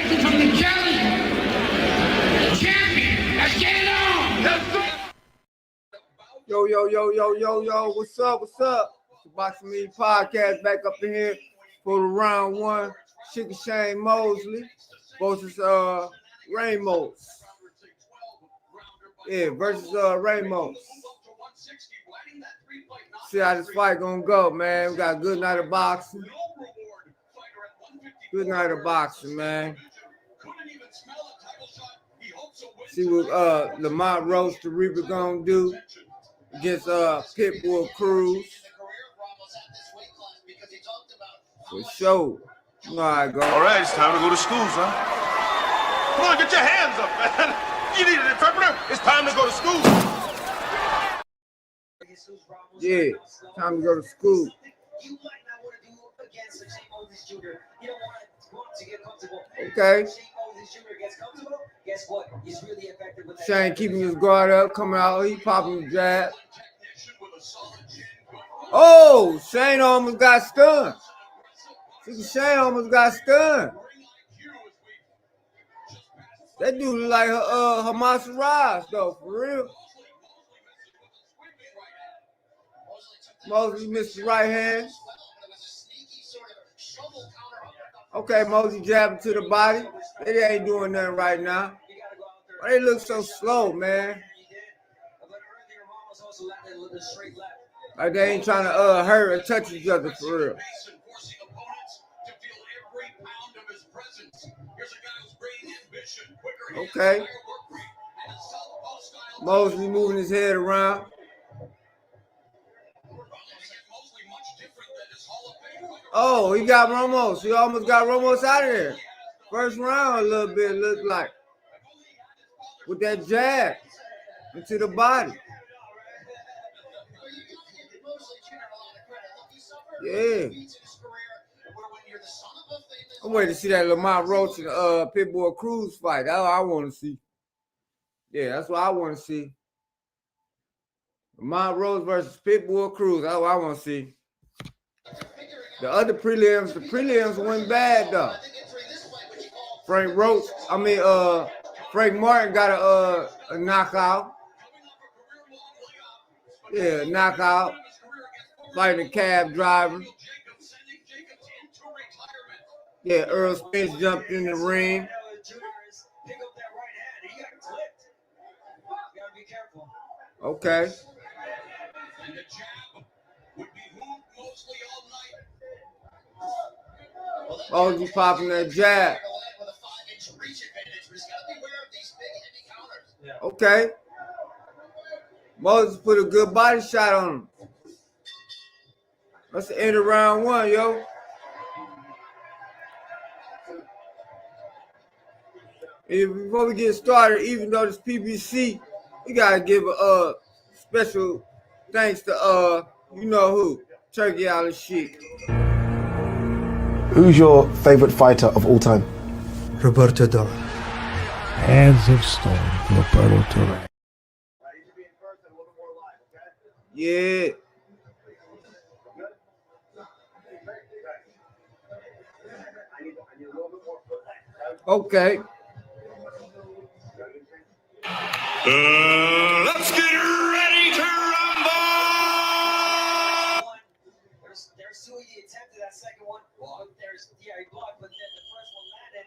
directly from the Kelly champion. Let's get it on. Let's go. Yo, what's up? It's the Boxing Media Podcast back up in here for the round one. Sugar Shane Mosley versus Ramos. Yeah, versus Ramos. See how this fight gonna go, man. We got a good night of boxing. Good night of boxing, man. See what Lamont, Roach, the Reaper gonna do against Pitbull, Cruz. For sure. You know how it goes. All right, it's time to go to school, son. Come on, get your hands up, man. You need an interpreter? It's time to go to school. Yeah, time to go to school. Okay. Shane keeping his guard up, coming out, he popping the jab. Oh, Shane almost got stunned. Shane almost got stunned. That dude look like her Maserati, though, for real. Mosley missed the right hand. Okay, Mosley jabbing to the body. They ain't doing nothing right now. Why they look so slow, man? Like they ain't trying to hurt or touch each other for real. Okay. Mosley moving his head around. Oh, he got Ramos. He almost got Ramos out of there. First round a little bit, looked like. With that jab into the body. Yeah. I'm waiting to see that Lamont Roach and Pitbull Cruz fight. That's what I want to see. Yeah, that's what I want to see. Lamont Roach versus Pitbull Cruz. That's what I want to see. The other prelims, the prelims went bad though. Frank Martin got a knockout. Yeah, knockout. Fighting a cab driver. Yeah, Earl Spence jumped in the ring. Okay. Mosley popping that jab. Okay. Moses put a good body shot on him. That's the end of round one, yo. Before we get started, even though this PBC, we gotta give a special thanks to you know who, Turkey Island Sheik. Who's your favorite fighter of all time? Roberto Duran. Hands of Stone, Roberto Duran. Yeah. Okay. Let's get ready to rumble. There's two he attempted that second one. He blocked, but then the first one landed.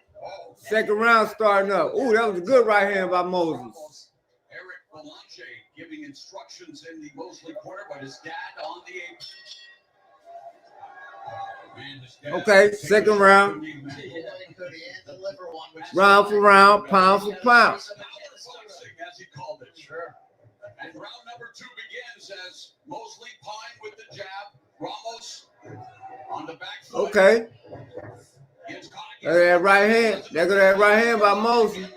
Second round starting up. Ooh, that was a good right hand by Moses. Eric Lamont giving instructions in the Mosley corner, but his dad on the apron. Okay, second round. Round for round, pound for pound. As he called it. Sure. And round number two begins as Mosley Pine with the jab. Ramos on the back foot. Okay. Look at that right hand. Look at that right hand by Mosley. Yeah,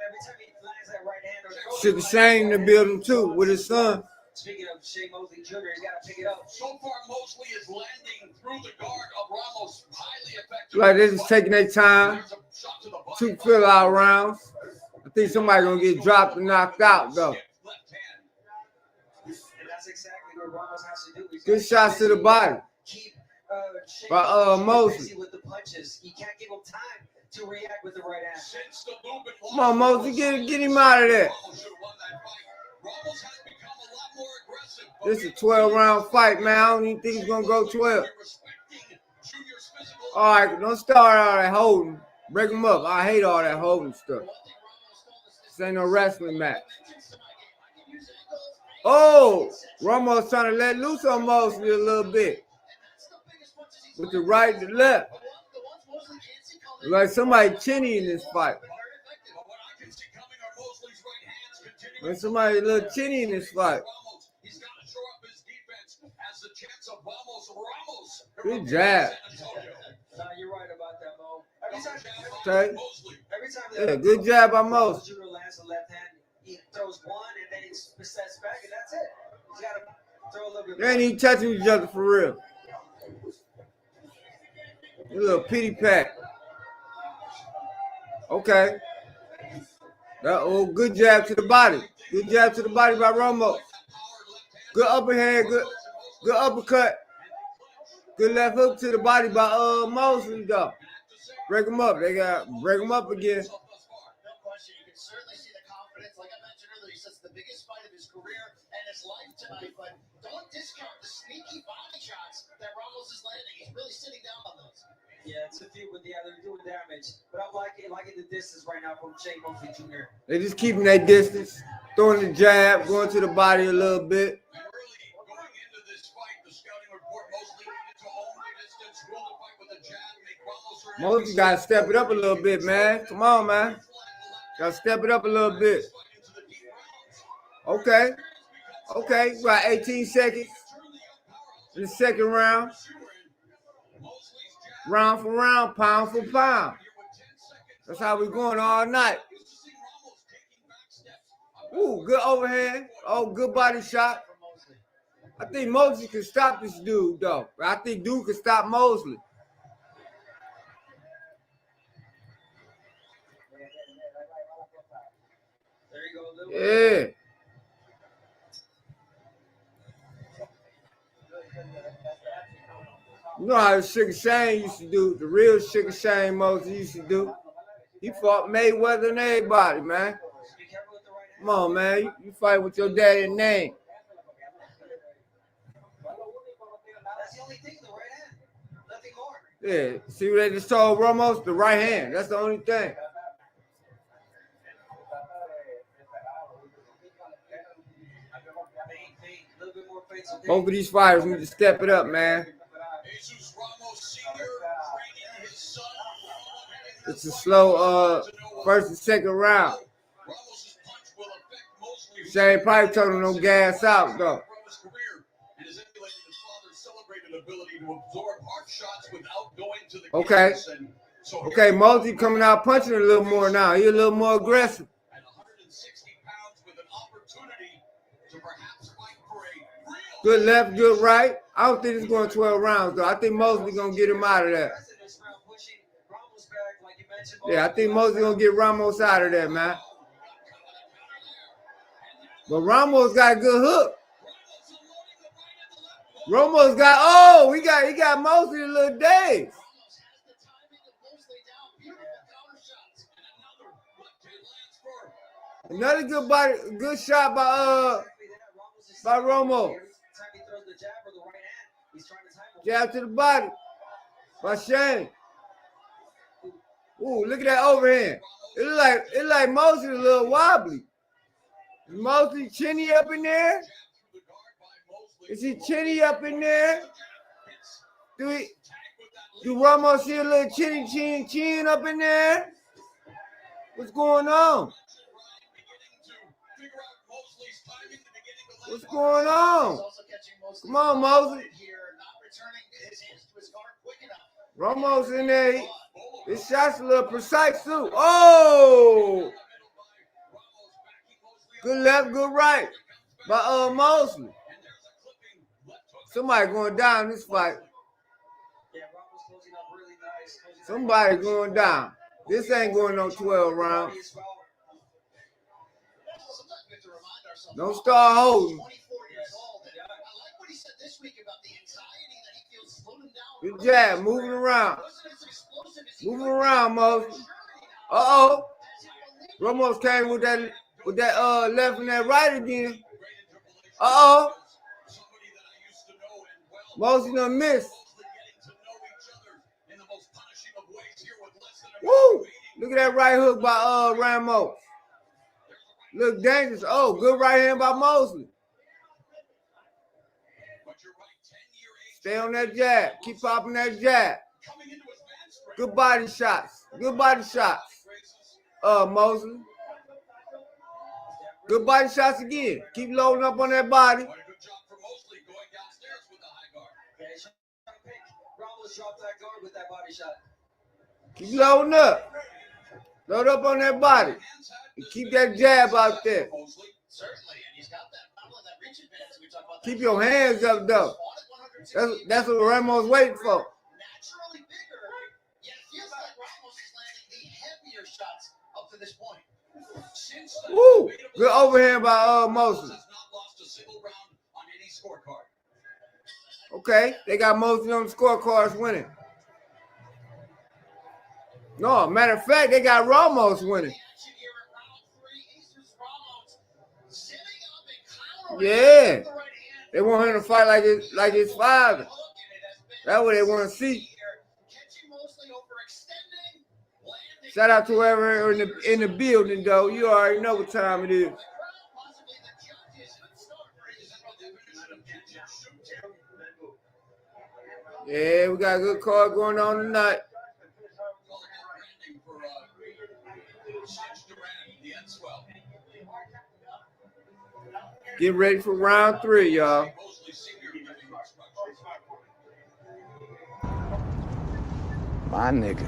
every time he lands that right hand. Sugar Shane in the building too with his son. Speaking of Shane Mosley Jr., he's got to pick it up. So far, Mosley is landing through the guard of Ramos. Highly effective. Like they're just taking their time. 2 fill-out rounds. I think somebody's gonna get dropped and knocked out though. And that's exactly what Ramos has to do. Good shots to the body. Keep by Mosley. with the punches. He can't give him time to react with the right hand. Since the movement Come on, Mosey, get him out of there. Ramos should have won that fight. Ramos has become a lot more aggressive. This is a 12-round fight, man. I don't even think he's gonna go 12. All right, don't start all that holding. Break him up. I hate all that holding stuff. This ain't no wrestling match. Oh, Ramos trying to let loose on Mosley a little bit. With the right and the left. Like somebody chinny in this fight. Like somebody a little chinny in this fight. He's got to shore up his defense as the chance of Ramos. Good jab. No, you're right about that, Mo. Okay. Every time Yeah, good jab by Mosley. Junior lands the left hand, he throws one and then he steps back and that's it. He's got to throw a little bit They ain't even touching each other for real. A little pity pat. Okay. Good jab to the body. Good jab to the body by Ramos. Good upper hand, good uppercut. Good left hook to the body by Mosley though. Break him up. They got break him up again. No question. You can certainly see the confidence. Like I mentioned earlier, he says it's the biggest fight of his career and his life tonight. But don't discount the sneaky body shots that Ramos is landing. He's really sitting down on those. Yeah, it's a few, but yeah, they're doing damage. But I'm liking the distance right now from Shane Mosley Jr. They just keeping their distance, throwing the jab, going to the body a little bit. And early going into this fight, the scouting report mostly needed to own the distance, rule the fight with a jab, make Ramos Mosley got to step it up a little bit, man. Come on, man. Got to step it up a little bit. Okay. Okay, about 18 seconds in the second round. Round for round, pound for pound. That's how we're going all night. Ooh, good overhand. Oh, good body shot. I think Mosley can stop this dude, though. I think dude can stop Mosley. There you go. Yeah. You know how Sugar Shane used to do, the real Sugar Shane Mosley used to do. He fought Mayweather and everybody, man. Come on, man. You fight with your daddy's name. That's the only thing, the right hand. Nothing more. Yeah. See what they just told Ramos? The right hand. That's the only thing. Both of these fighters need to step it up, man. It's a slow first and second round. Shane probably told him no gas out though. Okay. Okay, Mosley coming out punching a little more now. He a little more aggressive. Good left, good right. I don't think it's going 12 rounds though. I think Mosley gonna get him out of there. Yeah, I think Mosley gonna get Ramos out of there, man. But Ramos got a good hook. Ramos got he got Mosley a little days. Another good shot by Ramos. Jab to the body by Shane. Ooh, look at that overhand. It like Mosley a little wobbly. Is Mosley chinny up in there? Is he chinny up in there? Do Ramos see a little chin up in there? What's going on? What's going on? Come on, Mosley. Ramos in there. His shot's a little precise too. Oh! Good left, good right. By Mosley. Somebody going down this fight. Somebody going down. This ain't going no 12 rounds. Don't start holding. Good jab, moving around. Move around, Mosley. Uh-oh. Ramos came with that left and that right again. Uh-oh. Mosley done missed. Woo! Look at that right hook by Ramos. Look dangerous. Oh, good right hand by Mosley. Stay on that jab. Keep popping that jab. Good body shots. Good body shots. Mosley. Good body shots again. Keep loading up on that body. What a good job for Mosley going downstairs with the high guard. Yeah, he's trying to pick. Ramos dropped that guard with that body shot. Keep loading up. Load up on that body. And keep that jab out there. Certainly, and he's got that power, that reach advantage we talked about. Keep your hands up, though. That's what Ramos waiting for. Naturally bigger, yet it feels like Ramos is landing the heavier shots up to this point. Woo! Good overhand by Mosley. Okay, they got Mosley on the scorecards winning. No, matter of fact, they got Ramos winning. Yeah, they want him to fight like his father. That's what they want to see. Shout out to whoever in the building, though. You already know what time it is. Yeah, we got a good card going on tonight. Get ready for round 3, y'all. My nigga.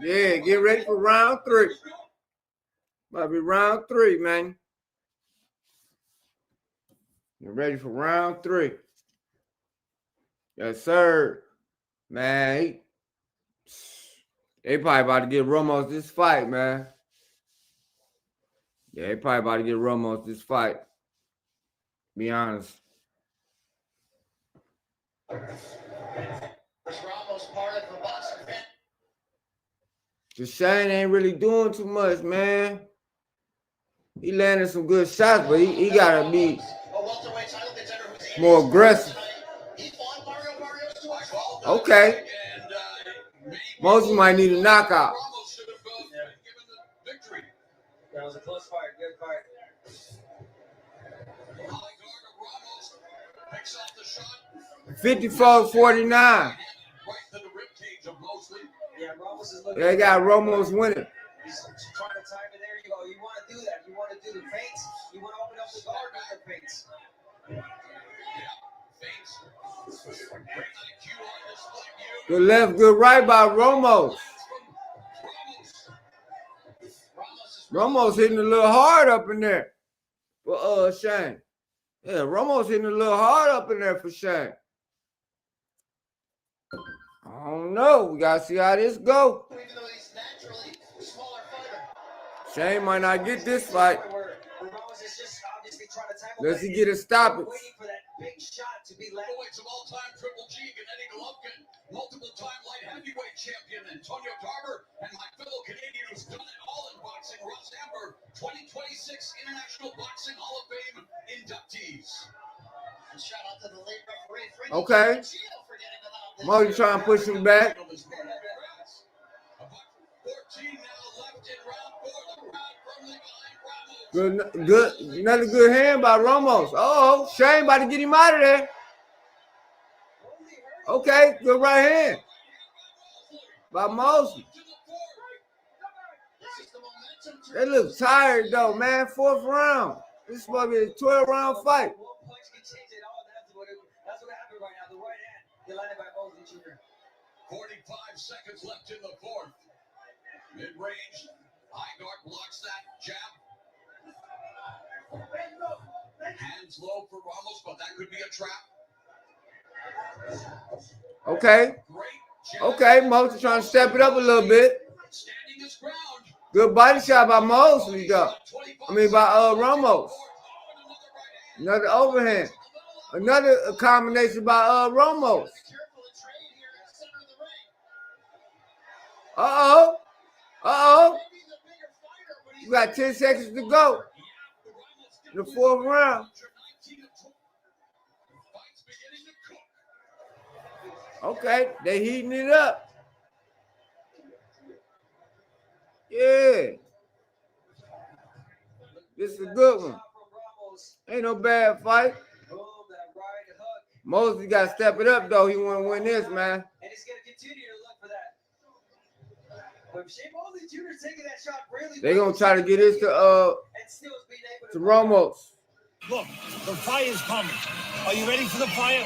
Yeah, get ready for round 3. Might be round 3, man. Get ready for round 3. Yes, sir. Man, they probably about to get Ramos this fight, man. Yeah, they probably about to get Ramos this fight. Be honest. Is Ramos part of the boxing fan? Just Shane ain't really doing too much, man. He landed some good shots, but he gotta be more aggressive. Okay. Mosley might need a knockout. That was a close fight. Good fight. 54-49. Yeah, Ramos is looking. They got Ramos winning. He's trying to time it there. You go. You want to do that. You want to do the feints. You want to open up the guard with the feints. Good left, good right by Ramos. Ramos hitting a little hard up in there for Shane. Yeah, Ramos hitting a little hard up in there for Shane. I don't know. We gotta see how this go. Even though he's naturally a smaller fighter. Shane might not get this fight. Ramos is just obviously trying to time. Unless he get a stoppage. Waiting for that big shot to be landed. Middleweights of all-time Triple G, Gennady Golovkin, multiple-time light heavyweight champion Antonio Tarver, and my fellow Canadian who's done it all in boxing, Ross Amber, 2026 International Boxing Hall of Fame inductees. And shout out to the late referee, Frankie Okay. Gio, for getting them out. Mosley trying to push him back. 14 now left in round 4. The crowd firmly behind Ramos. Good, another good hand by Ramos. Oh, Shane about to get him out of there. Okay, good right hand by Mosley. They look tired though, man. 4th round. This is supposed to be a 12-round fight. 1 punch can change it all. That's what happened right now. The right hand, he landed by Mosley Jr. 45 seconds left in the 4th. Mid-range. High guard blocks that jab. Hands low for Ramos, but that could be a trap. Okay. Okay, Mosley trying to step it up a little bit. Standing his ground. Good body shot by Mosley, though. I mean, by Ramos. Another overhand. Another combination by Ramos. Uh-oh. Uh-oh. You got 10 seconds to go. In the fourth round. Okay, they heating it up. Yeah. This is a good one. Ain't no bad fight. Mosley got to step it up, though. He want to win this, man. And he's going to continue to look for that. But if Shane Mosley Jr. is taking that shot really They're going to try to get this to Ramos. Look, the fire's coming. Are you ready for the fire?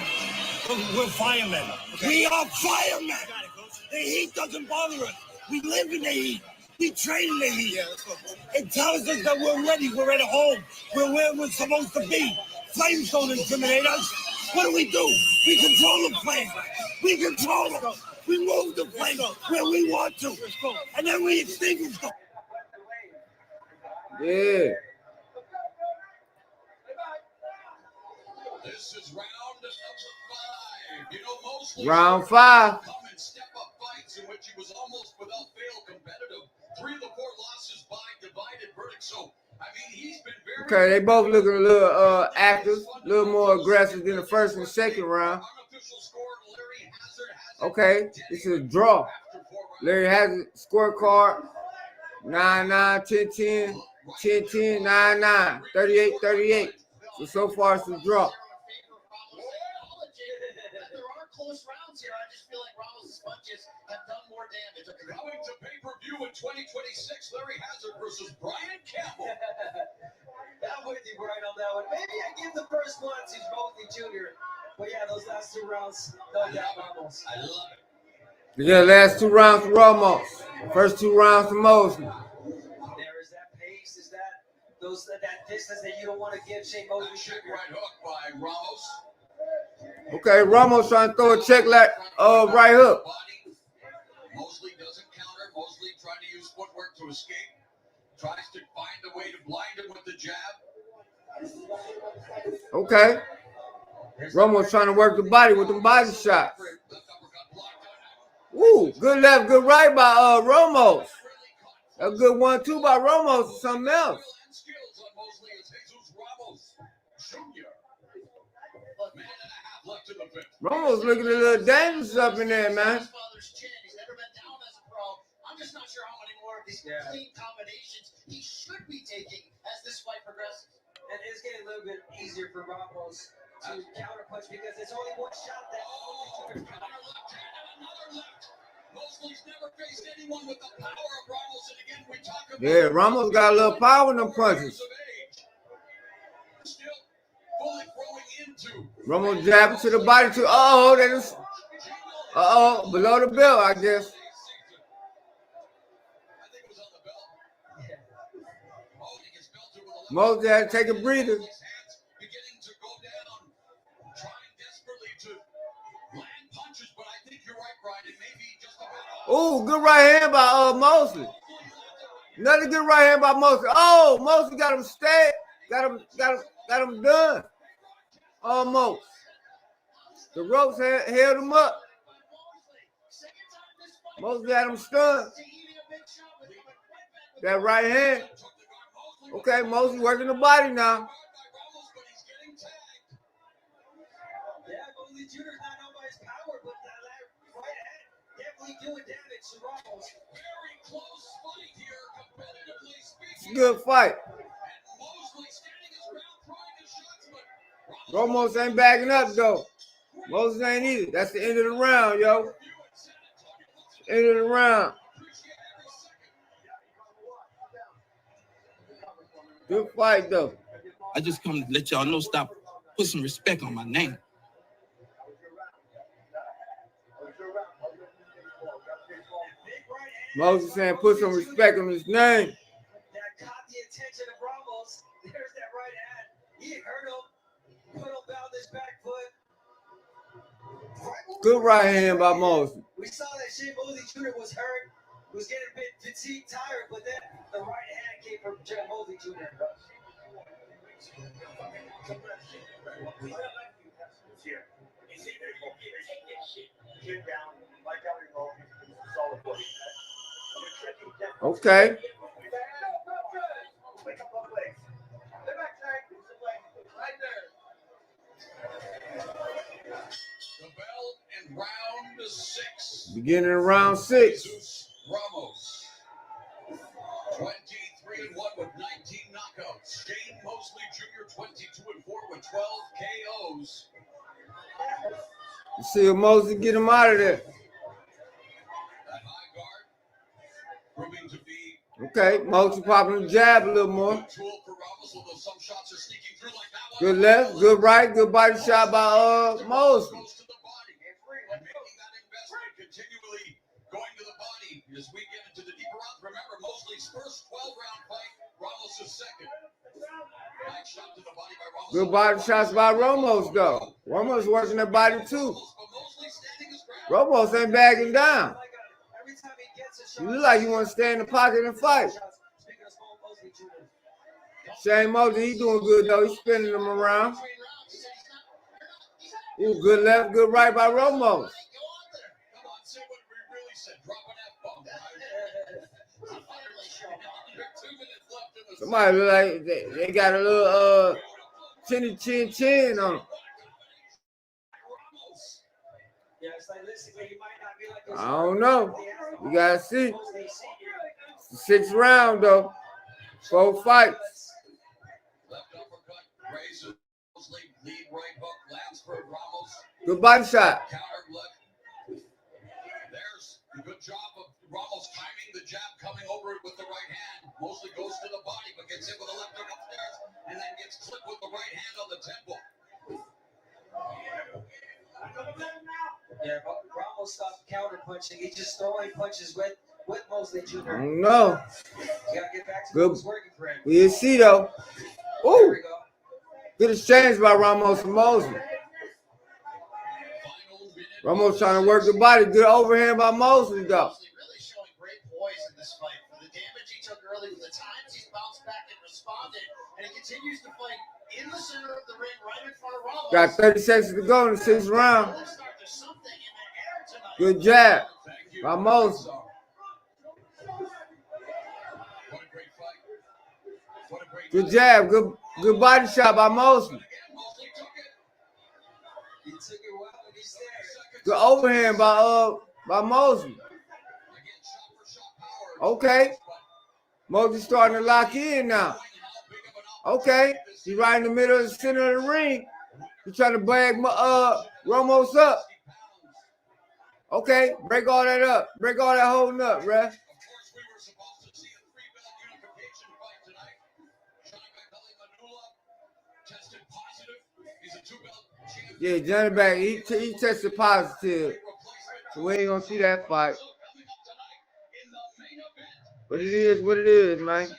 We're firemen. Okay. We are firemen. The heat doesn't bother us. We live in the heat. We train in the heat. Yeah, it tells us that we're ready. We're at home. We're where we're supposed to be. Flames don't intimidate us. What do? We control the flame. We control them. We move the flame where we want to. And then we extinguish them. Yeah. This is round number 5. You know, mostly round 5. Come and step up fights in which he was almost without fail competitive. 3 of the 4 losses by divided verdict. So, I mean, he's been very Okay, they both looking a little active, a little more aggressive than the first and second round. Okay, this is a draw. Larry Hazard scorecard 9-9, 10-10, 10-10, 9-9, 38-38. So far it's a draw. Close rounds here. I just feel like Ramos' punches have done more damage. Coming to pay-per-view in 2026, Larry Hazard versus Brian Campbell. I'm with you, Brian, on that one. Maybe I give the first one to Mosley Jr. But yeah, those last 2 rounds, no doubt, Ramos. I love it. Yeah, last 2 rounds to Ramos. First 2 rounds to Mosley. There is that pace, is that that distance that you don't want to give Shane Mosley Jr. Right hook by Ramos. Okay, Ramos trying to throw a check like right hook. Mosley doesn't counter. Mosley trying to use footwork to escape. Tries to find a way to blind him with the jab. Okay. Ramos trying to work the body with them body shots. Ooh, good left, good right by Ramos. A good 1-2 by Ramos or something else. Ramos looking a little dangerous up in there, man. He's never been down as a pro. I'm just not sure how many more of these clean combinations he should be taking as this fight progresses. And it's getting a little bit easier for Ramos to counterpunch because it's only one shot that. Counter left hand and another left. Mosley's never faced anyone with the power of Ramos, and again we talk about. Yeah, Ramos got a little power in them punches. Still fully growing into. Ramos jabbing to the body too. Uh-oh, that is. Uh-oh, below the belt, I guess. Mosley had to take a breather. Beginning to go down, trying desperately to land punches, but I think you're right, Brian. It may be just about. Ooh, good right hand by Mosley. Another good right hand by Mosley. Oh, Mosley got him stayed. Got him done. Almost. The ropes held him up. Mosley got him stunned. That right hand. Okay, Mosley working the body now. Yeah, Mosley Jr. is not known by his power, but that right hand definitely doing damage to Ramos. Very close fight here, competitively speaking. It's a good fight. And Mosley standing his ground, throwing his shots, but Ramos ain't backing up, though. Moses ain't either. That's the end of the round, yo. End of the round. Good fight, though. I just come to let y'all know, stop, put some respect on my name. Moses saying put some respect on his name. That caught the attention of Ramos. There's that right hand. He hurt him. Put him down this back foot. Good right hand by Moses. We saw that Shane Mosley Jr. was hurt. Was getting a bit fatigued, tired, but then the right hand came from Shane Mosley Jr. Okay. The bell in round 6. Beginning of round 6. Jesus Ramos. 23-1 with 19 knockouts. Shane Mosley Jr. 22-4 with 12 KOs. You see if Mosley get him out of there. That high guard proving to be Okay, Mosley popping the jab a little more. good tool for Ramos, although some shots are sneaking through like that one. Good left, good right, good body shot by Mosley. Goes to the body and making that investment continually going to the body as we get into the deeper rounds. Remember, Mosley's first 12-round fight, Ramos' second. Nice shot to the body by Ramos. Good body shots by Ramos though. Ramos working that body too. But Mosley standing his ground. Ramos ain't backing down. Every time he gets a shot, You look like you want to stay in the pocket and fight. Speaking of Small Mosley Jr. Shane Mosley, he doing good though. He's spinning them around. He was good left, good right by Ramos. Come on, say what we really said. Drop an F-bomb. 2 minutes left in the Somebody look like they got a little chin on them. Yeah, stylistically, he might not be like this. I don't know. We gotta see. Mosley Sr. It's the 6th round though. 4 fights. left uppercut, raises Mosley, lead right hook, lands for Ramos. Good body shot. Counter left. There's a good job of Ramos timing the jab, coming over it with the right hand. Mosley goes to the body, but gets hit with a left hook upstairs, and then gets clipped with the right hand on the temple. Yeah, but Ramos stopped counter punching. He's just throwing punches with Mosley Jr. I don't know. You gotta get back to Good. what's working for him. We'll see though. There Ooh, we go. good exchange by Ramos and Mosley. Final minute. Ramos trying to work the body. Good overhand by Mosley though. Mosley really showing great poise in this fight. For the damage he took early, for the times he's bounced back and responded, and he continues to fight in the center of the ring, right in front of Ramos. Got 30 seconds to go in the 6th round. There's something in the air tonight. Good jab Thank you. by Mosley. What a great fight. What a great Good fight. jab. Good body shot by Mosley. Again, Mosley took it. He took it well and he's there. Good overhand by Mosley. Again, shot for shot power. Okay. Mosley starting to lock in now. Okay. He's right in the middle of the center of the ring. He's trying to bag Ramos up. Okay. Break all that up. Break all that holding up, ref. Of course, we were supposed to see a 3-belt unification fight tonight. Johnny Manula tested positive. He's a 2-belt champion. Yeah, Johnny back. He tested positive. So we ain't gonna see that fight. So coming up tonight in the main event. But it is what it is, man.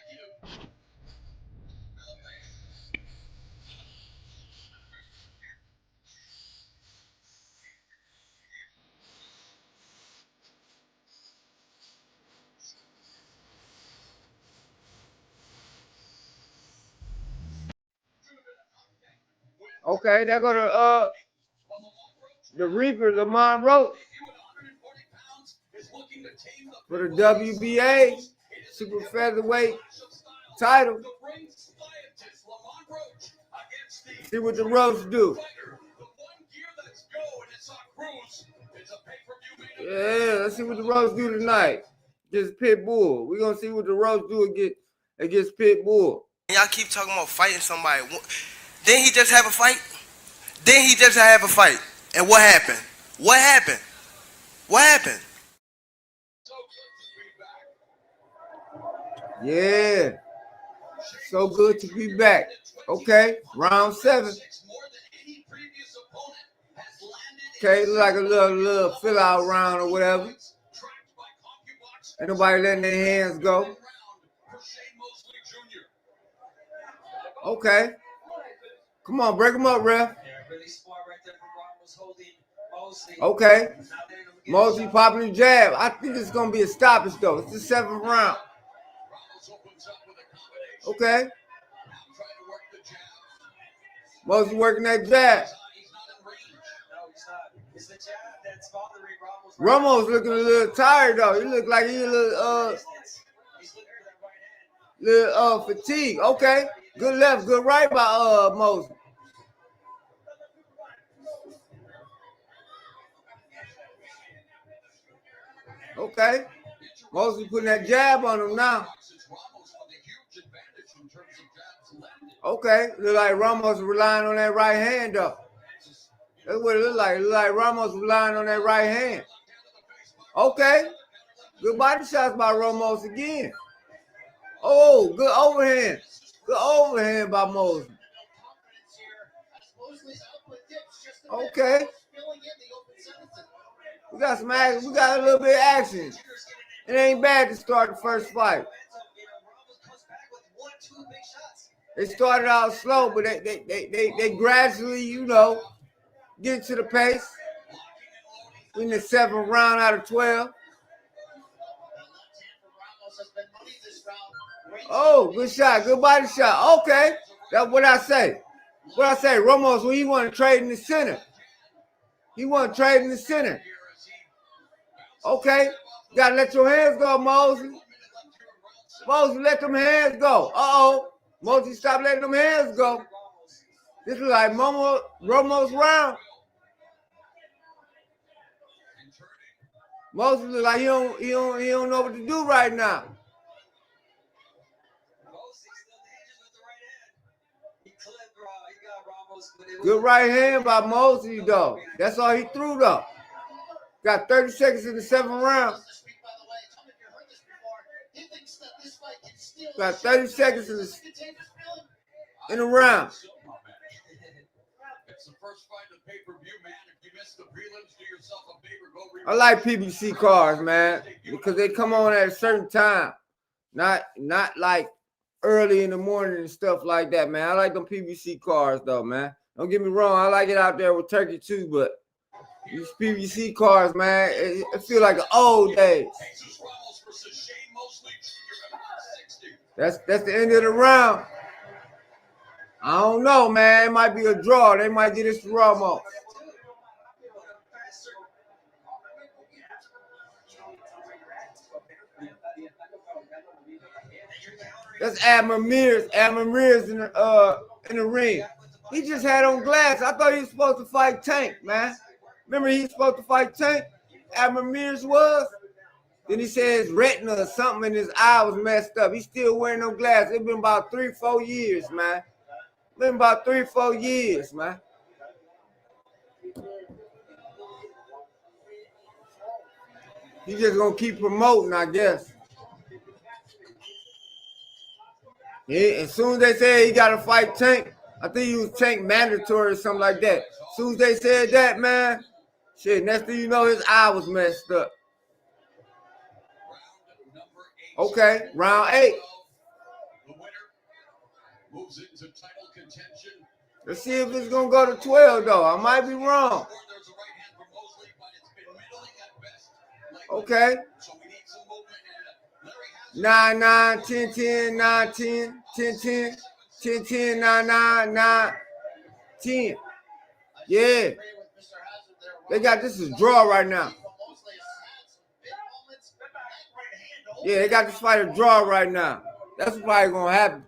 Okay, there go the Reaper, Lamont Roach for the WBA super featherweight title. See what the Roach do. Yeah, let's see what the Roach do tonight. Against Pitbull. We're gonna see what the Roach do against Pitbull. Y'all keep talking about fighting somebody. Didn't he just have a fight? Didn't he just have a fight? And what happened? What happened? What happened? Yeah. So good to be back. Okay, round 7. Okay, look like a little fill out round or whatever. Ain't nobody letting their hands go. Okay. Come on, break them up, ref. Yeah, really smart right there from Ramos holding Mosley. Okay. Mosley popping the jab. I think it's going to be a stoppage, though. It's the 7th round. Okay. Mosley working that jab. No, he's not. It's the jab that's bothering Ramos. Ramos looking a little tired, though. He look like he a little, Little fatigue. Okay. Good left, good right by Mosley. Okay. Mosley putting that jab on him now. Okay. Look like Ramos relying on that right hand though. That's what it look like. It look like Ramos relying on that right hand. Okay. Good body shots by Ramos again. Oh, good overhand. Good overhand by Mosley. Okay. We got some action. We got a little bit of action. It ain't bad to start the first fight. They started out slow, but they gradually, you know, get to the pace. In the 7th round out of 12. Oh, good shot. Good body shot. Okay. That's what I say. What I say, Ramos, when he want to trade in the center. He want to trade in the center. Okay. You got to let your hands go, Mosley. Mosley, let them hands go. Uh-oh. Mosley, stop letting them hands go. This is like Ramos round. Mosley look like he don't know what to do right now. Good right hand by Mosley though. That's all he threw though. Got 30 seconds in the 7th round. Got 30 seconds in the round. I like PBC cars, man, because they come on at a certain time. Not like early in the morning and stuff like that, man. I like them PBC cars though, man. Don't get me wrong, I like it out there with Turkey too, but these PBC cars, man, it feel like the old days. That's the end of the round. I don't know, man. It might be a draw. They might get this to Ramos. That's Admiral Mears in the ring. He just had on glass. I thought he was supposed to fight Tank, man. Remember he was supposed to fight Tank? Admiral Mears was. Then he said his retina or something in his eye was messed up. He's still wearing no glass. It's been about 3-4 years, man. Been about 3-4 years, man. He just gonna keep promoting, I guess. Yeah, as soon as they said he gotta fight Tank, I think he was Tank mandatory or something like that. As soon as they said that, man, shit, next thing you know, his eye was messed up. Okay, round 8. Let's see if it's gonna go to 12 though. I might be wrong. Okay. 9-9, 10-10, 9-10, 10-10, 10-10, 9-9, 9-10. Yeah. They got this as a draw right now. Yeah, they got this fight a draw right now. That's probably gonna happen.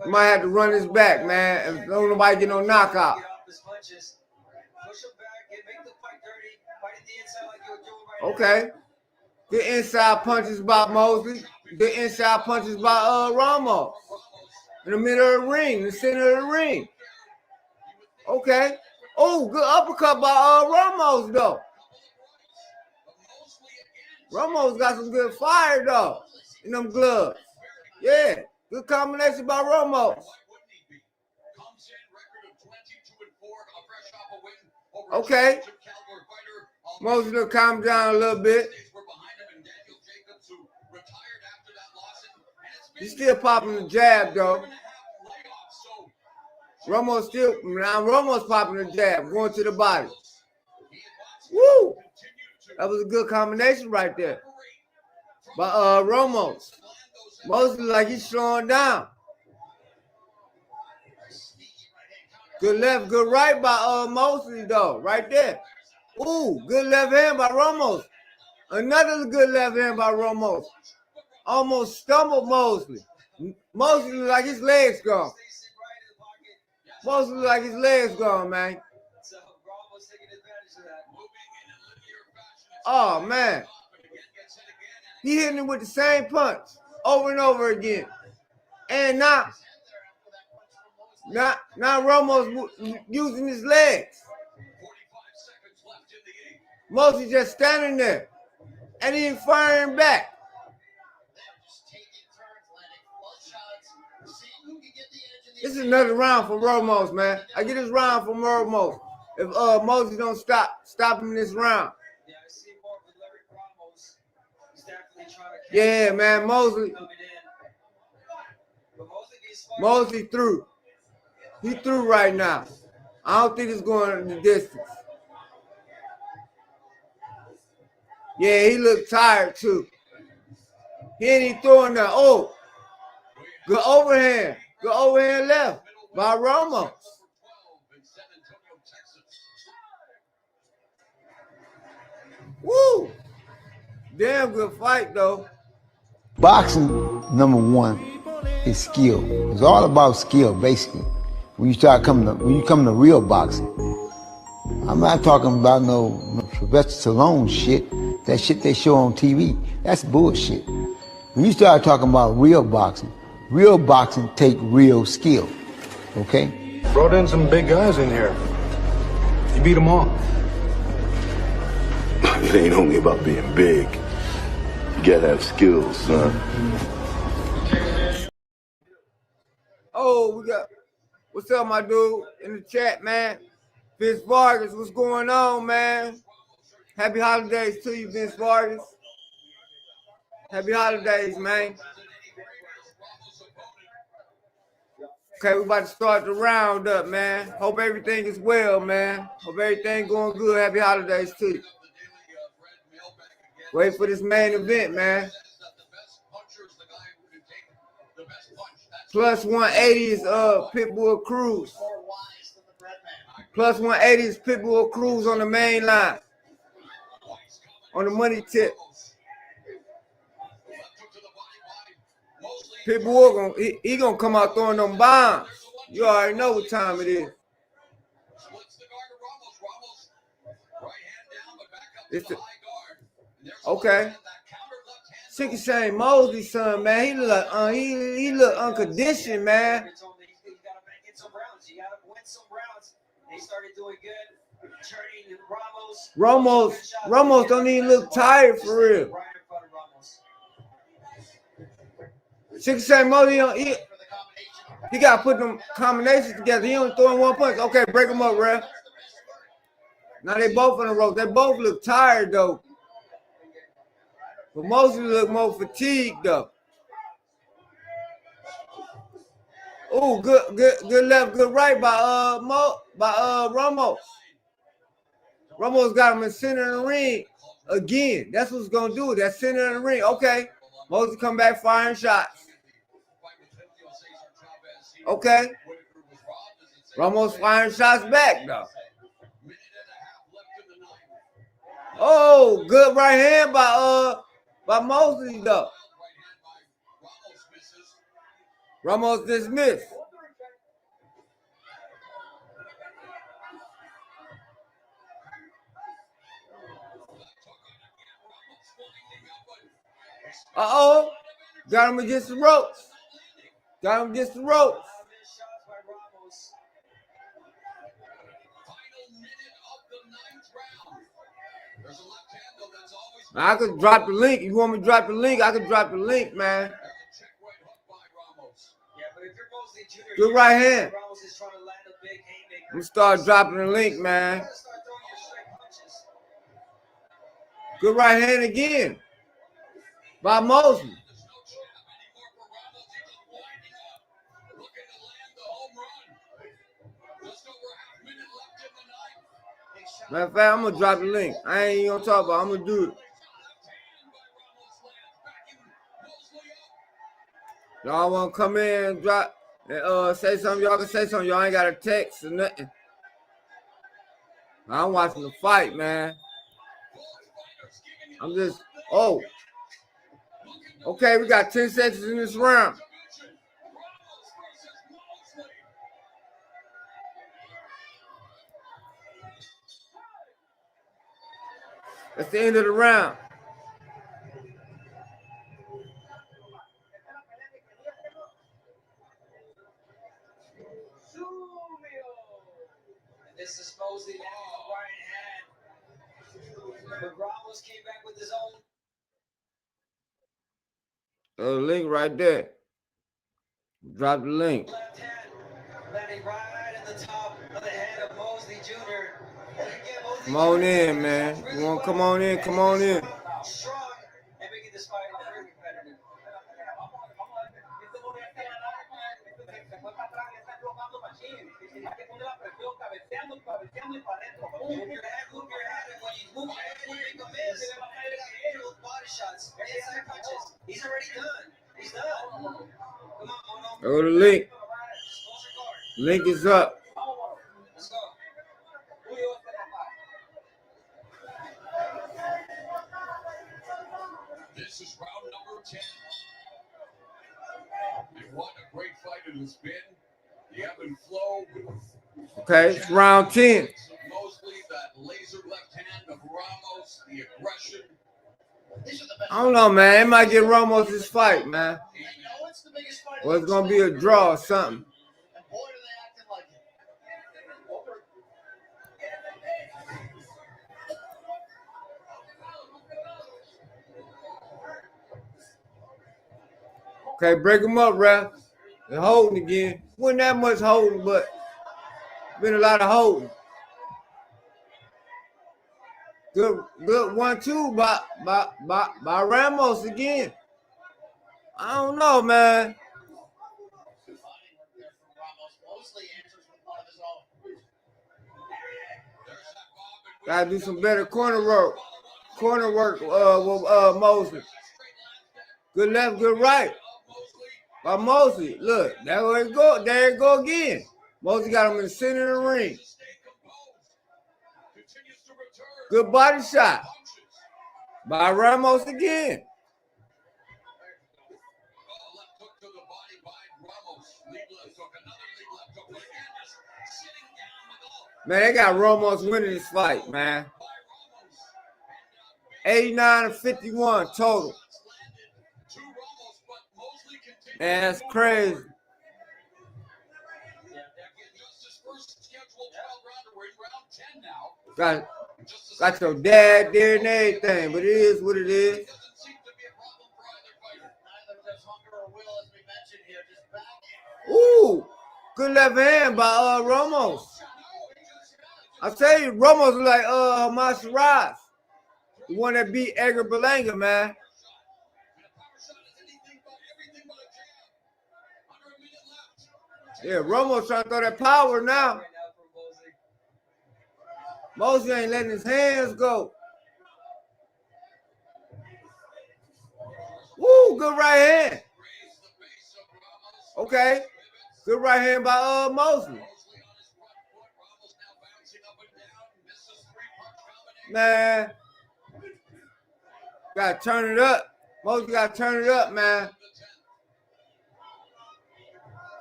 You might have to run this back, man. If don't nobody get no knockout. Okay. Good inside punches by Mosley. Good inside punches by Ramos. In the middle of the ring, in the center of the ring. Okay. Oh, good uppercut by Ramos though. Ramos got some good fire though in them gloves. Yeah, good combination by Ramos. Okay. Mosley will calm down a little bit. He's still popping the jab though. Ramos popping the jab, going to the body. Woo! That was a good combination right there. But Ramos. Mosley like he's slowing down. Good left, good right by Mosley though, right there. Ooh, good left hand by Ramos. Another good left hand by Ramos. Almost stumbled Mosley. Mosley look like his legs gone. Mosley look like his legs gone, man. So Ramos taking advantage of that. Oh, man. He hitting him with the same punch over and over again. And now Ramos using his legs. Mosley just standing there. And he ain't firing back. This is another round for Ramos, man. I get this round from Ramos. If Mosley don't stop him in this round. Yeah, I see more of Larry Ramos. He's definitely trying to Yeah, man, Mosley. Mosley through. He through right now. I don't think it's going the distance. Yeah, he looked tired too. He ain't even throwing that. Oh, good overhand. Good overhand left by Ramos. Woo! Damn good fight though. Boxing, number one, is skill. It's all about skill, basically. When you come to real boxing, I'm not talking about no Sylvester Stallone shit. That shit they show on TV, that's bullshit. When you start talking about real boxing take real skill. Okay? Brought in some big guys in here. You beat them all. It ain't only about being big. You gotta have skills, son. Oh, we got, what's up, my dude, in the chat, man? Vince Vargas, what's going on, man? Happy holidays to you, Vince Vargas. Happy holidays, man. Okay, we about to start the round up, man. Hope everything is well, man. Hope everything going good. Happy holidays to you. Wait for this main event, man. Plus 180 is Pitbull Cruz. Plus 180 is Pitbull Cruz on the main line. On the money tip. Pitbull he gonna come out throwing them bombs. You already know what time it is. It's the, okay. Sicky Shane Mosley's son, man. He look unconditioned, man. You gotta make it some rounds. You gotta win some rounds. They started doing good. Turning Ramos don't even look tired for real. Sicky Shane Mosley, he got to put them combinations together. He only throwing one punch. Okay, break them up, ref. Now they both on the rope. They both look tired, though. But Mosley look more fatigued, though. Oh, good left, good right by Ramos. Ramos got him in center of the ring again. That's what's gonna do. That center of the ring. Okay, Mosley come back firing shots. Okay, Ramos firing shots back though. Oh, good right hand by Mosley though. Ramos dismissed. Uh-oh. Got him against the ropes. Got him against the ropes. I could drop the link. You want me to drop the link? I could drop the link, man. Good right hand. I'm start dropping the link, man. Good right hand again by Mosley. Matter of fact, I'm gonna drop the link. I ain't even gonna talk about it. I'm gonna do it. Y'all wanna come in and drop and say something? Y'all can say something. Y'all ain't got a text or nothing. I'm watching the fight, man. I'm just, oh. Okay, we got 10 seconds in this round. That's the end of the round. This is Mosley now right hand. But Ramos came back with his own. The link right there. Drop the link. Left hand, landing right in the top of the head of Mosley Jr. Come on in, man. You want to come on in? Come on in. Strong and making this fight very competitive. Move your head, and when you move your head, you make a miss. Body shots, inside punches. He's already done. He's done. Come on, Mono. Go to the link. Link is up. Let's go. This is round number 10. And what a great fight it has been. The ebb and flow. Okay, it's round 10. Mostly that laser left hand of Ramos, the aggression. I don't know, man. It might get Ramos this fight, man. Or it's going to be a draw or something. Okay, break them up, ref. They're holding again. Wasn't that much holding, but been a lot of holding. Good 1-2 by Ramos again. I don't know, man. Gotta do some better corner work. Corner work with Mosley. Good left, good right. By Mosley. Look, there it go. There it go again. Mosley got him in the center of the ring. Good body shot by Ramos again. Man, they got Ramos winning this fight, man. 89-51 total. Man, that's crazy. Got your dad there and everything, but it is what it is. Ooh, good left hand by Ramos. I tell you, Ramos is like Hamas, the one that beat Edgar Berlanga, man. Yeah, Ramos trying to throw that power now. Mosley ain't letting his hands go. Woo, good right hand. Okay, good right hand by Mosley. Man, gotta turn it up. Mosley gotta turn it up, man.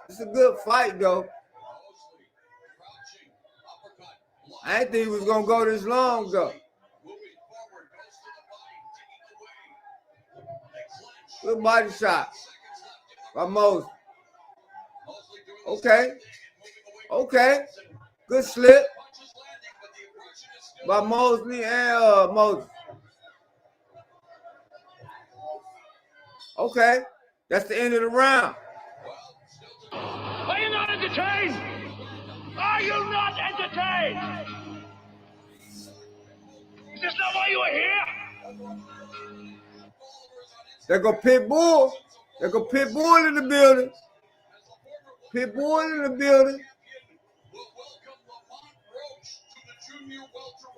It's a good fight, though. I didn't think he was going to go this long, though. Good body shot by Mosley. Okay. Okay. Good slip by Mosley and Mosley. Okay. That's the end of the round. Are you not entertained? Are you not entertained? Is this not why you are here? There go Pitbull. There go Pitbull in the building. Pitbull in the building.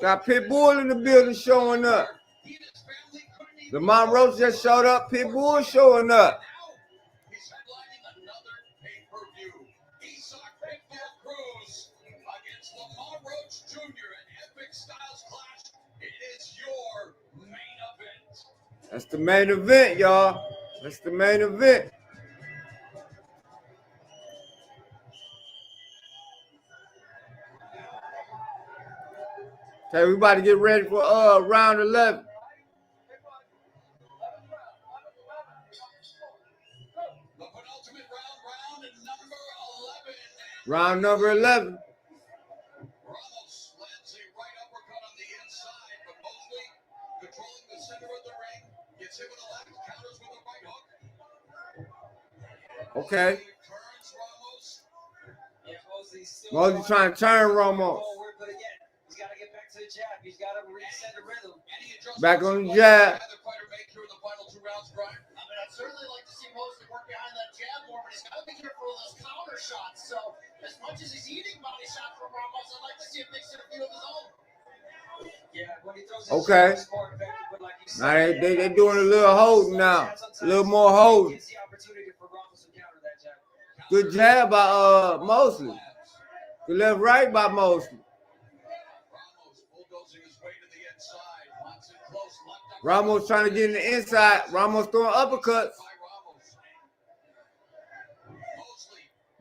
Got Pitbull in the building showing up. Lamont Roach just showed up. Pitbull showing up. Issac, Pitbull, Cruz against Lamont Roach Jr. An epic styles clash. It is your That's the main event, y'all. That's the main event. Okay, we about to get ready for round 11. The penultimate round number 11. Round number 11. Ramos lands a right uppercut on the inside, but Mosley controlling the center of the ring. Gets hit with a left, counters with a right hook. Okay. Turns Ramos. Yeah, Mosley trying to turn Ramos. But again, he's got to get back to the jab. He's got to reset the rhythm. Back on the jab. The fighter make here in the final 2 rounds, Brian. I mean, I'd certainly like to see Mosley work behind that jab more, but he's got to be careful of those counter shots. So, as much as he's eating body shots from Ramos, I'd like to see him mix in a few of his own. Yeah, when he throws Okay. his more effective, but like you said, Now they doing a little holding now. A little more holding. gives the opportunity for Ramos to counter that jab. Good jab by Mosley. Good left right by Mosley. Ramos bulldozing his way to the inside. Wants it close. Left up. Ramos trying to get in the inside. Ramos throwing uppercuts. By Ramos.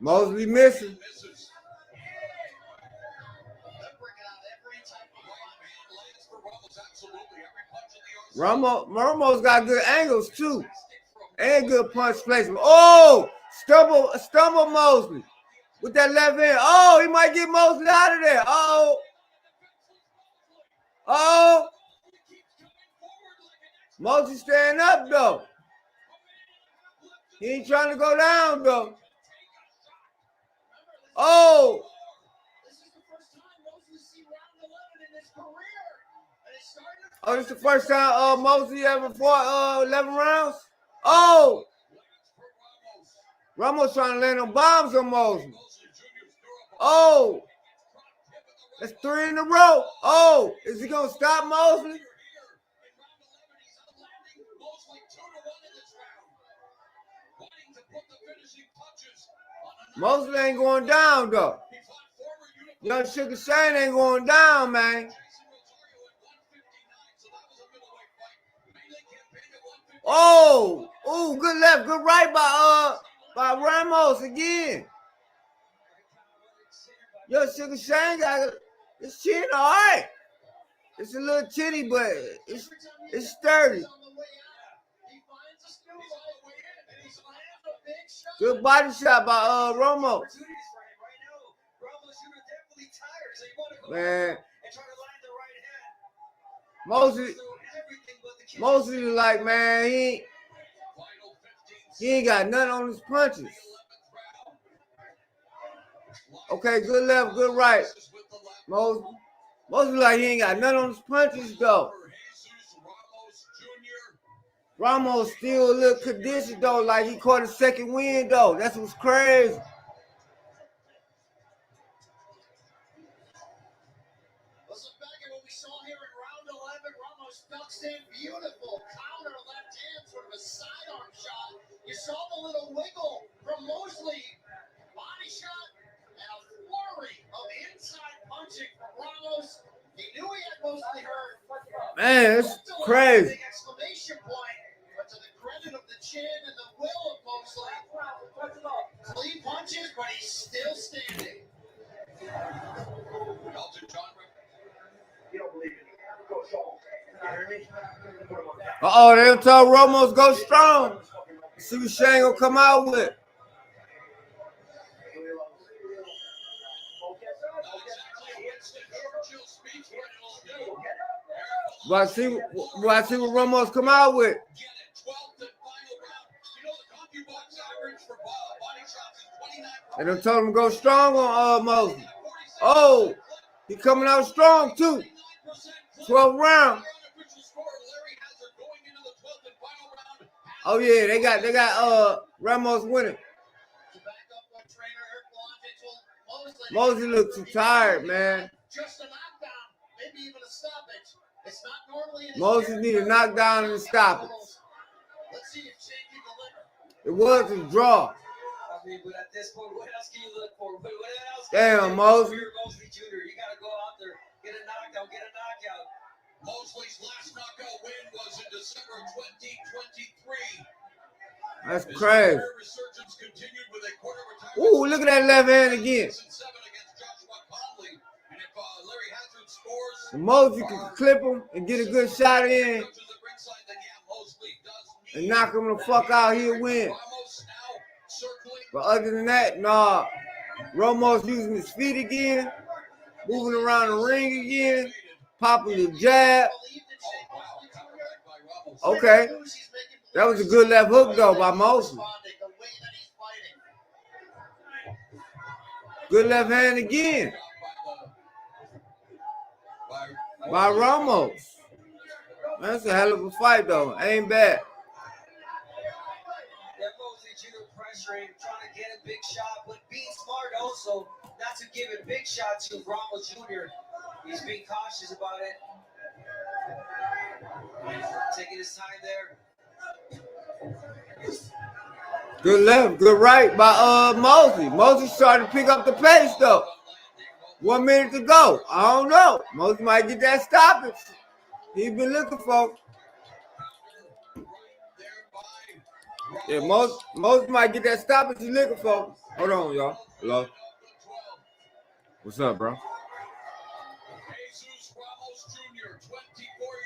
Mosley Mosley missing. misses. They're bringing out every type of right hand lands for Ramos. Absolutely. Every punch in the arsenal. Ramos got good angles too. And good punch placement. Oh! Stumble Mosley. With that left hand. Oh, he might get Mosley out of there. Oh. Mosley staying up though. He ain't trying to go down though. Oh. Oh, this is the first time Mosley ever fought 11 rounds? Oh! Ramos trying to land on bombs on Mosley. Oh! That's 3 in a row. Oh! Is he going to stop Mosley? Mosley ain't going down, though. Young Sugar Shane ain't going down, man. Oh! Ooh, good left, good right by Ramos again. Yo, Sugar Shane got his chin all right. It's a little chitty, but it's sturdy. Good body shot by Ramos. Man, Mosley like, man, he ain't got nothing on his punches. Okay, good left, good right. Mosley like he ain't got nothing on his punches though. Ramos still a little conditioned though, like he caught a second wind though. That's what's crazy. Listen back at what we saw here in round 11. Ramos ducks in, beautiful counter left hand, sort of a sidearm shot. You saw the little wiggle from Mosley. Body shot and a flurry of inside punching from Ramos. He knew he had Mosley hurt. Man, it's crazy. Big exclamation point. But to the credit of the chin and the will of Mosley, clean punches, but he's still standing. You don't believe it. Go strong. You hear me? Uh-oh, they done told Ramos go strong. See what Shane gonna come out with. Well, I see what Ramos come out with. They done told him to go strong on Mosley. Oh, he coming out strong too. 12th round. Oh yeah, they got Ramos winning. Mosley look too tired, man. Just a knockdown, maybe even a stoppage. It's not normally in his Mosley need a knockdown and a stoppage. Let's see if Shane can deliver. It was a draw. I mean, but at this point, what else can you look for? What else? Damn, Mosley. You're Mosley Jr. You got to go out there, get a knockdown, get a knockout. Mosley's last knockout win was in December 2023. That's His crazy. career resurgence continued with a quarter retirement. Ooh, look at that left hand again. 7 against Joshua Conley. And if Larry Hazard scores, The most you can clip him and get a good shot in coaches at ringside, then yeah, Mosley does and need knock him the fuck out, he'll win. Ramos now circling. But other than that, nah. Ramos using his feet again, moving around the ring again, popping the jab. Okay. That was a good left hook though by Mosley. Good left hand again by Ramos. That's a hell of a fight though. Ain't bad. That Mosley Jr. pressuring, trying to get a big shot, but being smart also not to give a big shot to Ramos Jr. He's being cautious about it. Taking his time there. Good left, good right by Mosley. Mosley started to pick up the pace though. 1 minute to go. I don't know. Mosley might get that stoppage. He's been looking for. Yeah, Mosley might get that stoppage he's looking for. Hold on, y'all. Hello. What's up, bro? Jesus Ramos Jr., 24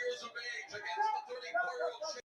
years of age, against the 34-year-old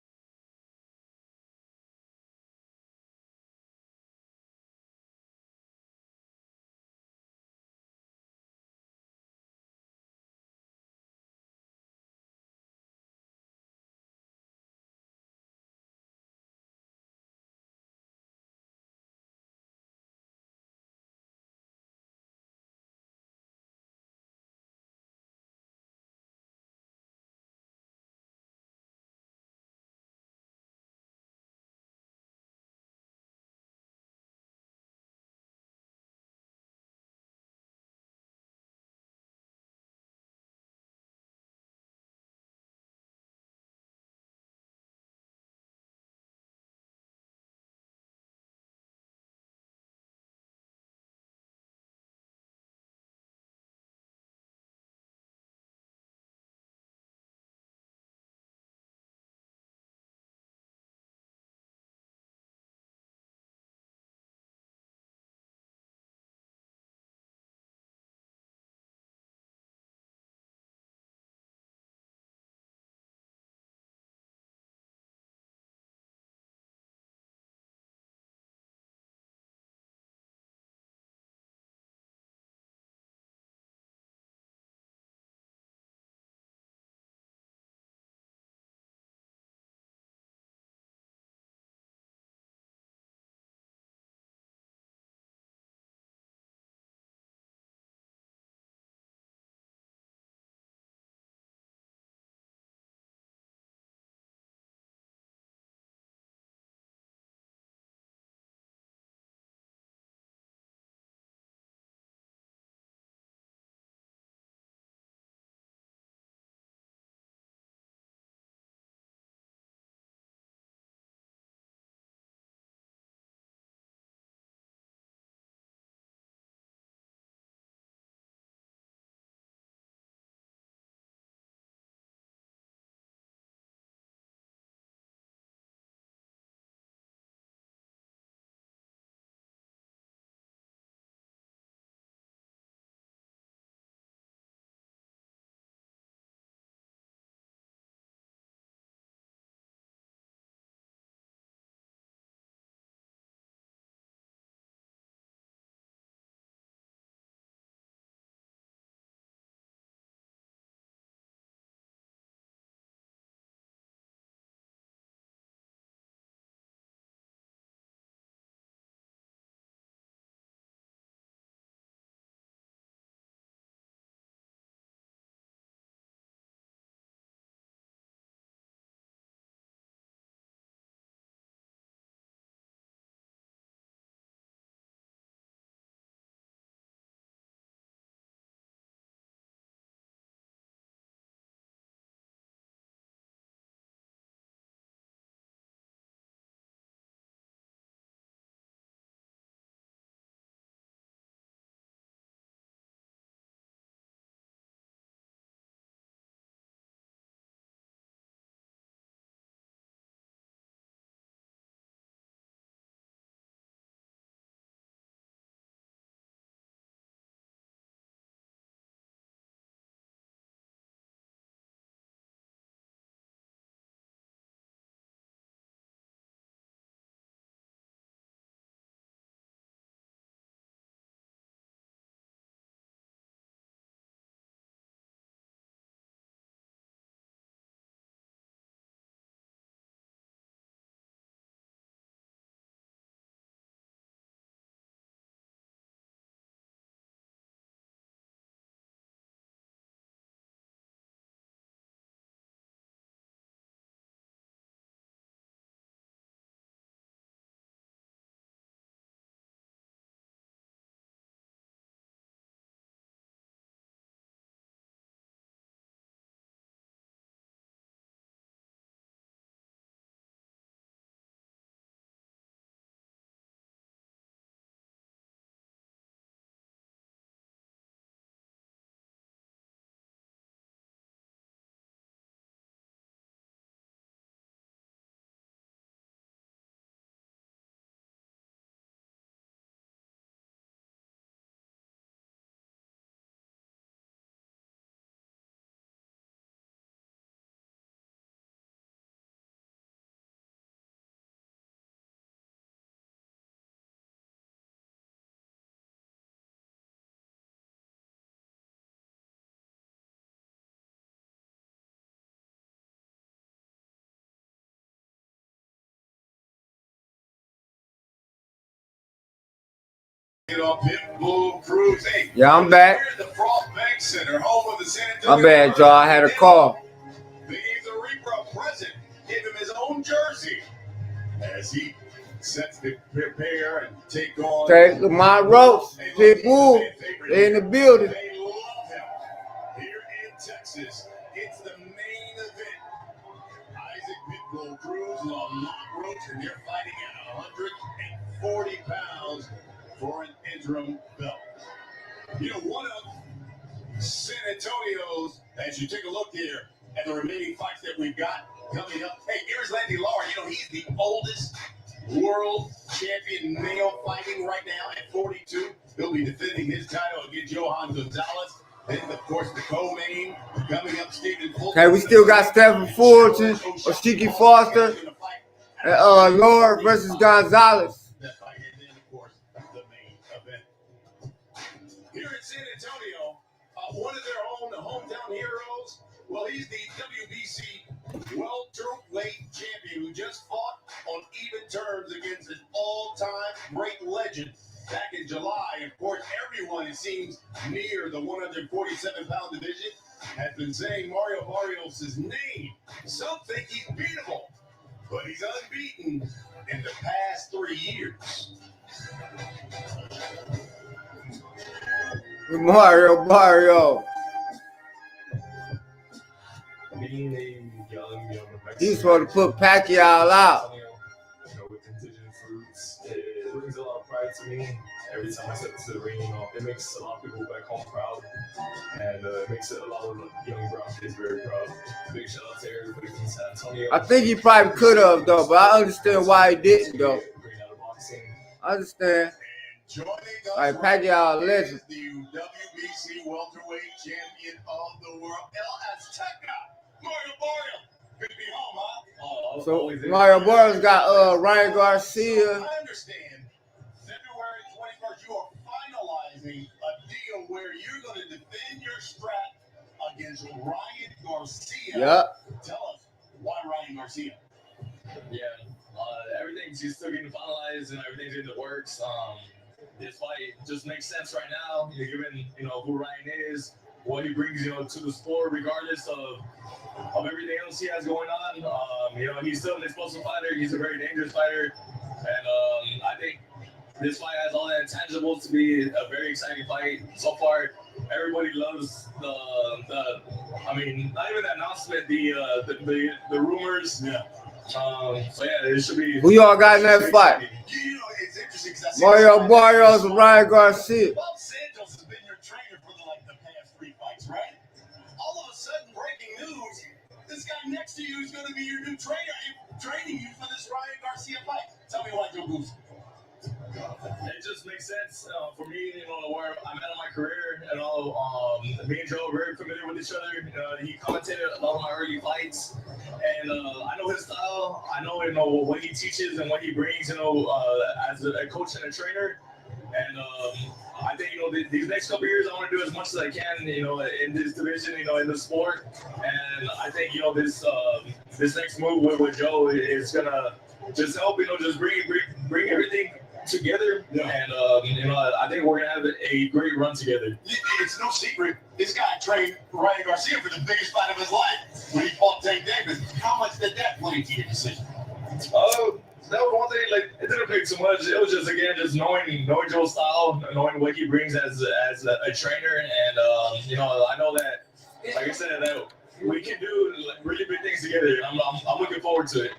Pitbull, Cruz. Hey, Yeah, I'm back. we're at the Frost Bank Center, home of the San My Antonio. bad, y'all. I had a call. They gave the Reaper a present, gave him his own jersey as he sets to prepare and take on. Okay, Lamont, Roach, Pitbull, they in the building. They love him. Here in Texas, it's the main event. Issac, Pitbull, Cruz, Lamont, Roach, and they're fighting at 140 pounds for an interim belt. You know, one of San Antonio's, as you take a look here at the remaining fights that we've got coming up. Hey, here's Landy Lara. You know, he's the oldest world champion male fighting right now at 42. He'll be defending his title against Johan Gonzalez. Then, of course, the co-main coming up, Stephen Fulton. Okay, we still got Stephen Fulton, Oshiki Foster, and Lord versus Gonzalez. That fight, and then, of course, the main event. Here in San Antonio, one of their own hometown heroes, well, he's the WBC welterweight champion who just fought on even terms against an all-time great legend back in July. Of course, everyone, it seems, near the 147-pound division has been saying Mario Barrios' name. Some think he's beatable, but he's unbeaten in the past 3 years. Mario. Being a young He's supposed to put Pacquiao out. You know, with indigenous roots, it brings a lot of pride to me. Every time I step into the ring, it makes a lot of people back home proud, and it makes a lot of young brown kids very proud. Big shout out to everybody from San Antonio. I think he probably could have, though, but I understand why he didn't, though. I understand. Like Pacquiao, legend. The WBC welterweight champion of the world, El Azteca, Mario Barrios. Good to be home, huh? So Mario Barrios got Ryan Garcia. I understand. February 21st, you are finalizing a deal where you're going to defend your strap against Ryan Garcia. Yep. Tell us why Ryan Garcia. Yeah, everything's just still getting finalized and everything's in the works. This fight just makes sense right now. You're given, who Ryan is, what he brings, to the sport, regardless of everything else he has going on. He's still an explosive fighter. He's a very dangerous fighter, and I think this fight has all the intangibles to be a very exciting fight. So far, everybody loves the not even the announcement, the rumors. Yeah. So yeah, it should be. Who y'all got in that fight? It's interesting because Mario Barrios and Ryan Garcia. Bob Santos has been your trainer for the past 3 fights, right? All of a sudden, breaking news: this guy next to you is going to be your new trainer, training you for this Ryan Garcia fight. Tell me why, Joe Goose. It just makes sense for me, where I'm at in my career, me and Joe are very familiar with each other. He commentated a lot of my early fights, and I know his style. I know, what he teaches and what he brings, as a coach and a trainer. And I think, these next couple of years, I want to do as much as I can, in this division, in the sport. And I think, this next move with Joe is gonna just help, just bring everything together, and I think we're gonna have a great run together. It's no secret, this guy trained Ryan Garcia for the biggest fight of his life when he fought Tank Davis. How much did that play into your decision? That was one thing. It didn't play too much. It was just knowing Joe's style, knowing what he brings as a trainer, and I know that, like I said, that we can do really big things together. I'm looking forward to it.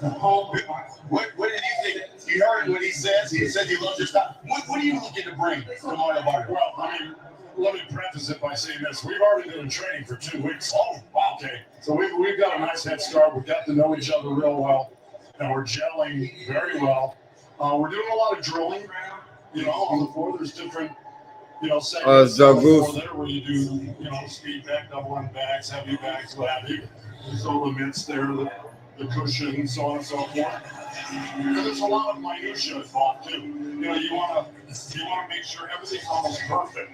What did you think? You heard what he says. He said he loves your style. What are you looking to bring to Mario Barrios? Well, let me preface it by saying this. We've already been training for 2 weeks. Oh, wow. Okay. So we've got a nice head start. We've got to know each other real well, and we're gelling very well. We're doing a lot of drilling, on the floor. There's different, segments on the floor there where you do, speed back, double end bags, heavy bags, what have you. There's all the mitts there, the cushion, so on and so forth. And there's a lot of minutia involved too. You want to make sure everything's almost perfect.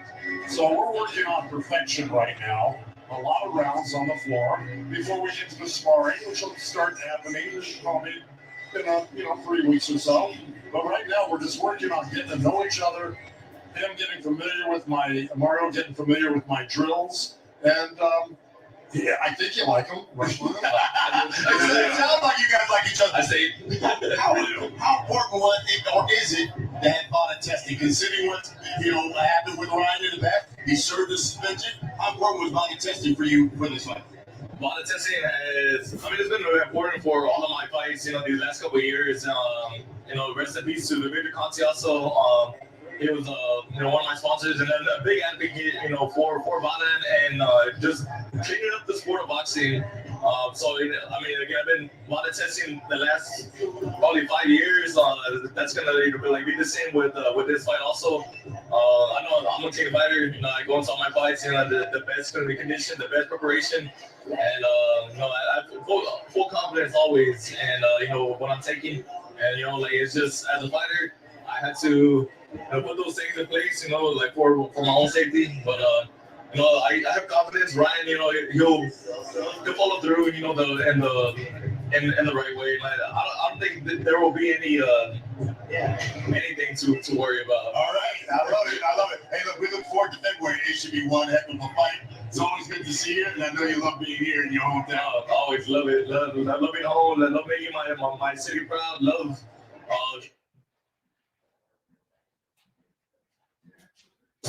So we're working on perfection right now. A lot of rounds on the floor before we get to the sparring, which will start happening probably in 3 weeks or so. But right now we're just working on getting to know each other him getting familiar with Mario getting familiar with my drills, and yeah, I think you like him. It sounds like you guys like each other. I say, how important or is it to have VADA testing? Considering what happened with Ryan in the back, he served the suspension. How important was VADA testing for you for this fight? VADA testing has, it's been important for all of my fights, these last couple of years. Rest in peace to the Victor Conti also. He was, one of my sponsors, and then a big advocate, for VADA and just cleaning up the sport of boxing. Again, I've been VADA testing the last probably 5 years. That's gonna be the same with this fight also. I know I'm gonna take a fighter. I go into all my fights, the best gonna be conditioned, the best preparation, and I have full confidence always. And what I'm taking, and it's just as a fighter, I had to put those things in place, for my own safety. But I have confidence. Ryan, he'll follow through, in the right way. I don't think that there will be anything to worry about. All right, I love it. Hey, look, we look forward to February. It should be one heck of a fight. It's always good to see you, and I know you love being here in your hometown. I always love it. I love being home. I love making my city proud. Love.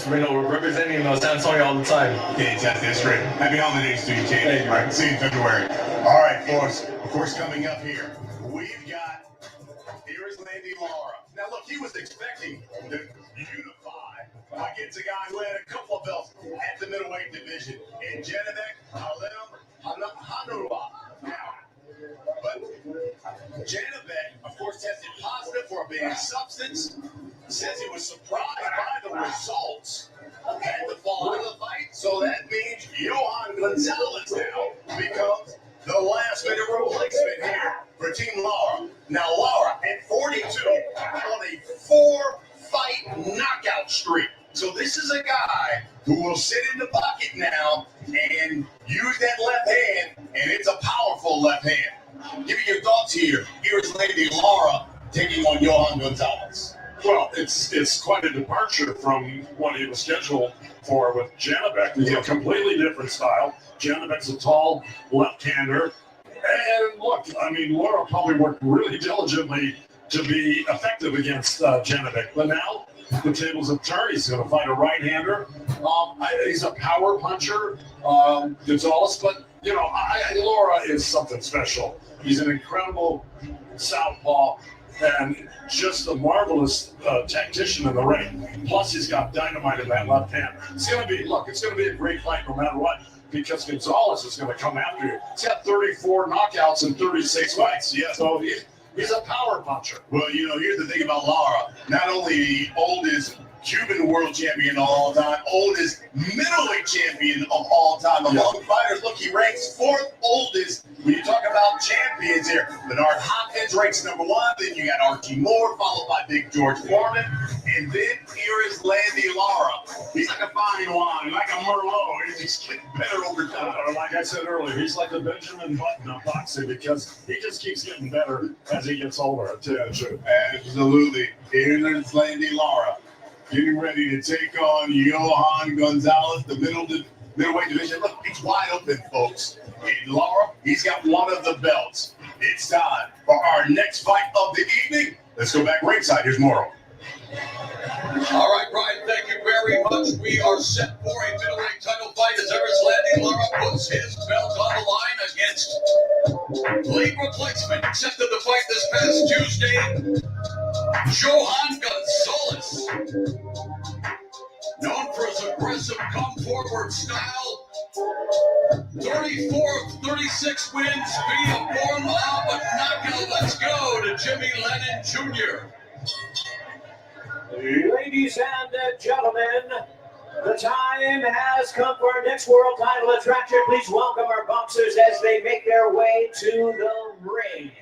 We're representing San Antonio all the time. Fantastic. That's great. Happy holidays to you, Kate. All right, see you in February. All right, folks. Of course, coming up here, we've got Landy Lara. Now, look, he was expecting to unify against a guy who had a couple of belts at the middleweight division in Genevieve Hanurua. But Genevieve, of course, tested positive for a banned substance. Says he was surprised by the results and the fall of the fight. So that means Johan Gonzalez now becomes the last-minute replacement here for Team Lara. Now, Lara, at 42, on a 4-fight knockout streak. So this is a guy who will sit in the pocket now and use that left hand, and it's a powerful left hand. Give me your thoughts here. Here's Landy Lara taking on Johan Gonzalez. Well, it's quite a departure from what he was scheduled for with Janibek. He's a completely different style. Janibek's a tall left-hander. And look, Lara probably worked really diligently to be effective against Janibek. But now the tables have turned. He's going to fight a right-hander. He's a power puncher, Gonzalez. But, Lara is something special. He's an incredible southpaw and just a marvelous tactician in the ring. Plus, he's got dynamite in that left hand. It's going to be a great fight no matter what, because Gonzalez is going to come after you. He's got 34 knockouts in 36 fights. Yeah, so he's a power puncher. Well, here's the thing about Lara. Not only the oldest Cuban world champion of all time, oldest middleweight champion of all time. Among fighters, look, he ranks 4th oldest. When you talk about champions here, Bernard Hopkins ranks number 1. Then you got Archie Moore, followed by Big George Foreman. And then here is Landy Lara. He's like a fine wine, like a Merlot. He's just getting better over time. Like I said earlier, he's like the Benjamin Button of boxing because he just keeps getting better as he gets older. Absolutely. Here's Landy Lara, getting ready to take on Johan Gonzalez, the middleweight division. Look, he's wide open, folks. And Lara, he's got one of the belts. It's time for our next fight of the evening. Let's go back ringside. Here's Morrow. All right, Brian, thank you very much. We are set for a middleweight title fight as Landy Lara puts his belt on the line against league replacement. Accepted the fight this past Tuesday, Johan Gonzalez. Known for his aggressive come-forward style. 34 of 36 wins via form but knockout. Let's go to Jimmy Lennon Jr. Ladies and gentlemen, the time has come for our next world title attraction. Please welcome our boxers as they make their way to the ring.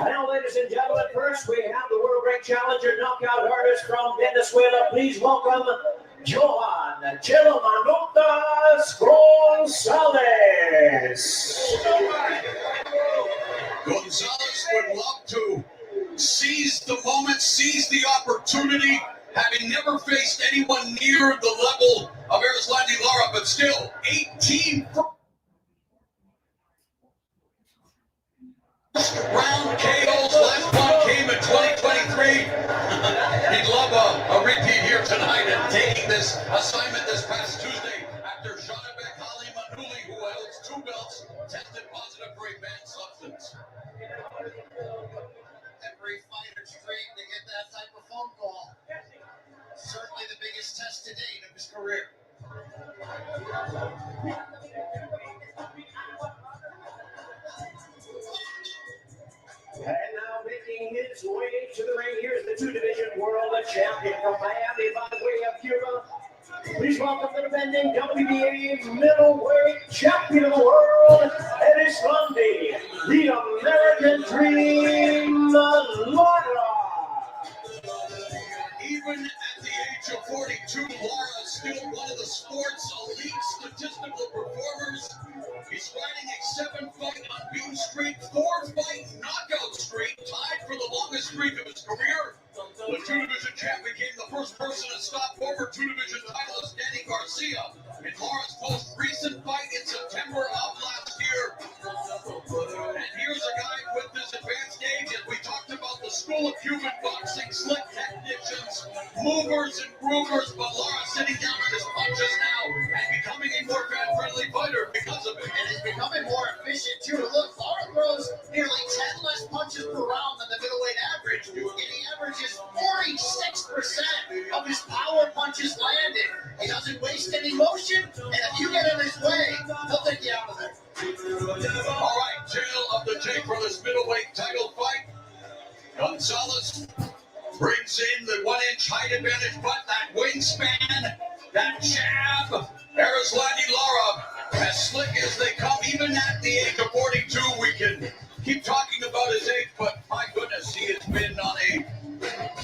Now, ladies and gentlemen, first we have the world rank challenger knockout artist from Venezuela. Please welcome Johan Chilomanotas Gonzalez. Gonzalez would love to seize the moment, seize the opportunity, having never faced anyone near the level of Erislandy Lara, but still 18 round KOs. Last one came in 2023. He'd love a repeat here tonight and taking this assignment this past Tuesday after Shanabek Ali Manuli, who holds 2 belts, tested positive for a banned substance. Every fighter's dream to get that type of phone call. Certainly the biggest test to date of his career. And now making his way to the ring, here's the 2-division world champion from Miami by way of Cuba. Please welcome the defending WBA middleweight champion of the world, Erislandy, the American Dream, Lara. Even at the age of 42, Lara is still one of the sport's elite statistical performers. He's riding a 7-fight unbeaten streak, 4-fight knockout streak, tied for the longest streak of his career. The 2-division champ became the first person to stop former 2-division titleist Danny Garcia in Lara's most recent fight in September of last year. And here's a guy with this advanced age, as we talked about the School of Cuban Boxing, slick technicians, movers and groovers, but Lara sitting down on his punches now and becoming a more fan-friendly fighter because of it. And he's becoming more efficient too. Look, Lara throws nearly 10 less punches per round than the middleweight average, and he averages 46% of his power punches landed. He doesn't waste any motion, and if you get in his way, he'll take you out of there. All right, tail of the tape for this middleweight title fight. Gonzalez brings in the 1-inch height advantage, but that wingspan, that jab, Erislandy Lara, as slick as they come, even at the age of 42. We can keep talking about his age, but my goodness, he has been on a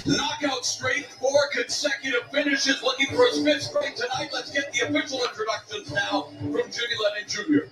knockout streak, 4 consecutive finishes, looking for his 5th straight tonight. Let's get the official introductions now from Jimmy Lennon Jr.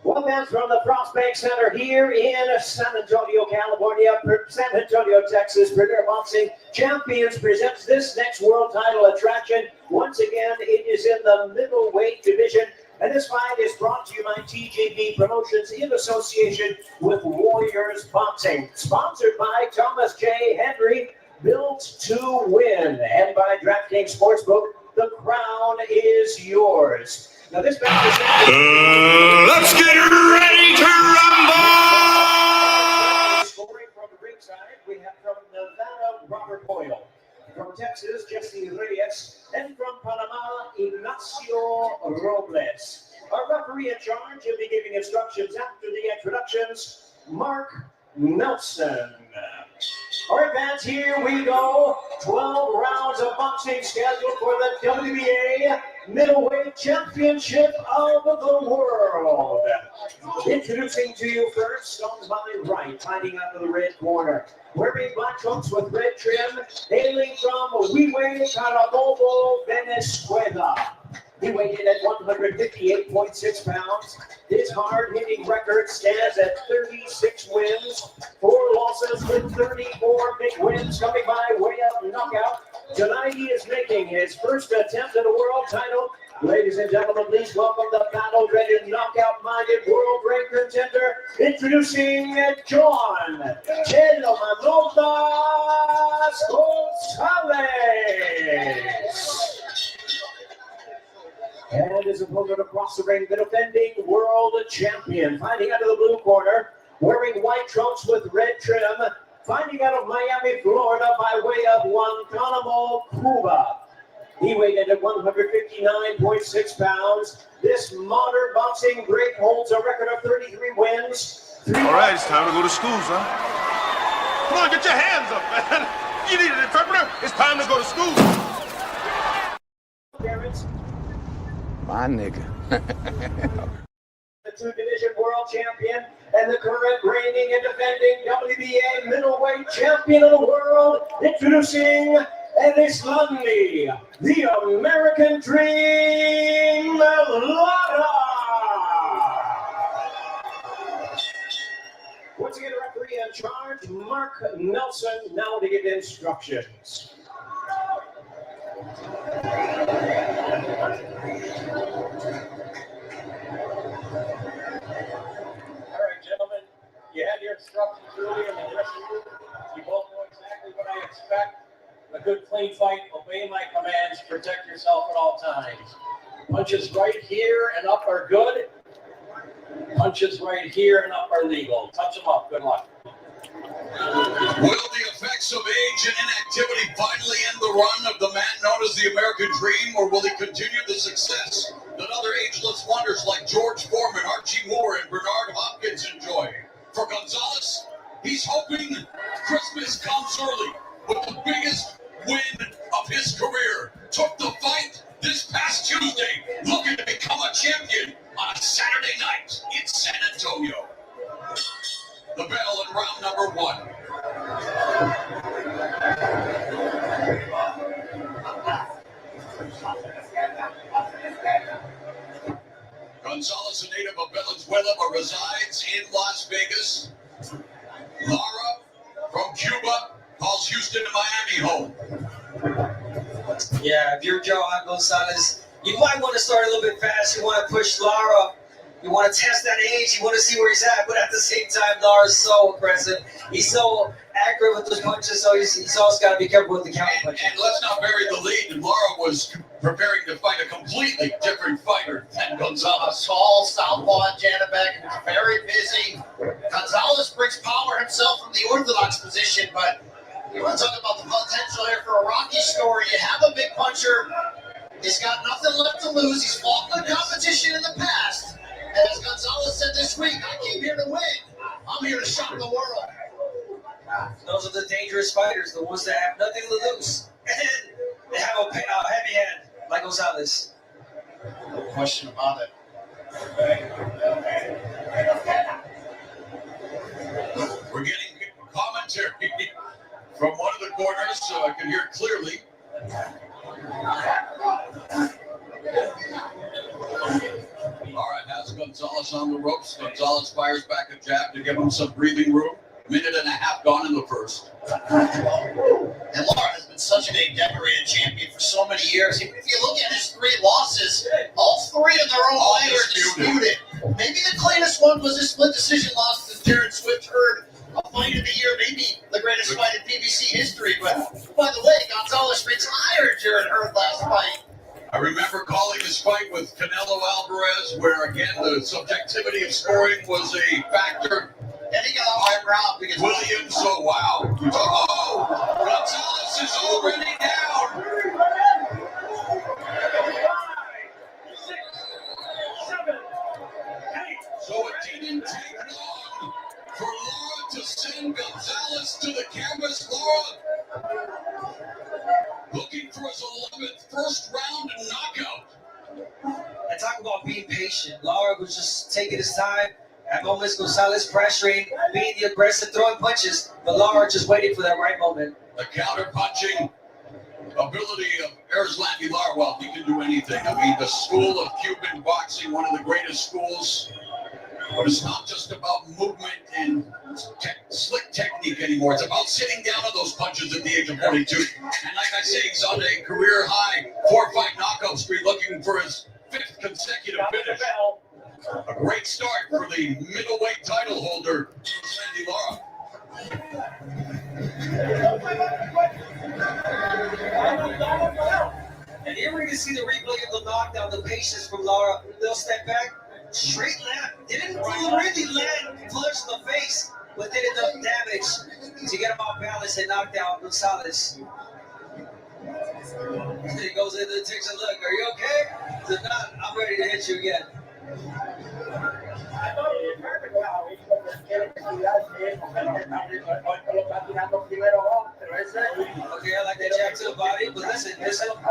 Well, fans, from the Prospect Center here in San Antonio, California, San Antonio, Texas, Premier Boxing Champions presents this next world title attraction. Once again, it is in the middleweight division. And this fight is brought to you by TJB Promotions in association with Warriors Boxing. Sponsored by Thomas J. Henry, built to win. And by DraftKings Sportsbook, the crown is yours. Now this match is let's get ready to rumble! Scoring from ringside, we have from Nevada, Robert Boyle. From Texas, Jesse Reyes. And from Panama, Ignacio Robles. Our referee in charge will be giving instructions after the introductions, Mark Nelson. All right, fans, here we go. 12 rounds of boxing scheduled for the WBA Middleweight Championship of the World. Introducing to you first, on my right, hiding out of the red corner, wearing black trunks with red trim, hailing from Huehue, Carabobo, Venezuela. He weighed in at 158.6 pounds. His hard-hitting record stands at 36 wins, 4 losses with 34 big wins coming by way of knockout. Tonight he is making his first attempt at a world title. Ladies and gentlemen, please welcome the battle-ready, knockout-minded world rank contender, introducing John Chelo Manotas Gonzalez. And his opponent across the ring, the defending world champion, fighting out of the blue corner, wearing white trunks with red trim, fighting out of Miami, Florida, by way of Guantanamo, Cuba. He weighed in at 159.6 pounds. This modern boxing great holds a record of 33 wins. All right, it's time to go to school, son. Come on, get your hands up, man. You need an interpreter? It's time to go to school. My nigga. The 2-division world champion and the current reigning and defending WBA middleweight champion of the world, introducing Erislandy, the American Dream, Lara. Once again, referee in charge, Mark Nelson, now to give instructions. right, gentlemen, you had your instructions earlier in the dressing room. You both know exactly what I expect. A good, clean fight. Obey my commands. Protect yourself at all times. Punches right here and up are good. Punches right here and up are legal. Touch them up. Good luck. Will the effects of age and inactivity finally end the run of the man known as the American Dream, or will he continue the success that other ageless wonders like George Foreman, Archie Moore, and Bernard Hopkins enjoy? For Gonzalez, he's hoping Christmas comes early with the biggest win of his career. Took the fight this past Tuesday, looking to become a champion on a Saturday night in San Antonio. The bell in round number 1. Gonzalez, a native of Venezuela, but resides in Las Vegas. Lara from Cuba calls Houston and Miami home. Yeah, if you're Johan Gonzalez, you might want to start a little bit fast. You want to push Lara. You want to test that age. You want to see where he's at. But at the same time, Lara's so aggressive. He's so accurate with those punches, so he's always got to be careful with the counter punches. And let's not bury the lead. And Lara was preparing to fight a completely different fighter than Gonzalez. Tall, southpaw, Janabek, and very busy. Gonzalez brings power himself from the orthodox position, but you want to talk about the potential here for a Rocky story. You have a big puncher. He's got nothing left to lose. He's fought good competition in the past. And as Gonzalez said this week, I came here to win. I'm here to shock the world. Those are the dangerous fighters, the ones that have nothing to lose. And they have a heavy hand, like Gonzalez. No question about it. We're getting commentary from one of the corners, so I can hear clearly. Lara has Gonzalez on the ropes. Gonzalez fires back a jab to give him some breathing room. Minute and a half gone in the first. And Lara has been such a decorated champion for so many years. Even if you look at his 3 losses, all 3 in their own way are disputed. Maybe the cleanest one was a split decision loss to Jared Swift Hurd. A fight of the year, maybe the greatest fight in PBC history. But by the way, Gonzalez retired Jared Hurd last fight. I remember calling this fight with Canelo Alvarez, where again the subjectivity of scoring was a factor. And he got a high ground because Williams, so wow. Oh, Gonzalez is already down. 6, 7, 8. So it didn't take long for Lara to send Gonzalez to the canvas. Lara looking for his 11th first round knockout. And talk about being patient. Lara was just taking his time. At moments, Gonzalez pressuring, being the aggressive, throwing punches, but Lara just waiting for that right moment. The counter-punching ability of Erislandy Lara, well, he can do anything. I mean, the school of Cuban boxing, one of the greatest schools, but it's not just about movement and slick technique anymore. It's about sitting down on those punches at the age of 42. And like I say, he's on a career-high 4-fight knockout streak, looking for his 5th consecutive finish. A great start for the middleweight title holder, Sandy Lara. And here we're going to see the replay of the knockdown, the patience from Lara. They'll step back, straight left. Didn't really land flush in the face, but did enough damage to get him off balance and knock down Gonzalez. He goes in and takes a look. Are you okay? If not, I'm ready to hit you again. Okay, I like that jab to the body, but listen, he's throwing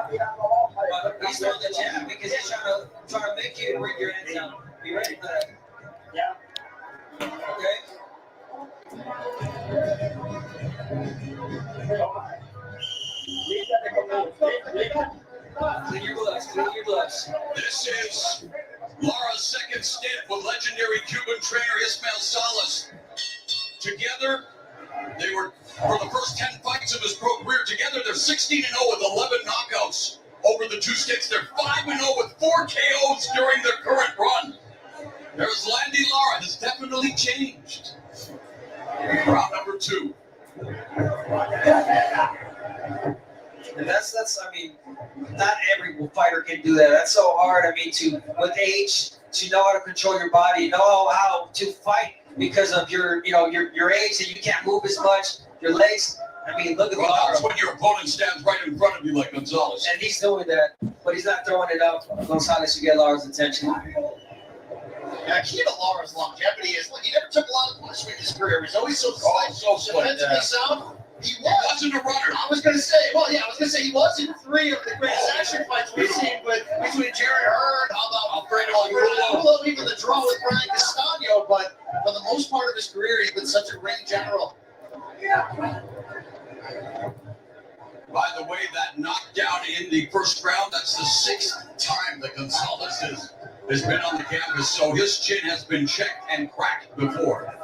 the jab because he's trying to make you bring your hands down. Be ready for that. Yeah. Okay. Clean your gloves, clean your gloves. This is Lara's second stint with legendary Cuban trainer Ismael Salas. Together, they were For the first 10 fights of his pro career together, they're 16-0 with 11 knockouts over the two sticks. They're 5-0 with 4 KOs during their current run. There's Landy Lara, has definitely changed. Round number 2. And that's I mean, not every fighter can do that. That's so hard. I mean, with age, to know how to control your body, know how to fight because of your age, and you can't move as much. Your legs. I mean, look at Lara. That's when your opponent stands right in front of you like Gonzalez. And he's doing that, but he's not throwing it up. Gonzalez to get Lara's attention. Yeah, key to Lara's longevity is, look, he never took a lot of punishment in his career. He's always so slight, defensively sound. He wasn't a runner. I was going to say, he was in 3 of the greatest action fights we've seen, but between Jerry Hearn, how about Alfredo, even the draw with Brian Castano, but for the most part of his career, he's been such a great general. By the way, that knockdown in the first round, that's the 6th time that Gonzalez has been on the canvas, so his chin has been checked and cracked before.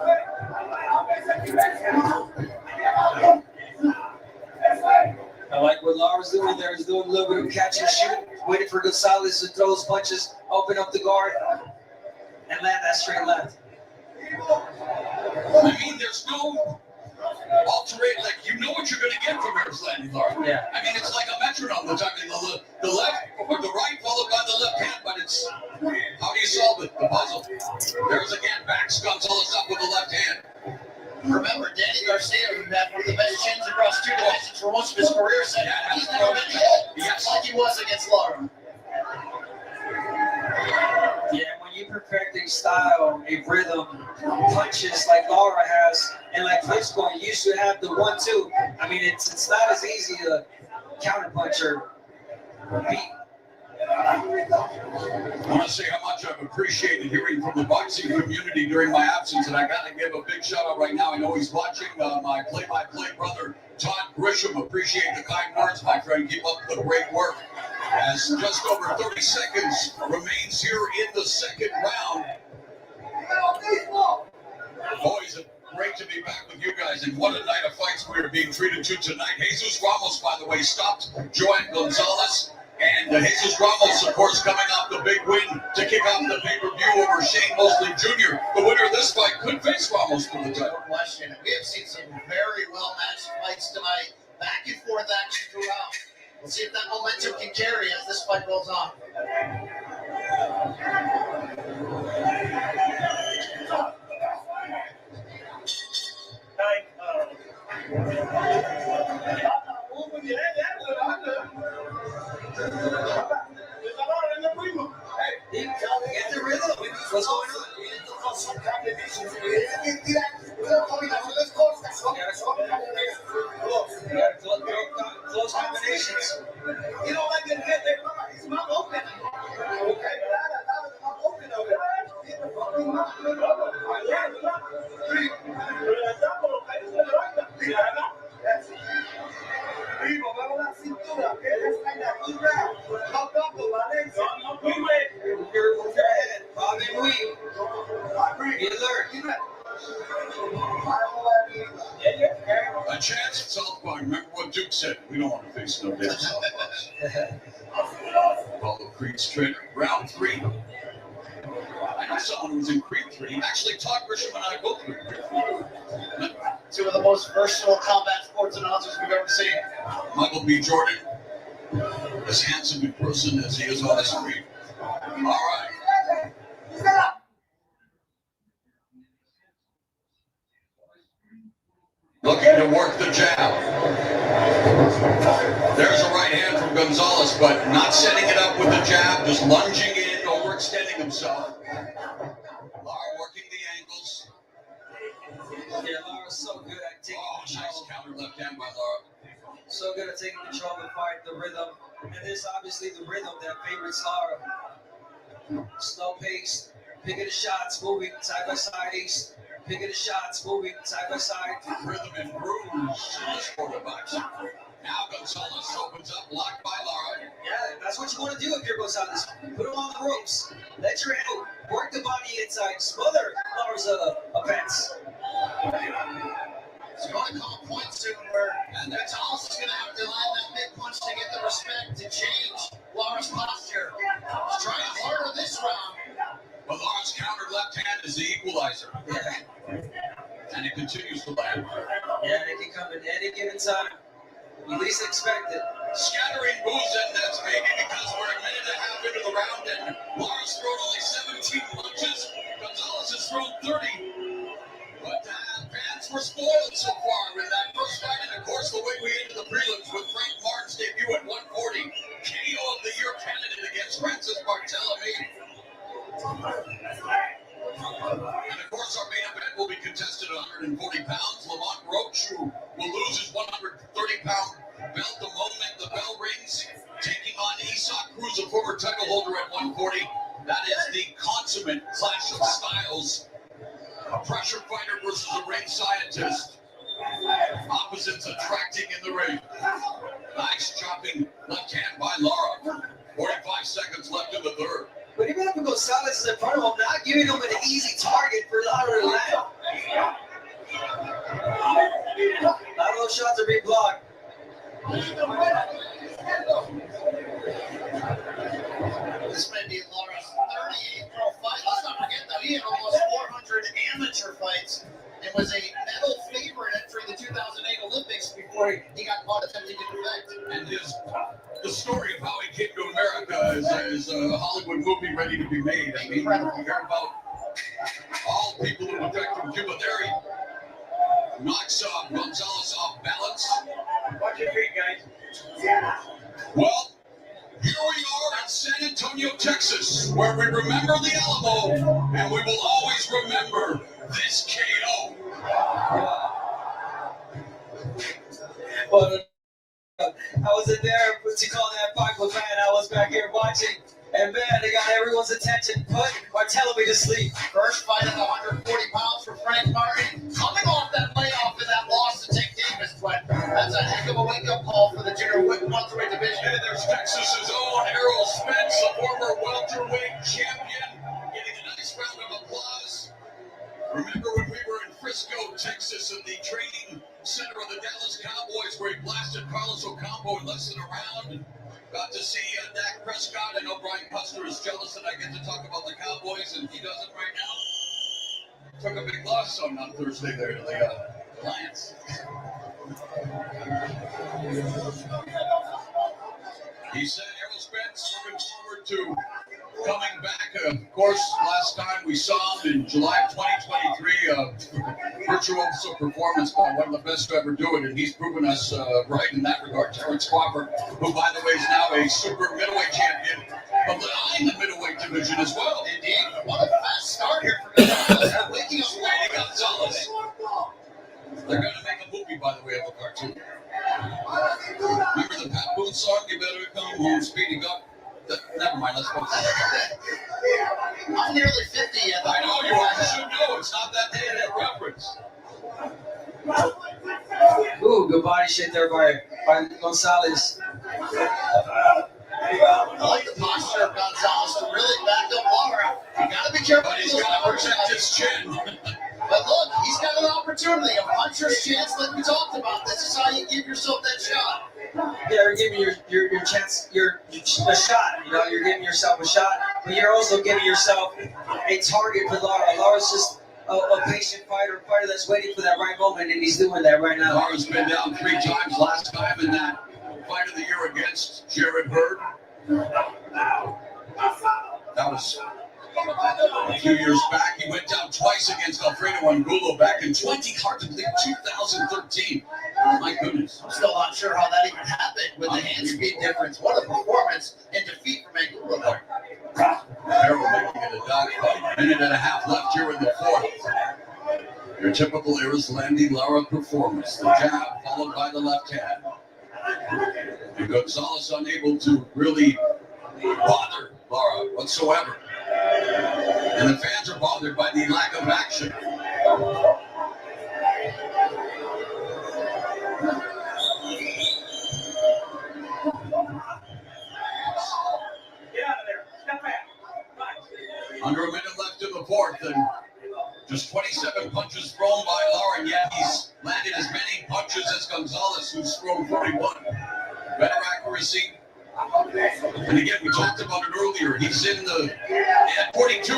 I like what Lara's doing there. He's doing a little bit of catch and shoot, waiting for Gonzalez to throw his punches, open up the guard, and land that straight left. I mean, there's no alterate, like, you know what you're going to get from Harris Landy Lara. Yeah. I mean, it's like a metronome. The left or the right followed by the left hand, but it's, how do you solve it? The puzzle. There's again, backs Gonzalez up with the left hand. Remember, Danny Garcia, who had one of the best chins across 2 dimensions for most of his career, said he's never been hit like he was against Lara. Yeah, when you perfect a style, a rhythm, punches like Lara has, and like Pitbull, you used to have the 1-2. I mean, it's not as easy to counterpunch or beat. I want to say how much I've appreciated hearing from the boxing community during my absence, and I got to give a big shout out right now. I know he's watching. My play-by-play brother, Todd Grisham. Appreciate the kind words, my friend. Keep up the great work. As just over 30 seconds remains here in the second round. Boys, it's great to be back with you guys, and what a night of fights we are being treated to tonight. Jesus Ramos, by the way, stopped Joan Gonzalez. And Jesus Ramos, of course, coming off the big win to kick off the pay-per-view over Shane Mosley Jr. The winner of this fight could face Ramos for the title. No question. We have seen some very well-matched fights tonight. Back and forth action throughout. We'll see if that momentum can carry as this fight rolls on. Get the rhythm. What's going on? Close combinations. You don't like it, it's not open. A chance at Southpaw. Remember what Duke said. We don't want to face no damn Southpaws. Follow Creed's trainer. Round 3. I know someone who was in Creed 3. Actually, Todd Grisham and I both were in Creed 3. 2 of the most versatile combat sports announcers we've ever seen. Michael B. Jordan, as handsome in person as he is on the screen. All right. Looking to work the jab. There's a right hand from Gonzalez, but not setting it up with the jab, just lunging in, overextending himself. Lara working the ankles. Yeah, Lara's so good at taking control. Nice counter left hand by Lara. So good at taking control of the fight, the rhythm. And this obviously the rhythm that favorites Lara. Slow pace, picking the shots, moving side by side. Picking the shots, moving side by side. Rhythm and grooves in the sport of boxing. Now Gonzalez opens up, blocked by Lara. Yeah, that's what you want to do if you're Gonzalez. Put him on the ropes. Let your head work the body inside. Smother Lara's offense. So you want to call points soon And Gonzalez is going to have to land that mid punch to get the respect to change Lara's posture. He's trying harder this round. But Lara's countered left hand is the equalizer. Yeah. And it continues to land. Yeah, and it can come in any given time. You least expect it. Scattering boos, and that's maybe because we're a minute and a half into the round and Lara's thrown only 17 punches. Gonzalez has thrown 30. But fans were spoiled so far in that first fight, and of course the way we ended the prelims with Frank Martin's debut at 140, KO of the Year candidate against Francis Barthelemy. And of course our main event will be contested at 140 pounds. Lamont Roach, who will lose his 130-pound belt the moment the bell rings, taking on Issac, Cruz, a former title holder at 140. That is the consummate clash of styles. A pressure fighter versus a ring scientist. Opposites attracting in the ring. Nice chopping left hand by Lara. 45 seconds left in the third. But even if Gonzalez is in front of him, not giving him an easy target for Lara to land. A lot of those shots are being blocked. This may be Lara's 38th pro fight. Let's not forget that he had almost 400 amateur fights and was a medal favorite entering the 2008 Olympics before he got caught attempting to defect. And the story of how he came to America is a Hollywood movie ready to be made. I mean, you hear about all people who defect from Cuba. There he knocks Gonzalez off balance. Watch your feet, guys. Well, here we are in San Antonio, Texas, where we remember the Alamo, and we will always remember this KO. Well, I wasn't there to call that fight, but man, I was back here watching, and man, they got everyone's attention put Barthelemy to sleep. First fight at 140 pounds for Frank Martin, coming off that layoff in that loss to Dick Davis, but that's a heck of a wake-up call for the junior welterweight division. And there's Texas's own Errol Spence, a former welterweight champion, getting a nice round of applause. Remember when we were in Frisco, Texas, in the training center of the Dallas Cowboys, where he blasted Carlos Ocampo in less than a round? Got to see Dak Prescott. I know Brian Custer is jealous that I get to talk about the Cowboys, and he doesn't right now. Took a big loss on Thursday there to the Lions. He said Errol Spence looking forward to coming back. Of course, last time we saw him in July of 2023, virtuoso performance by one of the best to ever do it, and he's proven us right in that regard. Terrence Crawford, who, by the way, is now a super middleweight champion, but in the middleweight division as well. Indeed. What a fast start here for Gonzalez. Waking up Gonzalez. They're going to make a movie, by the way, of a cartoon. Remember the Pat Boone song, You Better Come Home, Speedy Got? Never mind, let's go. I'm nearly 50 yet. I know you are. You should know. It's not that day that reference. Ooh, good body shit there by Gonzalez. I like the posture of Gonzalez to really back up Lara. You got to be careful. But he's got to protect his chin. But look, he's got an opportunity, a puncher's chance like we talked about. This is how you give yourself that shot. Yeah, you're giving your chance, a shot. You know, you're giving yourself a shot, but you're also giving yourself a target for Lara. Lara's just a patient fighter, a fighter that's waiting for that right moment, and he's doing that right now. Lara's been down 3 times last time in that fight of the year against Jared Bird. That was a few years back. He went down twice against Alfredo Angulo back in 2013. My goodness. I'm still not sure how that even happened with the hand speed difference. What a performance in defeat from Angulo there. Arrow making it a dogfight. Minute and a half left here in the fourth. Your typical Islandi Lara performance. The jab followed by the left hand. And Gonzalez unable to really bother Lara whatsoever. And the fans are bothered by the lack of action. Get out of there. Step back. Under a minute left in the fourth, and just 27 punches thrown by Lara, and yet he's landed as many punches as Gonzalez. who's thrown 41. Better accuracy. And again, we talked about it earlier. He's in the at 42.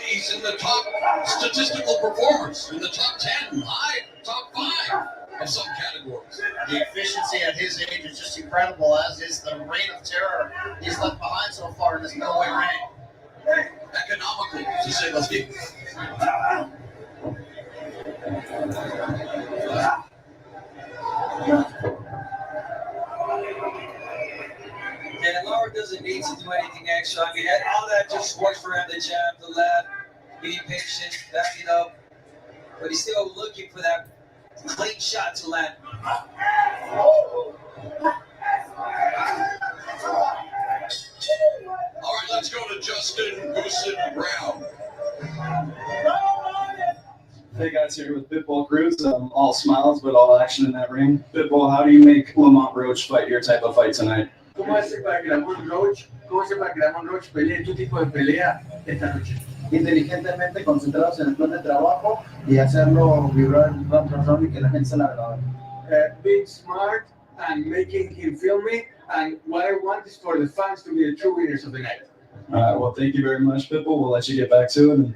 He's in the top statistical performers, in the top 10, top 5 of some categories. The efficiency at his age is just incredible, as is the reign of terror he's left behind so far in his middleweight reign. Economical, to say the least. Yeah, Lara doesn't need to do anything extra. I mean, all that just works for him, the jab, the left, being patient, backing up. But he's still looking for that clean shot to land. All right, let's go to Justin Goosen Brown. Hey guys, here with Pitbull Cruz. All smiles, but all action in that ring. Pitbull, how do you make Lamont Roach fight your type of fight tonight? ¿Cómo hace para que Lamont Roach, pelee tu tipo de pelea esta noche? Inteligentemente concentrados en el plan de trabajo y hacerlo vibrar round tras round y que la gente se la grabe. Being smart and making him feel me, and what I want is for the fans to be the true winners of the night. All right, well, thank you very much, Pitbull. We'll let you get back to it, and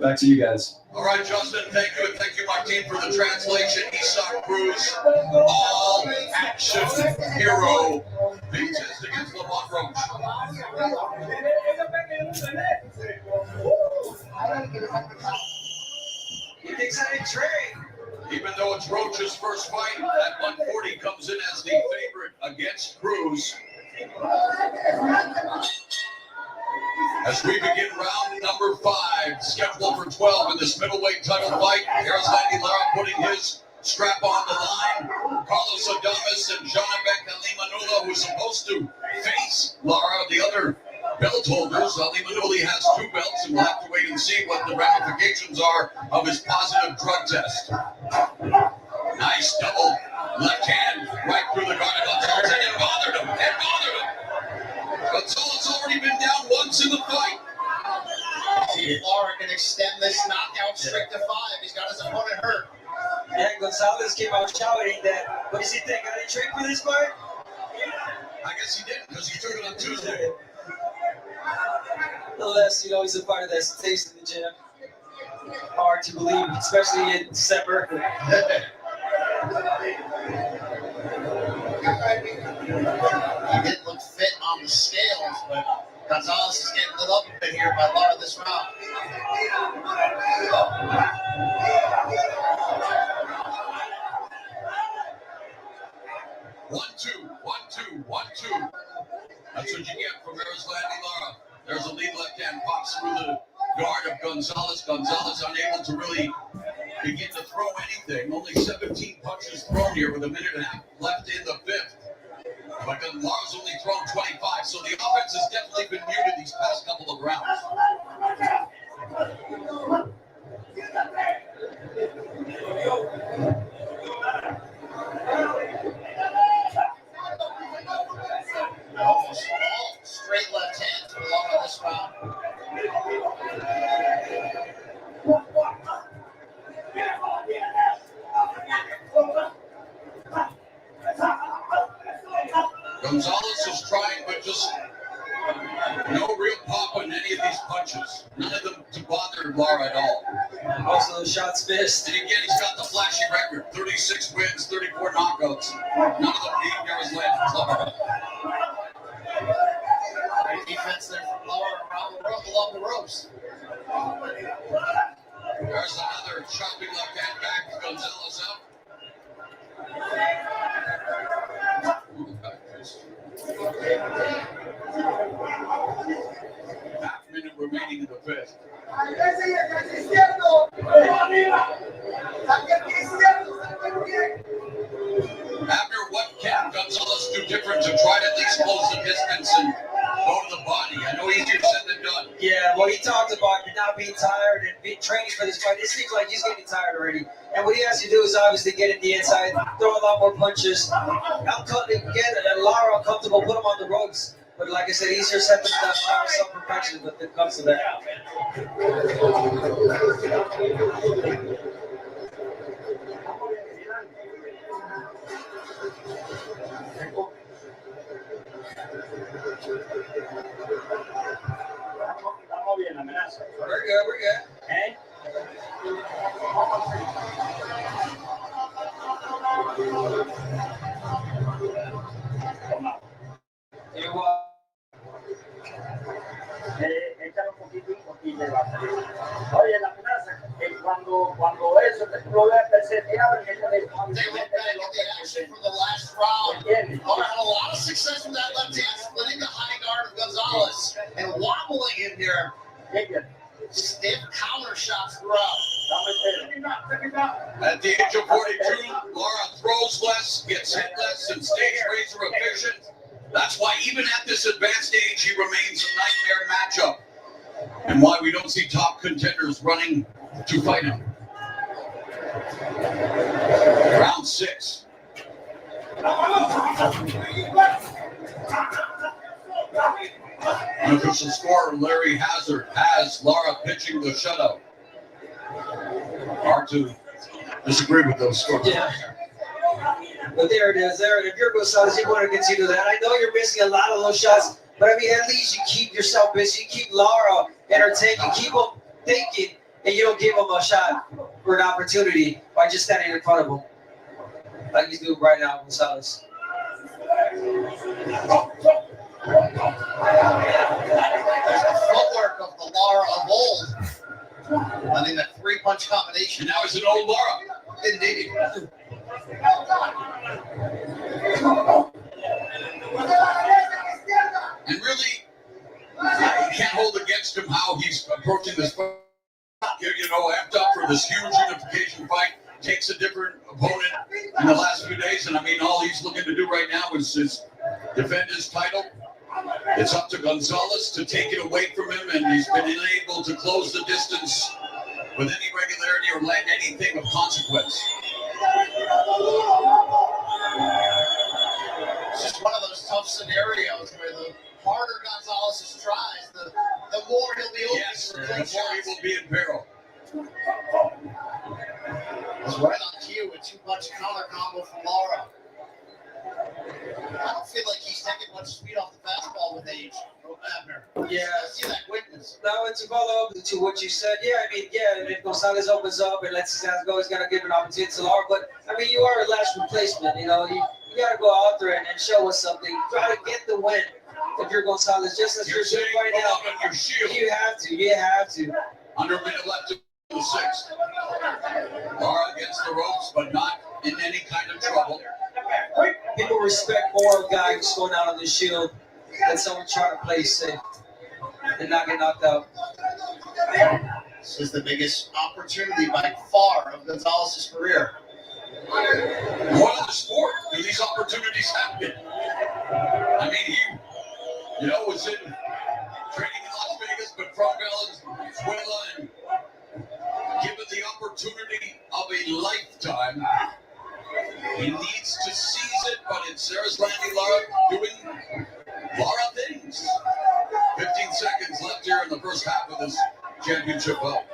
back to you guys. All right, Justin, thank you, and thank you, Martin, for the translation. Issac Cruz, all action hero, big test against Lamont Roach. He thinks I didn't train. Even though it's Roach's first fight, that 140 comes in as the favorite against Cruz. As we begin round number 5, scheduled for 12 in this middleweight title fight, here's Landy Lara putting his strap on the line. Carlos Adames and Jonabek Alimanula, who's supposed to face Lara, the other belt holders. Alimanula has 2 belts, and we'll have to wait and see what the ramifications are of his positive drug test. Nice double left hand right through the guard of Gonzalez, and it bothered him. It bothered him. Gonzalez already been down once in the fight. Lara can extend this knockout streak to 5. He's got his opponent hurt. Yeah, Gonzalez came out shouting that. What does he think? I didn't train for this fight? I guess he didn't, because he took it on Tuesday. Nonetheless, you know, he's a fighter that stays in the gym. Hard to believe, especially in December. He didn't look fit on the scales, but Gonzalez is getting lit up a bit here by Lara this round. One, two. That's what you get from Landy Lara. There's a lead left hand, pops through the guard of Gonzalez. Gonzalez unable to really begin to throw anything. Only 17 punches thrown here with a minute and a half left in the 5th. But Lara's only thrown 25, so the offense has definitely been muted these past couple of rounds. Almost all straight left hands for Lara this round. Gonzalez is trying, but just no real pop on any of these punches. None of them to bother Lara at all. Most of those shots missed. And again, he's got the flashy record: 36 wins, 34 knockouts. None of them need near his land for Lara. Great defense there from Lara around the world along the ropes. There's another chopping left hand back to Gonzalez out. Half minute remaining in the 5th. After what can Gonzalez do different to try to at least close the distance and go to the body? I know easier said than done. Yeah, well, he talked about not being tired and training for this fight. It seems like he's getting tired already. And what he has to do is obviously get in the inside, throw a lot more punches, get Lara uncomfortable, put him on the ropes. But like I said, easier said than done. Lara's some perfection when it comes to that. Échale un poquito y le va a salir. Oye, la amenaza es cuando eso te explode, se te abre y te They look back at the action from the last round. Laura had a lot of success with that left hand, splitting the high guard of Gonzalez and wobbling him here. Stiff counter shots throughout. At the age of 42, Laura throws less, gets hit less, and stays razor efficient. That's why even at this advanced age, he remains a nightmare matchup. And why we don't see top contenders running to fight him. Round 6. Unofficial scorer Larry Hazard has Lara pitching the shutout. Hard to disagree with those scores. Yeah. But there it is. There, if you're Gonzalez, you want to continue that. I know you're missing a lot of those shots, but I mean, at least you keep yourself busy. You keep Lara entertained. You keep them thinking, and you don't give them a shot for an opportunity by just standing in front of them, like he's doing right now, Gonzalez. There's the footwork of the Lara of old. I think that 3-punch combination. Now it's an old Lara. Indeed. And really, you can't hold against him how he's approaching this fight. You know, amped up for this huge unification fight. Takes a different opponent in the last few days. And I mean, all he's looking to do right now is defend his title. It's up to Gonzalez to take it away from him, and he's been unable to close the distance with any regularity or land anything of consequence. It's just one of those tough scenarios where the harder Gonzalez tries, the more he'll be open for clean shots. The more he will be in peril. It's right on cue, a 2-punch counter combo from Lara. I don't feel like he's taking much speed off the fastball with age. Yeah. I see that quickness. Now, to follow up to what you said, yeah, I mean, yeah, if Gonzalez opens up and lets his hands go, he's going to give an opportunity to Lara. But, I mean, you are a last replacement, you know. You got to go out there and show us something. Try to get the win if you're Gonzalez, just as you're doing right now. You have to. Under a minute left in the 6th. Lara against the ropes, but not in any kind of trouble. People respect more a guy who's going out on the shield than someone trying to play safe and not get knocked out. This is the biggest opportunity by far of Gonzalez's career. What in the sport do these opportunities happen? I mean, he, was in training in Las Vegas, but from Venezuela, and given the opportunity of a lifetime, he needs to seize it, but it's Sarah's landing Lara doing Lara things. 15 seconds left here in the first half of this championship bout.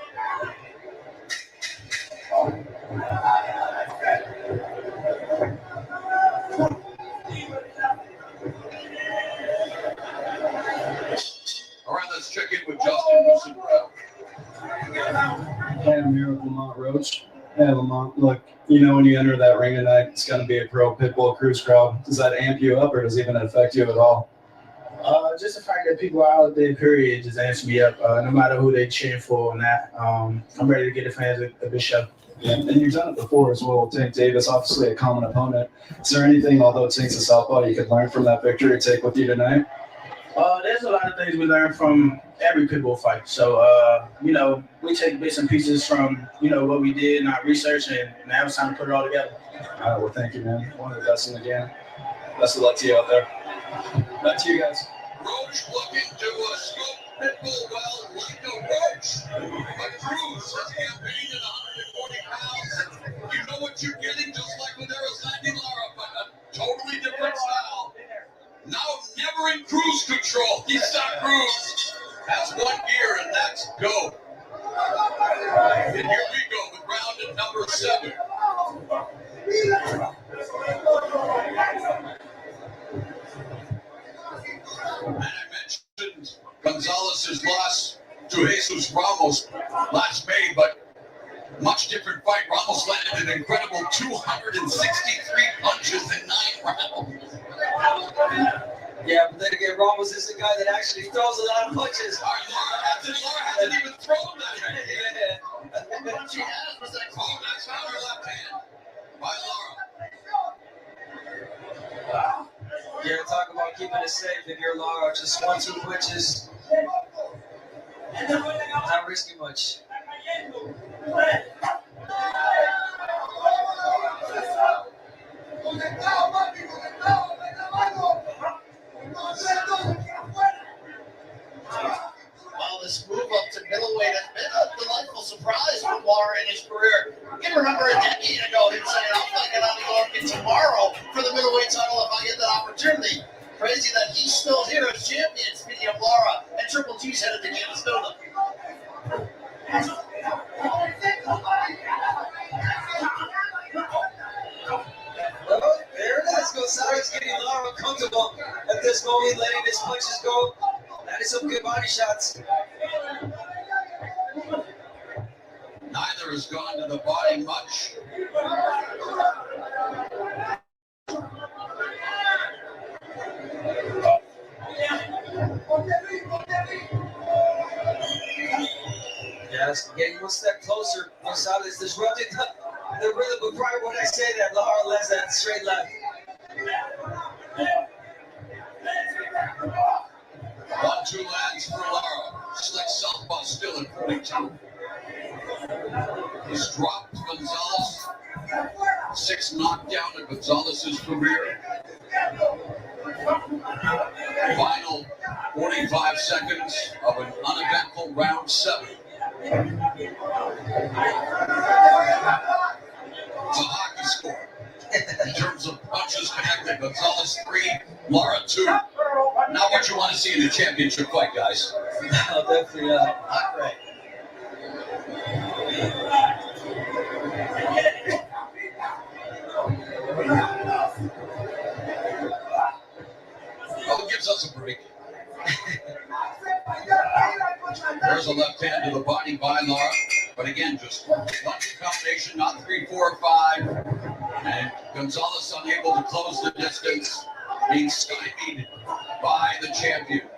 All right, let's check in with Justin Wilson. Hey, I'm here with Lamont Roach. Hey, Lamont, look, when you enter that ring tonight, it's going to be a pro Pitbull Cruz crowd. Does that amp you up, or does it even affect you at all? Just the fact that people are out there, period, just amps me up. No matter who they cheer for and that. I'm ready to get the fans a good show. Yeah, and you've done it before as well. Tank Davis, obviously a common opponent. Is there anything, although Tank's a southpaw, you could learn from that victory take with you tonight? There's a lot of things we learn from every Pitbull fight. So, we take bits and pieces from, what we did in our research, and now it's time to put it all together. All right, well, thank you, man. One of the best in the game. Best of luck to you out there. Back to you guys. Roach looking to scope Pitbull well like a roach. But Cruz has campaigned at 140 pounds. You know what you're getting, just like when there was landing Lara, but a totally different style. Now never in cruise control. Issac Cruz has one gear, and that's go. And here we go with round at number 7. And I mentioned Gonzalez's loss to Jesus Ramos last May, but much different fight. Ramos landed an incredible 263 punches in 9 rounds. Yeah, but then again, Ramos is the guy that actually throws a lot of punches. Laura hasn't even thrown that. The punch he has was that call. That's on her left hand by Laura. Yeah, talk about keeping it safe if you're Laura. Just 1-2 punches. Not risking much. Well, this move up to middleweight has been a delightful surprise for Lamar in his career. You can remember a decade ago him saying, "I'm fighting out New York tomorrow for the middleweight title if I get that opportunity." Crazy that he's still here as champion. Speaking of Lara, and Triple G's headed to Canastota. Oh, there it is. Gonzalez getting Lara uncomfortable at this moment, letting his punches go. That is some good body shots. Neither has gone to the body much. Yes, getting one step closer. Gonzalez disrupted the rhythm, but prior when I say that, Lara lands that straight left. 1-2 lands for Lara. Slick southpaw still at 42. He's dropped Gonzalez. 6 knockdown in Gonzalez's career. Final 45 seconds of an uneventful round 7. It's a hockey score. In terms of punches connected, Gonzalez 3, Lara 2. Not what you want to see in a championship fight, guys. No, definitely not. Not great. Oh, it gives us a break. There's a left hand to the body by Lara. But again, just 1-2 combination, not 3, 4, or 5. And Gonzalez unable to close the distance, being stymied by the champion.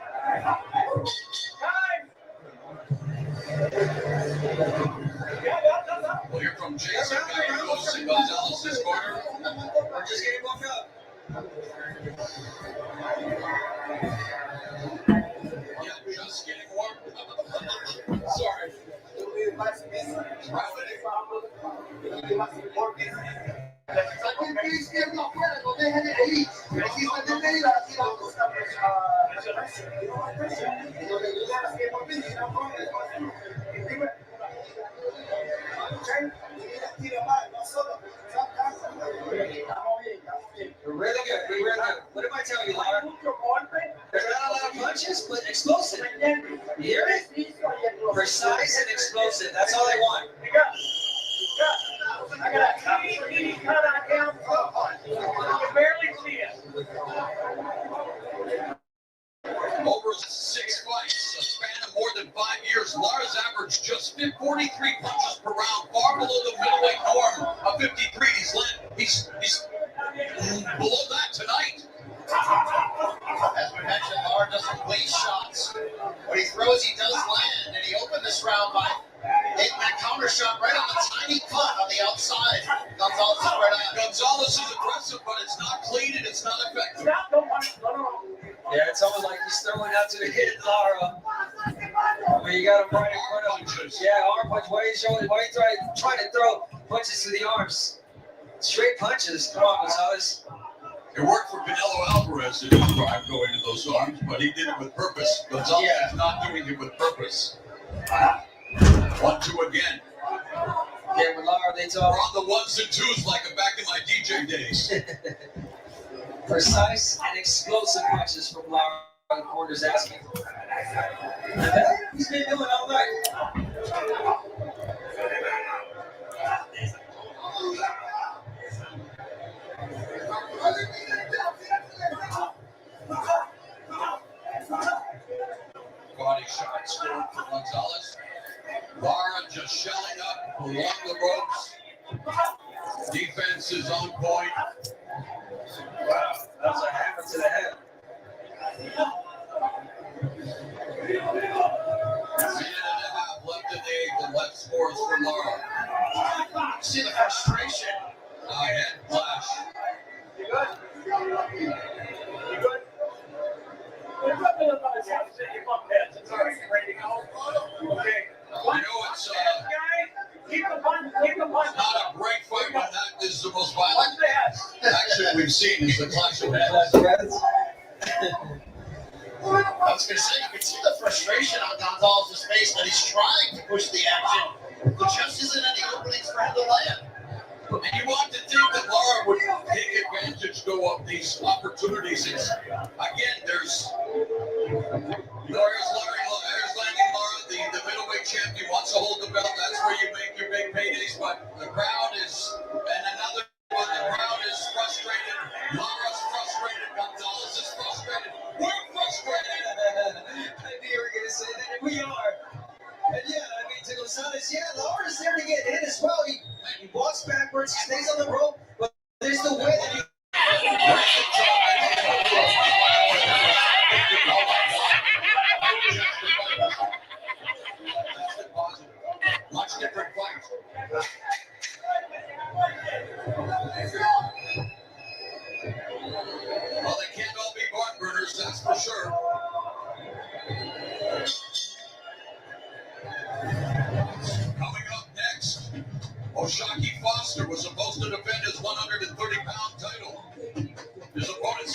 We'll hear from Jason Gallegos in Gonzalez's corner. We're just getting woke up. Yeah, just getting warmed up. Sorry. We're really good. We're really good. What am I telling you, Lara? There's not a lot of punches, but explosive. You hear it? Precise and explosive. That's all I want. I got a teeny cut on down punch. You can barely see it. Over 6 fights, a span of more than 5 years, Lara's averaged just 43 punches per round, far below the middleweight norm of 53. He's below that tonight. As we mentioned, Lara doesn't waste shots. When he throws, he does land, and he opened this round by hitting that counter shot right on the tiny cut on the outside. Gonzalez is right on. Gonzalez is aggressive, but it's not clean and it's not effective. Yeah, it's almost like he's throwing out to hit Lara. But you got him right in front of him. Yeah, arm punch. Why are you trying to throw punches to the arms? Straight punches. Come on, Gonzalez. It worked for Canelo Alvarez in his prime going to those arms, but he did it with purpose. Gonzalez is not doing it with purpose. 1-2 again. Yeah, with Lara, they talk. We're on the 1s and 2s like back in my DJ days. Precise and explosive punches from Lara. The corner's asking. He's been doing all right. Body shot scored for Gonzalez. Lara just shelling up along the ropes. defense is on point. Wow, that was a hammer to the head. Left in the eighth and left scores for Laura. See the frustration. Head flash. You good? You good? It's all right. You ready to go? Okay. I know it's Keep the punch. not a great fight, but that is the most violent action we've seen is the clash of heads. I was going to say, you can see the frustration on Gonzalez's face that he's trying to push the action. There just isn't any openings for him to land. And you want to think that Laura would take advantage, go up these opportunities. It's, again, there's landing Laura, the middleweight champion, wants to hold the belt. That's where you make your big paydays. But the crowd is, and another one, the crowd is frustrated. Laura's frustrated. Gonzalez is frustrated. We're frustrated. I knew you were going to say that, and we are. And yeah, I mean, to Gonzalez, Laura's there to get hit as well. He walks backwards, he stays on the rope, but there's the way that he... Much different fight. Well, they can't all be barn burners, that's for sure. Coming up next, Oshaki Foster was supposed to defend his 130-pound title. His opponent's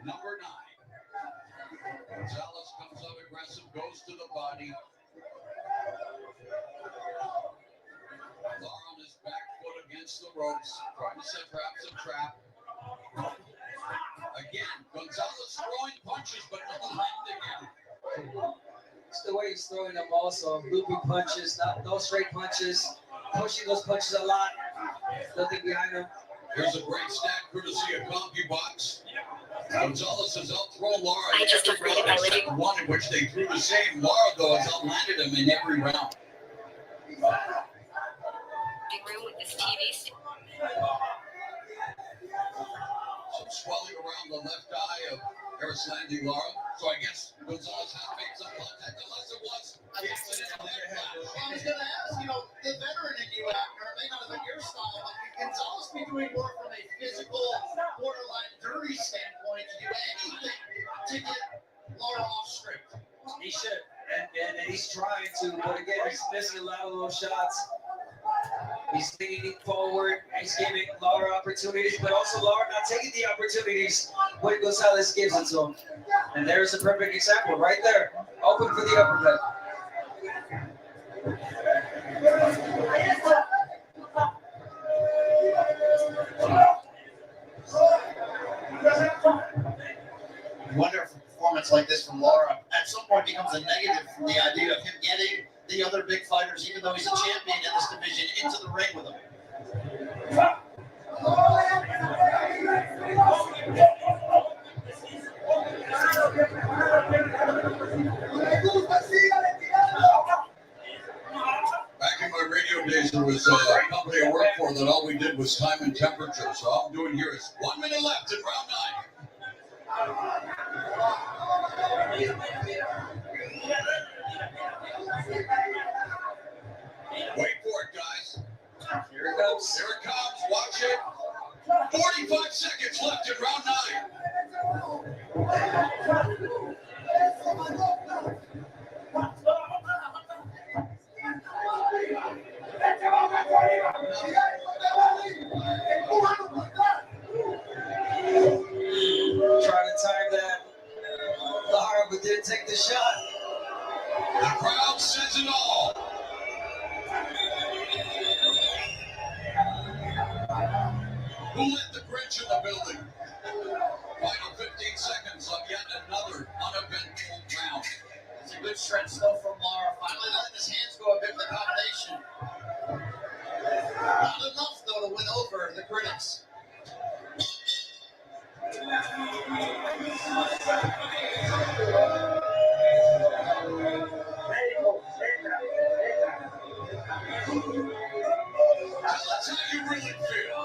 number 9. Gonzalez comes up aggressive, goes to the body. Laura on his back foot against the ropes, trying to set perhaps a trap. Again, Gonzalez throwing punches, but not landing any. It's the way he's throwing them also. Looping punches, no straight punches, pushing those punches a lot. Nothing behind him. Here's a great stat courtesy of CompuBox. Gonzalez has outthrown Laura I just every round except one in which they threw the same. Laura, though, has outlanded him in every round. Big room with this TV. Some swelling around the left eye of Harris landing Laura. So I guess Gonzalez has made some contact, unless it was. I was going to ask, the veteran in you, Abner, may not have been your style, but can Gonzalez be doing more from a physical, borderline dirty standpoint to do anything to get Laura off script? He should, and he's trying to, but again, he's missing a lot of those shots. He's leaning forward, he's giving Laura opportunities, but also Laura not taking the opportunities when Gonzalez gives it to him. And there's a perfect example right there, open for the uppercut. Wonderful performance like this from Laura at some point becomes a negative from the idea of him getting the other big fighters, even though he's a champion in this division, into the ring with him. Back in my radio days, there was a company I worked for that all we did was time and temperature. So all I'm doing here is 1 minute left in round 9. Wait for it, guys. Here it comes. Here it comes. Watch it. 45 seconds left in round 9. crowd says it all. Who let the Grinch in the building? Final 15 seconds of yet another uneventful round. It's a good stretch though from Lara. Finally letting his hands go a bit in the combination. Not enough though to win over the critics. That's how you really feel.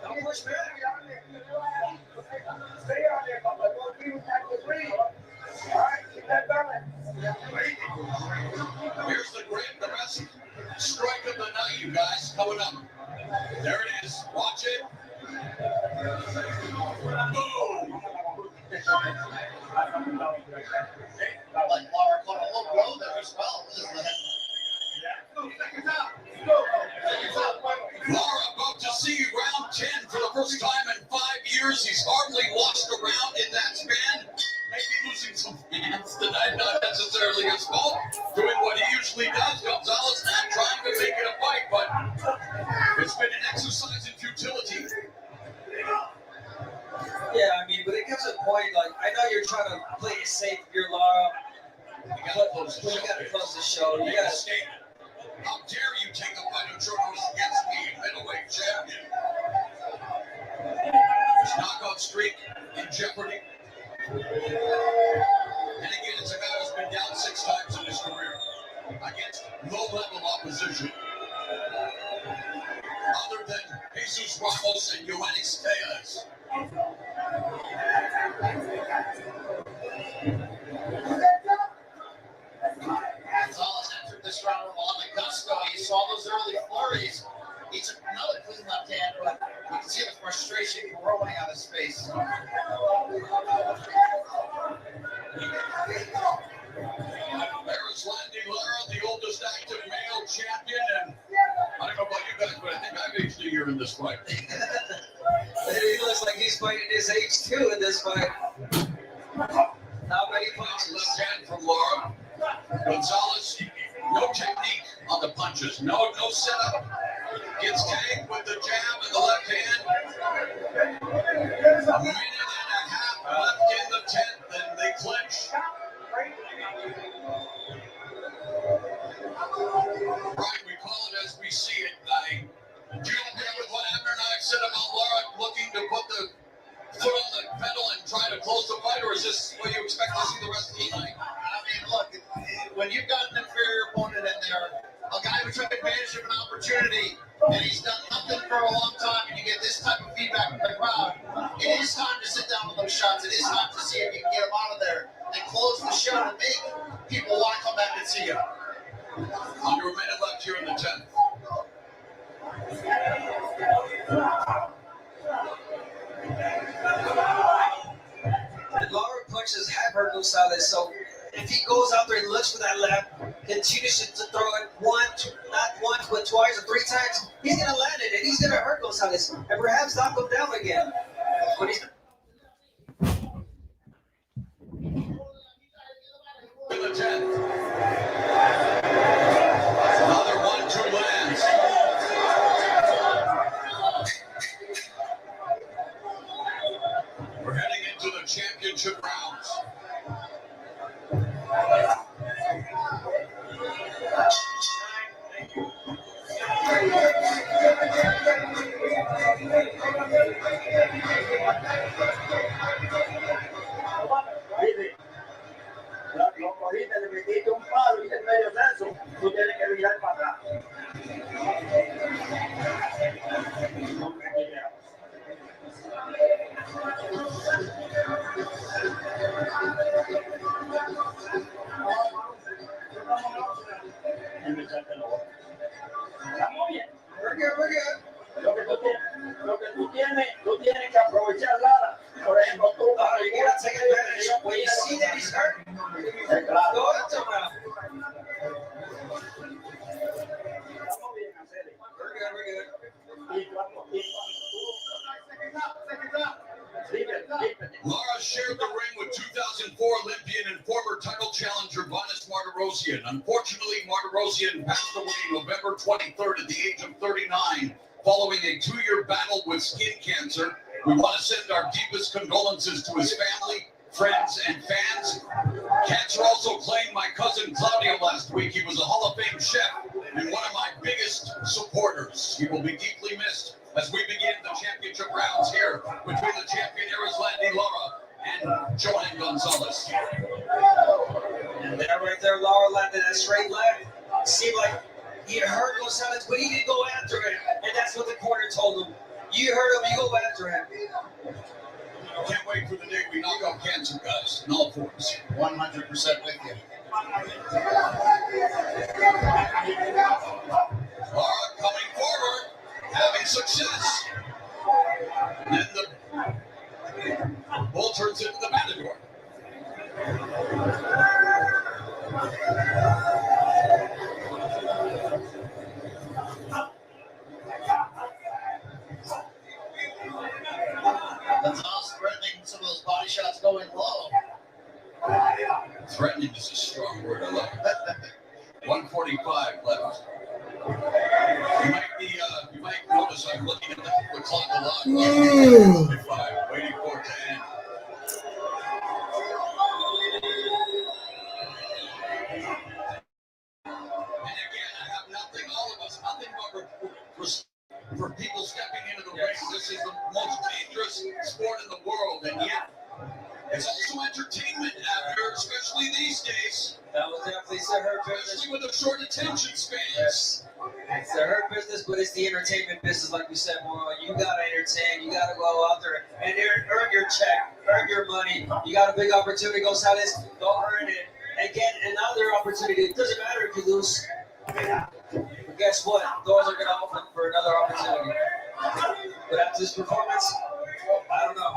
Don't push back. Here's the best strike of the night, you guys, coming up. There it is. Watch it. Boom. I like Lara caught a little blow there as well. Lara about to see round 10 for the first time in 5 years. He's hardly lost a round in that span. Maybe losing some fans tonight, not necessarily his fault. Doing what he usually does. Gonzalez not trying to make it a fight, but it's been an exercise in futility. Yeah, I mean, but it comes to a point, like, I know you're trying to play it safe if you're Lara. You gotta close the show. You gotta close the show. You gotta escape. How dare you take a fight of journalists against me, middleweight champion? His knockout streak in jeopardy. And again, it's a guy who's been down 6 times in his career against low-level opposition. Other than Jesus Ramos and Yoenis Diaz. Gonzalez entered this round with a lot of gusto. You saw those early flurries. He took another clean left hand, but you can see the frustration growing on his face. There is Landy Lara, the oldest active male champion, and I don't know about you guys, but I think I've aged a year in this fight. He looks like he's fighting his age too in this fight. How many punches? Left hand from Lara. Gonzalez, no technique on the punches. No setup. Gets tagged with the jab and the left hand. A minute and a half left in the 10th, and they clinch. Right, we call it as we see it. Do you agree with what Abner and I said about Lara looking to put the foot on the pedal and try to close the fight, or is this what you expect to see the rest of the night? I mean, look, when you've got an inferior opponent in there, a guy who took advantage of an opportunity, and he's done nothing for a long time, and you get this type of feedback from the crowd, it is time to sit down with those shots. It is time to see if you can get them out of there and close the show and make people want to come back and see you. Under a minute left here in the 10th. The Lara punches have hurt Gonzalez, so if he goes out there and looks for that left, continues to throw it not once, but twice or 3 times, he's gonna land it and he's gonna hurt Gonzalez and perhaps knock him down again. But he's In the 10th. Another 1-2 lands. We're heading into the championship rounds. Martirosyan. Unfortunately, Martirosyan passed away November 23rd at the age of 39 following a 2-year battle with skin cancer. We want to send our deepest condolences to his family, friends, and fans. Cancer also claimed my cousin Claudio last week. He was a Hall of Fame chef and one of my biggest supporters. He will be deeply missed as we begin the championship rounds here between the champion Erislandy Lara and Joanne Gonzalez. And there, right there, Lara landed that straight left. Seemed like he hurt Gonzalez, but he didn't go after him. And that's what the corner told him. You hurt him, you go after him. Can't wait for the day we knock out cancer, guys, in all forms. 100% with you. Lara coming forward, having success. And the ball turns into the Matador. Gonzalez threatening some of those body shots going low. Threatening is a strong word, I love it. 145 left. You might notice I'm looking at the clock a lot. 145, waiting for it to end. And again, I have nothing, all of us, nothing but for people stepping into the ring. This is the most dangerous sport in the world, and yet it's also entertainment out here, especially these days. That was definitely the hurt business. Especially with the short attention spans. Yes. It's the hurt business, but it's the entertainment business, like we said, Moro. You gotta entertain, you gotta go out there and earn your check, earn your money. You got a big opportunity, Gonzalez, go earn it and get another opportunity. It doesn't matter if you lose. But guess what? Doors are gonna open for another opportunity. But after this performance, I don't know.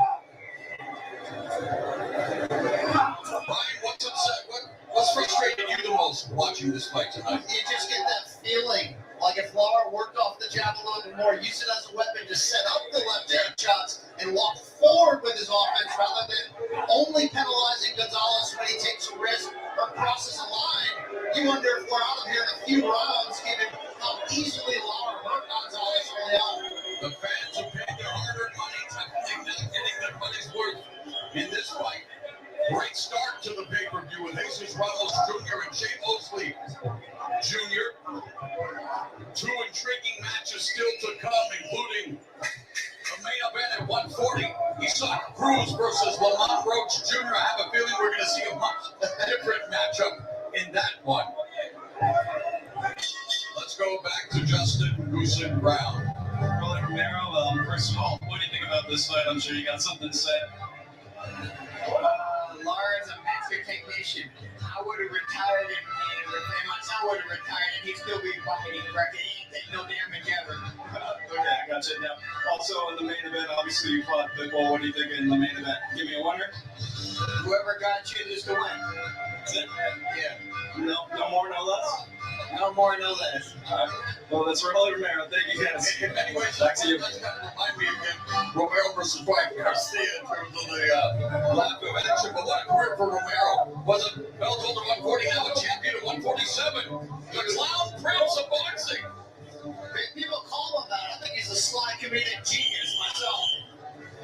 Brian, what's upset? What's frustrating you the most watching this fight tonight? You just get that feeling like if Lara worked off the jab a little bit more, use it as a weapon to set up the left-hand shots and walk forward with his offense rather than only penalizing Gonzalez when he takes a risk or crosses a line. You wonder if we're out of here in a few rounds, given how easily Lara hurt Gonzalez early on. The fans have paid their hard-earned money, definitely not getting their money's worth in this fight. Great start to the pay-per-view with Jesus Ramos Jr. and Shane Mosley Jr. Two intriguing matches still to come, including the main event at 140. Issac Cruz versus Lamont Roach Jr. I have a feeling we're going to see a much different matchup in that one. Let's go back to Justin Goosen Brown. Rolly Romero, first of all, what do you think about this fight? I'm sure you got something to say. Lara's a master technician. I would have retired and my son would have retired and he'd still be fighting the record. He ain't taking no damage ever. Okay, I got you. Now, also in the main event, obviously you fought Pitbull. What do you think in the main event? Give me a winner. Whoever got you is to win. That's it? Yeah. No more, no less? No more, no less. Well, that's Rolly Romero. Thank you, guys. Anyways, back to you. That's going to remind me again, Romero versus Ryan Garcia in terms of the lack of action. But what a career for Romero. Was a belt holder 140, now a champion at 147. The clown prince of boxing. People call him that. I think he's a sly comedic genius myself.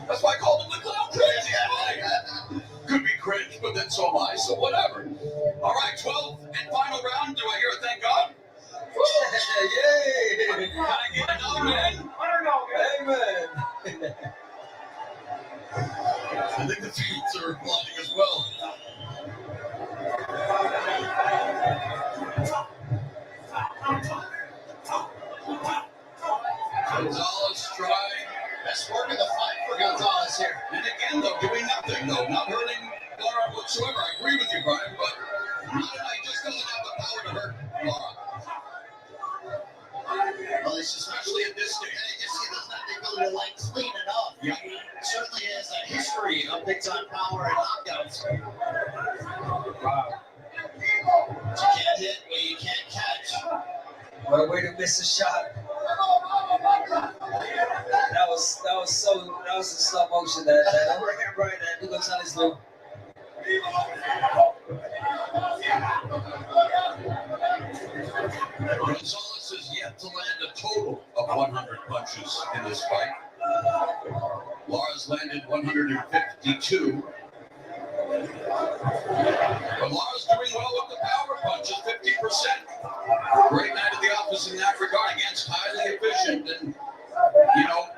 That's why I called him the clown prince. Yeah. Could be cringe, but then so am I, so whatever. All right, 12th and final round. Do I hear a thank God? Yay! Can I get an amen? Amen. I think the feet are applauding as well. Gonzalez trying. Best work of the fight for Gonzalez here. And again, though, doing nothing, though. Not hurting Lara whatsoever. I agree with you, Brian, but he just doesn't have the power to hurt Lara. Well, it's especially at this stage. He doesn't have the ability to like clean it up. Yeah. He certainly has a history of big time power and knockouts. Wow. You can't hit what you can't catch. What a way to miss a shot. That was the slow motion that overhand right that Gonzalez knew. Gonzalez has yet to land a total of 100 punches in this fight. Lara's landed 152. But Lara's doing well with the power punches, 50%. Great night at the office in that regard against highly efficient and, you know.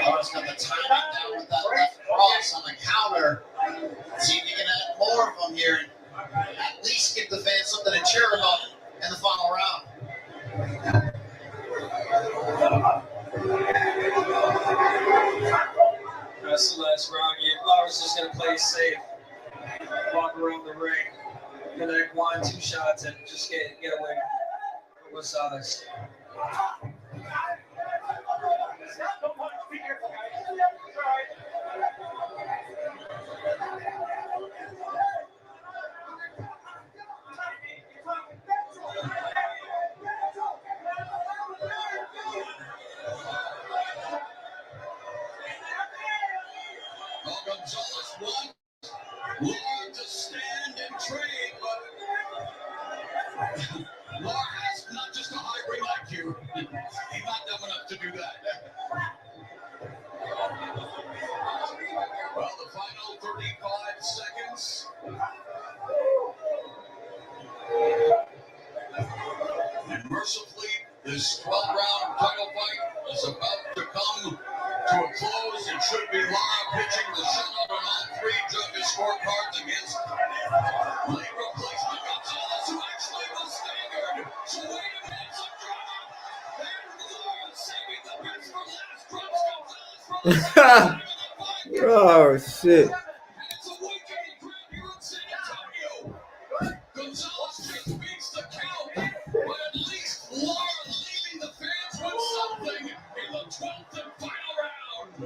Lara's got the timing down with that left cross on the counter. See if you can add more of them here and at least give the fans something to cheer about in the final round. That's the last round. Lara's just going to play safe. Walk around the ring. Connect 1, 2 shots and just get away with Gonzalez. Gonzalez wants Lara to stand and trade, but Lara has not just a high ring IQ. He's not dumb enough to do that. Well, the final 35 seconds. And mercifully, this 12-round title fight is about to come to a close. It should be Lara pitching the shutout on all 3 judges' scorecards against late replacement Gonzalez, who actually was staggered. So wait a minute, some drama. And Lara saving the best for last. Drops Gonzalez from the second time in the fight. Oh, shit. And it's a weekend crowd here in San Antonio. Gonzalez just beats the count, but at least Lara leaving the fans with something in the 12th and final round.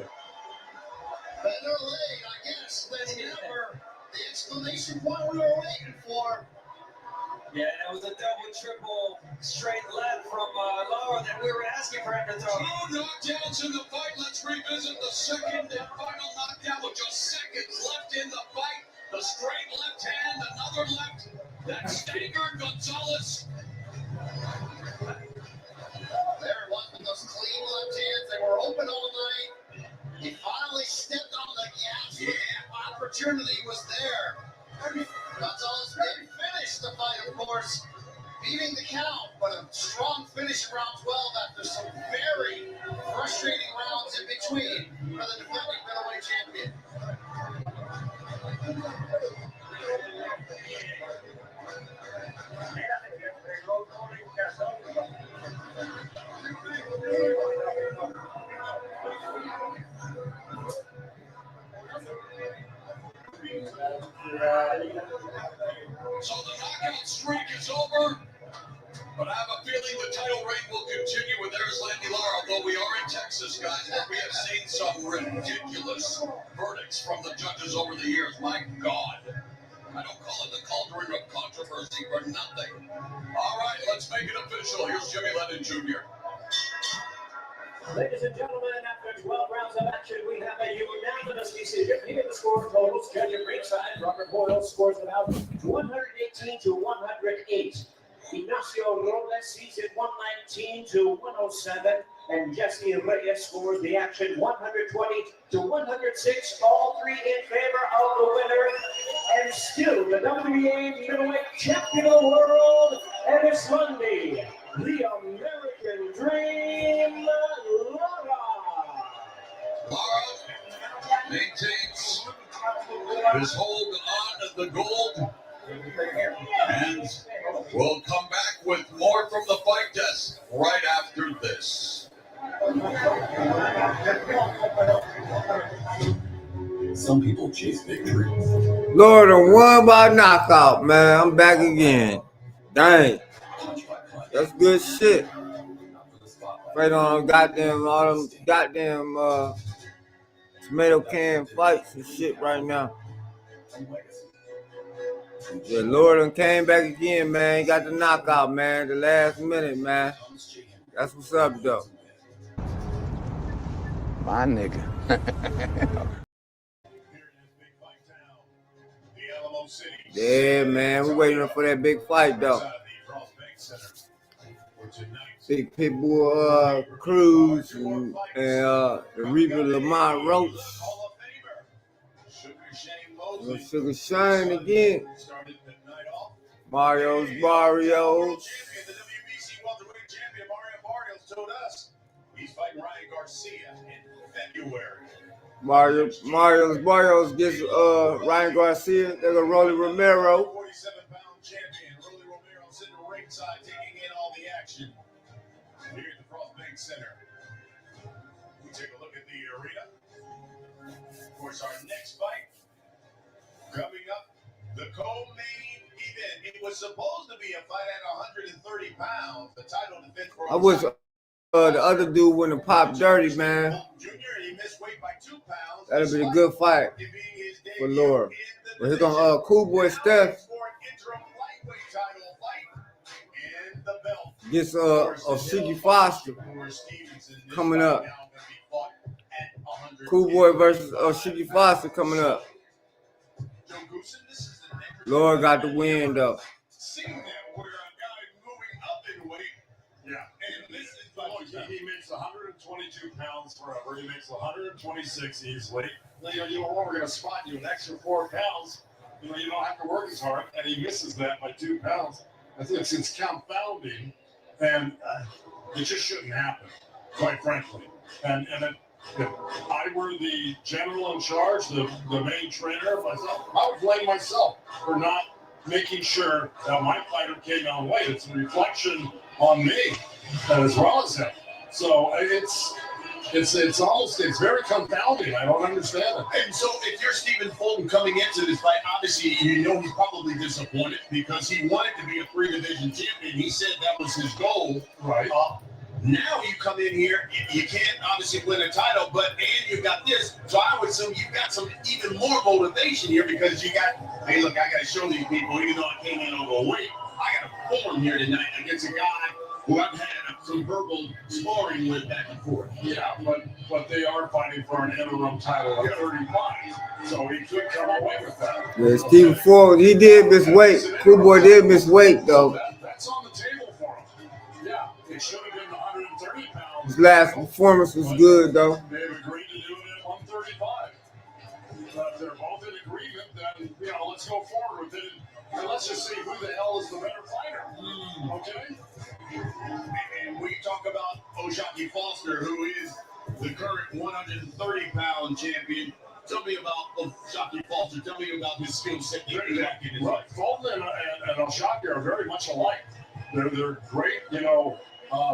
Better late, I guess, than never. The exclamation point we were waiting for. Yeah, it was a double, triple, straight left from Lara that we were asking for him to throw. 2 knockdowns in the fight. Let's revisit the second and final knockdown with just seconds left in the fight. The straight left hand, another left. That staggered Gonzalez. There it was with those clean left hands. They were open all night. He finally stepped on the gas. Yeah, opportunity was there. Gonzalez didn't finish the fight, of course, beating the count, but a strong finish in round 12 after some very frustrating rounds in between for the defending middleweight champion. So the knockout streak is over, but I have a feeling the title reign will continue with Landy Lara, although we are in Texas, guys, where we have seen some ridiculous verdicts from the judges over the years. My God. I don't call it the cauldron of controversy for nothing. All right, let's make it official. Here's Jimmy Lennon Jr. Ladies and gentlemen, after 12 rounds of action, we have a unanimous decision. Here the score totals. Judge at ringside, Robert Boyle scores it out 118 to 108. Ignacio Robles sees it 119 to 107. And Jesse Reyes scores the action 120 to 106. All 3 in favor of the winner. And still the WBA middleweight champion of the world, and it's Monday, the American Dream, Lara. Lara maintains his hold on the gold and we'll come back with more from the fight desk right after this. Some people chase victory. Lord, I'm one by knockout, man. I'm back again. Dang. That's good shit. Right on goddamn all them goddamn tomato can fights and shit right now. Yeah, Lord came back again, man. Got the knockout, man. The last minute, man. That's what's up, though. My nigga. Yeah, man. We're waiting for that big fight, though. Big Pitbull, Cruz, and the Reaper Lamont Roach. Sugar Shine again. Mario's. He's fighting Ryan Garcia in February. Mario's gets Ryan Garcia. They're gonna Rolly Romero. 47-pound champion Rolly Romero sitting ringside, taking in all the action here at the Frostbank Center. We take a look at the arena. Of course, our next fight coming up, the co-main event. It was supposed to be a fight at 130 pounds. The title defense for I wish the other dude wouldn't pop dirty, man. That'd be a good fight for Laura. But here comes Cool Boy Steph. Gets Shiki Foster coming up. Cool Boy versus Shiki Foster coming up. Laura got the win, though. He makes 122 pounds forever. He makes 126 easily. You know, we're going to spot you an extra 4 pounds. You know, you don't have to work as hard. And he misses that by 2 pounds. I think it's confounding. And it just shouldn't happen, quite frankly. And if I were the general in charge, the main trainer of myself, I would blame myself for not making sure that my fighter came on weight. It's a reflection on me as well as him. So it's very confounding. I don't understand it. And so if you're Stephen Fulton coming into this fight, obviously you know he's probably disappointed because he wanted to be a 3-division champion. He said that was his goal. Right. Now you come in here, you can't obviously win a title, and you've got this. So I would assume you've got some even more motivation here because you got, hey, look, I got to show these people, even though I came in overweight, I got to perform here tonight against a guy who I've had some verbal sparring with back and forth. Yeah, but they are fighting for an interim title of 35, so he could come away with that. Yeah, Stephen Ford, he did miss weight. Cool Boy did miss weight, though. That's on the table for him. Yeah, it should have been 130 pounds. His last performance was good, though. They've agreed to do it at 135. But they're both in agreement, then, you know, let's go forward with it. And let's just see who the hell is the better fighter. Okay? And we talk about O'Shaquie Foster, who is the current 130-pound champion. Tell me about O'Shaquie Foster. Tell me about his skill set. Right. Fulton and O'Shaquie are very much alike. They're great, you know,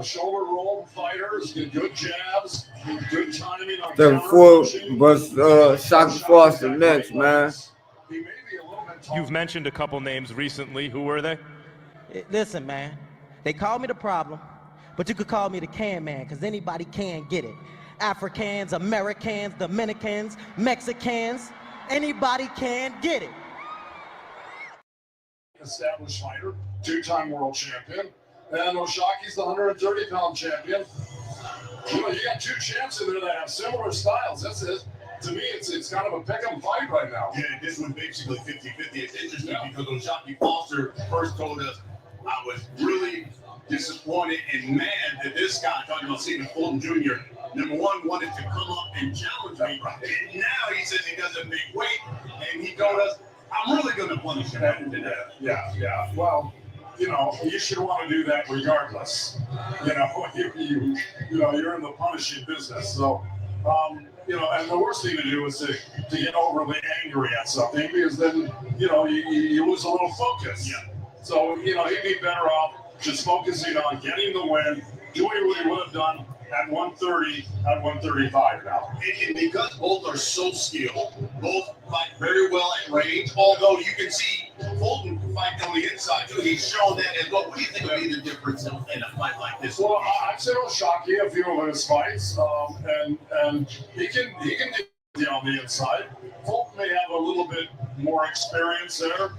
shoulder roll fighters, good jabs, good timing on Ford versus O'Shaquie Foster next, man. You've mentioned a couple names recently. Who were they? Listen, man. They call me the problem, but you could call me the can man, because anybody can get it. Africans, Americans, Dominicans, Mexicans, anybody can get it. Established fighter, 2-time world champion, and O'Shaquie's the 130-pound champion. You know, you got 2 champs in there that have similar styles. That's it. To me, it's kind of a pick-em fight right now. Yeah, this one's basically 50-50. It's interesting because O'Shaquie Foster first told us, I was really disappointed and mad that this guy, talking about Stephen Fulton Jr., number one, wanted to come up and challenge me. And now he says he doesn't make weight, and he told us, I'm really going to punish him today. Yeah. Well, you know, you should want to do that regardless. You know, you're in the punishing business. So, you know, and the worst thing to do is to get overly angry at something because then, you know, you lose a little focus. Yeah. So, you know, he'd be better off just focusing on getting the win, doing what he would have done at 130, at 135 now. And because both are so skilled, both fight very well at range, although you can see Fulton fight on the inside too. He's shown that as well. What do you think would be the difference in a fight like this? Well, I've seen O'Shaquie a few of his fights, and he can do on the inside. Fulton may have a little bit more experience there.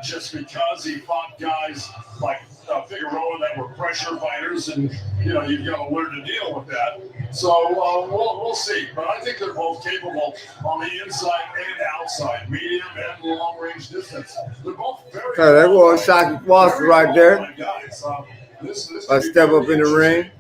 Just because he fought guys like Figueroa that were pressure fighters, and you know you've got to learn to deal with that. So we'll see. But I think they're both capable on the inside and outside, medium and long-range distance. They're both very. Okay, that was Shocky Foster right there. Guys. This I step up in the ring.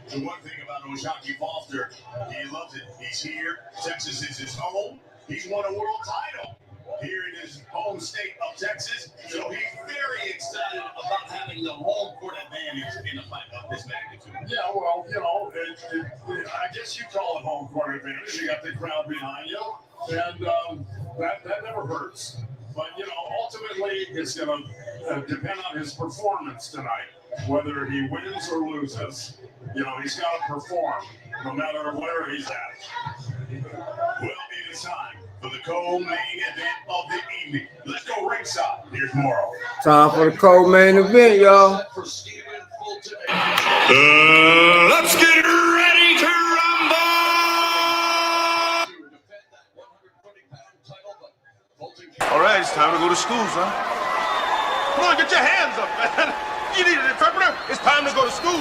The one thing about Shocky Foster, he loves it. He's here. Texas is his home. He's won a world title here in his home state of Texas. So he's very excited about having the home court advantage in a fight of this magnitude. Yeah, well, you know, I guess you call it home court advantage. You got the crowd behind you, and that never hurts. But, you know, ultimately, it's going to depend on his performance tonight. Whether he wins or loses, you know, he's got to perform no matter where he's at. Well, it is time for the co-main event of the evening. Let's go ringside. Here's Morrow. Time for the co-main event, y'all. Let's get ready to rumble! All right, it's time to go to school, son. Come on, get your hands up, man. You need an interpreter? It's time to go to school.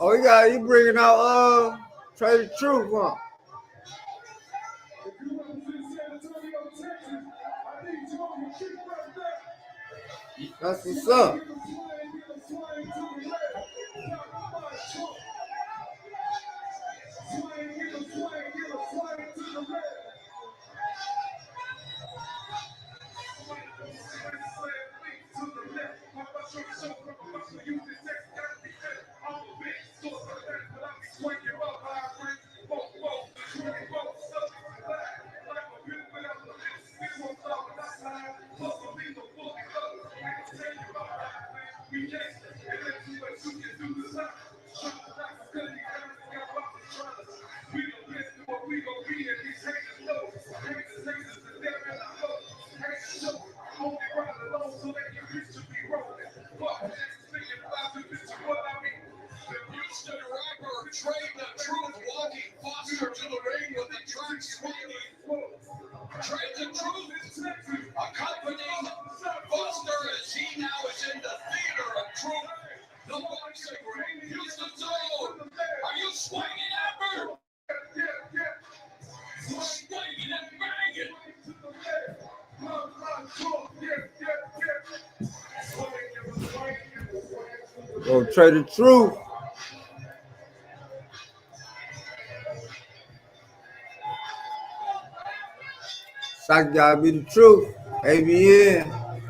Oh, you bringing out Trey the Truth, huh? That's what's up. Go Trey the Truth. Issac gotta be the truth. ABN.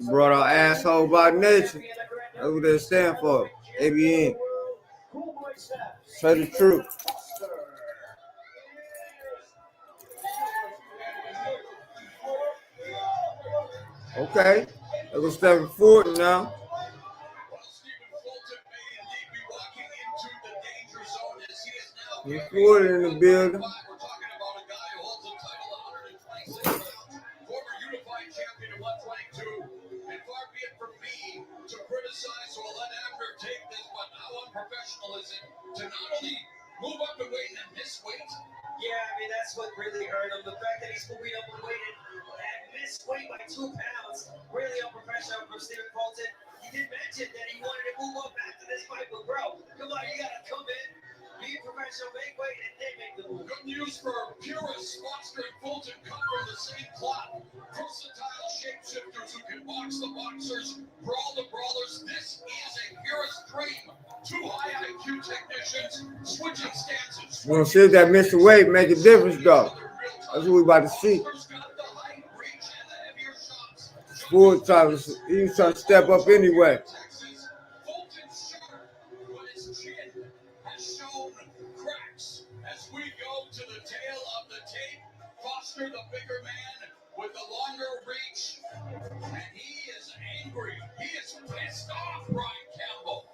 Brought our asshole by nature. That's what they stand for. ABN. Trey the Truth. Okay. They're gonna step forward now. He's forward in the building. To not only move up in weight and miss weight. Yeah, I mean, that's what really hurt him. The fact that he's moving up in weight and missed weight by 2 pounds, really unprofessional from Stephen Fulton. He did mention that he wanted to move up after this fight, but bro, come on, you gotta come in, be professional, make weight, and then make the move. Good news for purists. Foster and Fulton come from the same cloth. Versatile shapeshifters who can box the boxers, brawl the brawlers. This is a purist dream. 2 high IQ technicians switching stances. We're gonna see if that Mr. Wade make a difference, though. That's what we about to see. Ford he was trying to step up anyway. Fulton's sharp, but his chin has shown cracks. As we go to the tail of the tape, Foster, the bigger man with the longer reach, and he is angry. He is pissed off, Brian Campbell.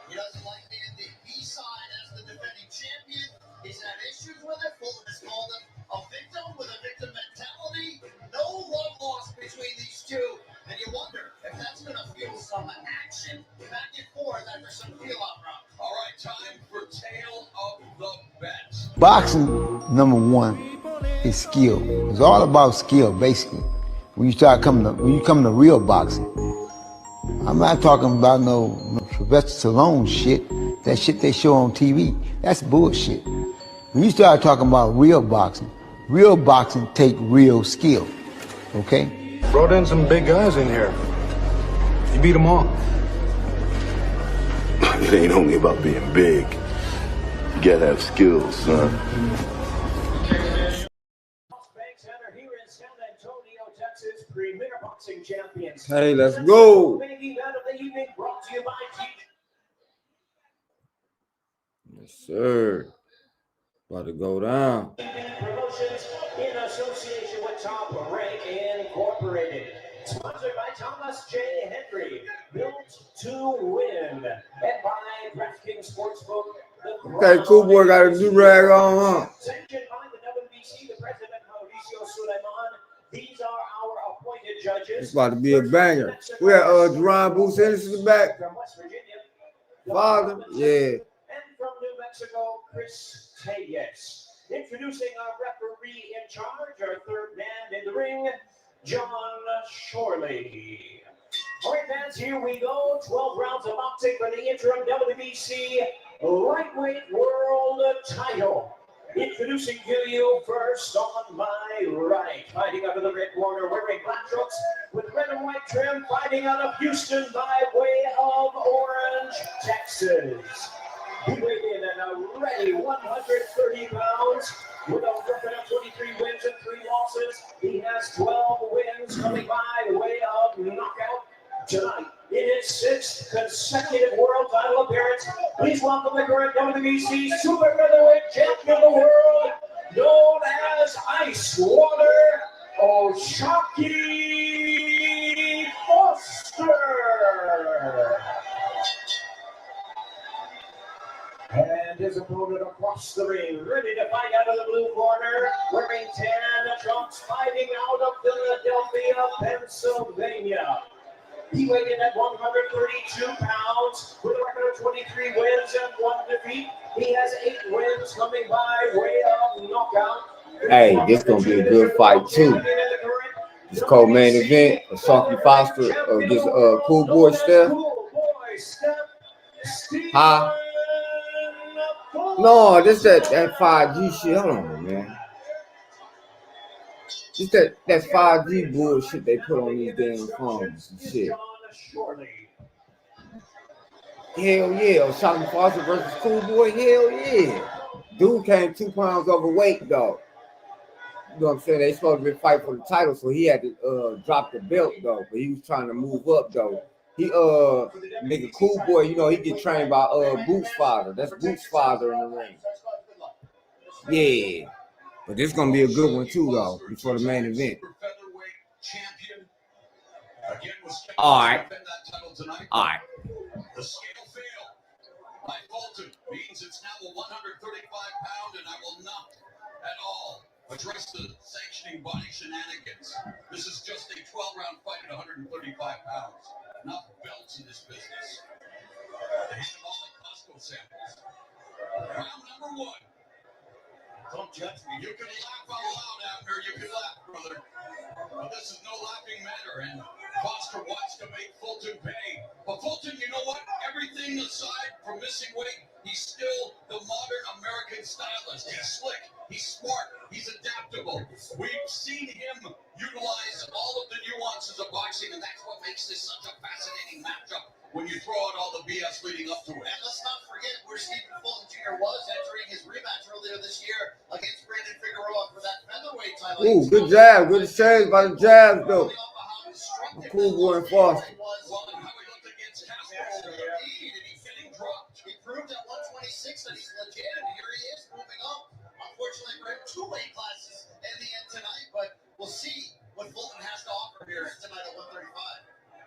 He doesn't like being the B-side as the defending champion. He's had issues with it. Fulton has called him a victim with a victim mentality. No love lost between these two. And you wonder if that's going to fuel some action back and forth after some feel-out round. All right, time Boxing, number one, is skill. It's all about skill, basically. When you come to real boxing, I'm not talking about no Sylvester Stallone shit. That shit they show on TV, that's bullshit. When you start talking about real boxing take real skill. Okay? Brought in some big guys in here. You beat them all. It ain't only about being big. You gotta have skills, son. Hey, let's go. Yes, sir. About to go down. Promotions in association with Top Rank Incorporated. Sponsored by Thomas J. Henry. Built to win. And by DraftKings Sportsbook. Okay, cool boy got a do-rag on, huh? Sanctioned by the WBC, the president, Mauricio Suleiman. These are our appointed judges. It's about to be a banger. We had Jerron Boots Anderson back. From West Virginia. Father, yeah. And from New Mexico, Chris Tayes. Introducing our referee in charge, our third man in the ring, John Shorley. All right, fans, here we go. 12 rounds of boxing for the interim WBC lightweight world title. Introducing to you first on my right, fighting out of the red corner, wearing black trunks with red and white trim, fighting out of Houston by way of Orange, Texas. He weighed in at a ready 130 pounds with a record of 23 wins and 3 losses. He has 12 wins coming by way of knockout tonight in his 6th consecutive world title appearance. Please welcome the current WBC super featherweight champion of the world, known as Icewater O'Shaquie Foster. And his opponent across the ring, ready to fight out of the blue corner, wearing tan trunks, fighting out of Philadelphia, Pennsylvania. He weighed in at 132 pounds with a record of 23 wins and 1 defeat. He has 8 wins coming by way of knockout. Hey, this gonna be a good fight too. This co-main event, O'Shaquie Foster against Cool Boy Steph. Huh? No, this that 5G shit. Hold on, man. Just that 5G bullshit they put on these damn phones and shit. Hell yeah, O'Shaquie Foster versus Cool Boy. Hell yeah. Dude came 2 pounds overweight though. You know what I'm saying? They supposed to be fighting for the title, so he had to drop the belt though. But he was trying to move up though. He nigga Cool Boy, you know, he get trained by Boots' father. That's Boots' father in the ring. Yeah. But this gonna be a good one too though, before the main event. Alright. Alright. The scale failed by Fulton means it's now a 135-pound, and I will not at all address the sanctioning body shenanigans. This is just a 12-round fight at 135 pounds. Not belts in this business. They hand them all like Costco samples. Round number 1. Don't judge me. You can laugh out loud, Abner. You can laugh, brother. But this is no laughing matter, and Foster wants to make Fulton pay. But Fulton, you know what? Everything aside from missing weight, he's still the modern American stylist. He's slick. He's smart. He's adaptable. We've seen him utilize all of the nuances of boxing, and that's what makes this such a fascinating matchup when you throw out all the BS leading up to it. And let's not forget where Stephen Fulton Jr. was entering his rematch earlier this year against Brandon Figueroa for that featherweight title. Ooh, good jab. Good exchange by the jabs though. Cool Boy and Foster. He proved at 126 that he's legit, and here he is moving up. Unfortunately for him, 2 weight classes in the end tonight, but we'll see what Fulton has to offer here tonight at 135.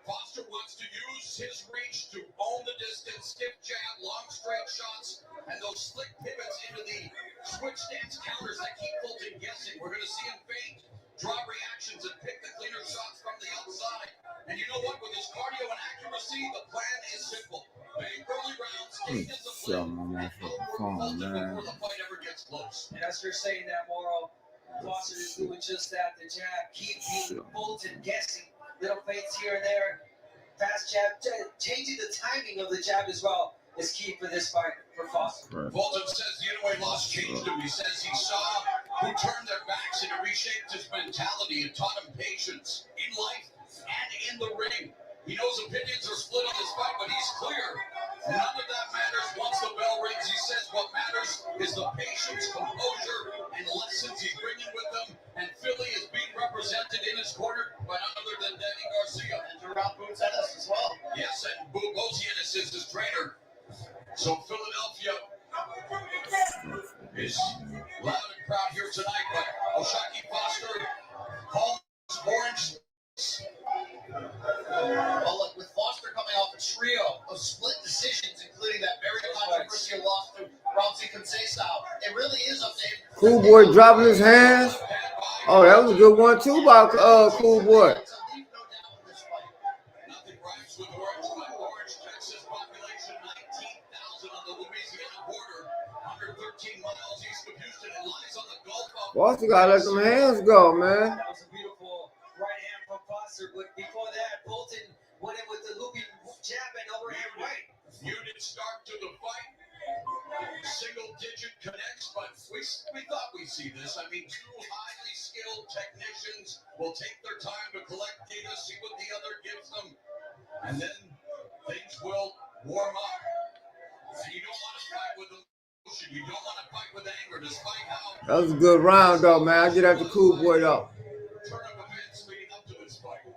Foster wants to use his reach to own the distance, stiff jab, long straight shots, and those slick pivots into the switch stance counters that keep Fulton guessing. We're going to see him feint, draw reactions, and pick the cleaner shots from the outside. And you know what? With his cardio and accuracy, the plan is simple. Big early rounds, stay disciplined, and outwork Fulton before the fight ever gets close. And as you're saying that, Morrow, Foster is doing just that. The jab, keeping Fulton guessing. Little feints here and there. Fast jab, changing the timing of the jab as well is key for this fight for Foster. Fulton says the Inoue loss changed him. He says he saw who turned their backs and it reshaped his mentality and taught him patience in life and in the ring. He knows opinions are split on this fight, but he's clear. None of that matters once the bell rings. He says what matters is the patience, composure, and lessons he's bringing with them. And Philly is being represented in his corner by none other than Danny Garcia. And Gerard Boots Ennis as well. Yes, and Bozienis is his trainer. So Philadelphia is loud and proud here tonight, but Oshaki Foster, home orange. Well, look, with Foster coming off a trio of split decisions, including that very controversial loss to Rousey Conceição, it really is up to him. Cool Boy dropping his hands. Oh, that was a good one too by Cool Boy. Nothing rhymes with orange, but Orange, Texas, population 19,000 on the Louisiana border, 113 miles east of Houston. It lies on the Gulf of Foster gotta let them hands go, man. That was a beautiful right hand from Foster, but before that, Fulton went in with the looping jab and overhand right. Muted start to the fight. Single digit connects, but we thought we'd see this. I mean, two highly skilled technicians will take their time to collect data, see what the other gives them, and then things will warm up. And you don't want to fight with emotion. You don't want to fight with anger. Despite how That was a good round though, man. I get at the Cool Boy though. turn of events leading up to this fight.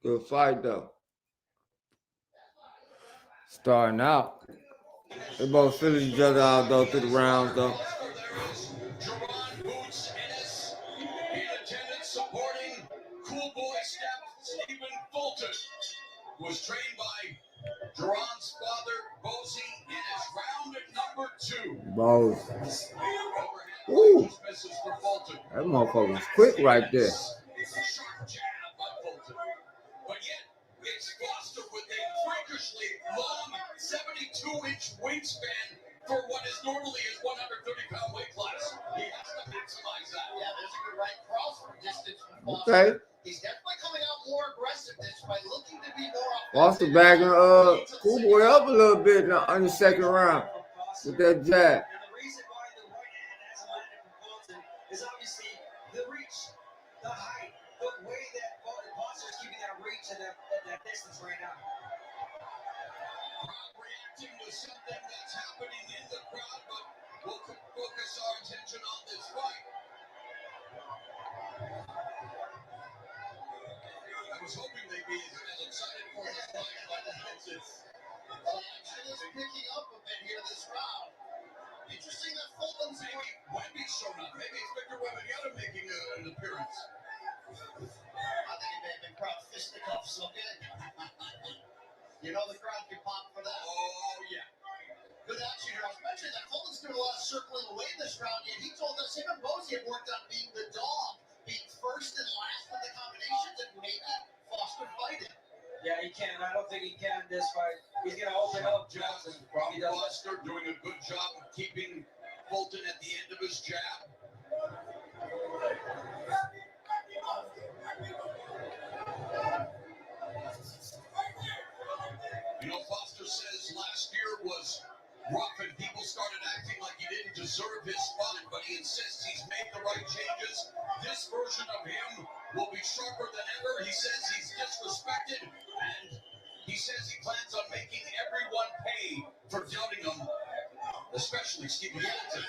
Good fight though. Starting out. They both filling each other out though through the rounds though. Gerard Boots Ennis in attendance supporting Cool Boy Step Stephen Fulton, who was trained by Gerard's father, Bozy Ennis. Round number 2. Both. Overhand Ooh. just misses for Fulton. That motherfucker was quick right there. It's a sharp jab by Fulton. But yet, it's Foster with a freakishly long 72-inch wingspan for what is normally his 130-pound weight class. He has to maximize that. Yeah, there's a good right cross from distance from Foster. Okay. He's definitely coming out more aggressive this fight, looking to be more Foster offensive. bagging Cool Boy up a little bit on the second round with that jab. And the reason why the right hand has landed from Fulton is obviously the reach, the height, the way that Foster is keeping that reach and that distance right now. Crowd reacting to something that's happening in the crowd, but we'll focus our attention on this fight. I was hoping they'd be as excited for this fight, but it's Action is picking up a bit here this round. Interesting that Fulton's maybe Wemby's shown up. Maybe it's Victor Wembanyama making an appearance. I think it may have been crowd fisticuffs, okay? You know the crowd can pop for that. Oh, yeah. Good action here. I was mentioning that Fulton's doing a lot of circling away in this round, yet he told us him and Bozy had worked on being the dog, being first and last with the combinations and making Foster fight it. Yeah, he can. I don't think he can in this fight. He's going to open up jabs. From Foster doing a good job of keeping Fulton at the end of his jab. You know, Foster says last year was rough and people started acting like he didn't deserve his spot, but he insists he's made the right changes. This version of him will be sharper than ever. He says he's disrespected, and he says he plans on making everyone pay for doubting him, especially Stephen Fulton.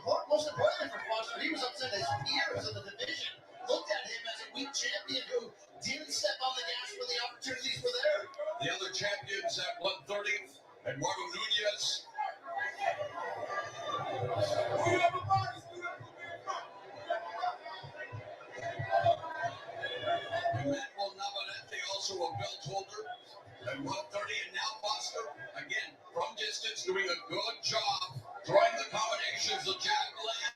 Well, most importantly for Foster, he was upset his peers in the division looked at him as a weak champion who didn't step on the gas when the opportunities were there. The other champions at 130, Eduardo Nunez. put 30, and now Foster, again, from distance, doing a good job throwing the combinations, the jab land.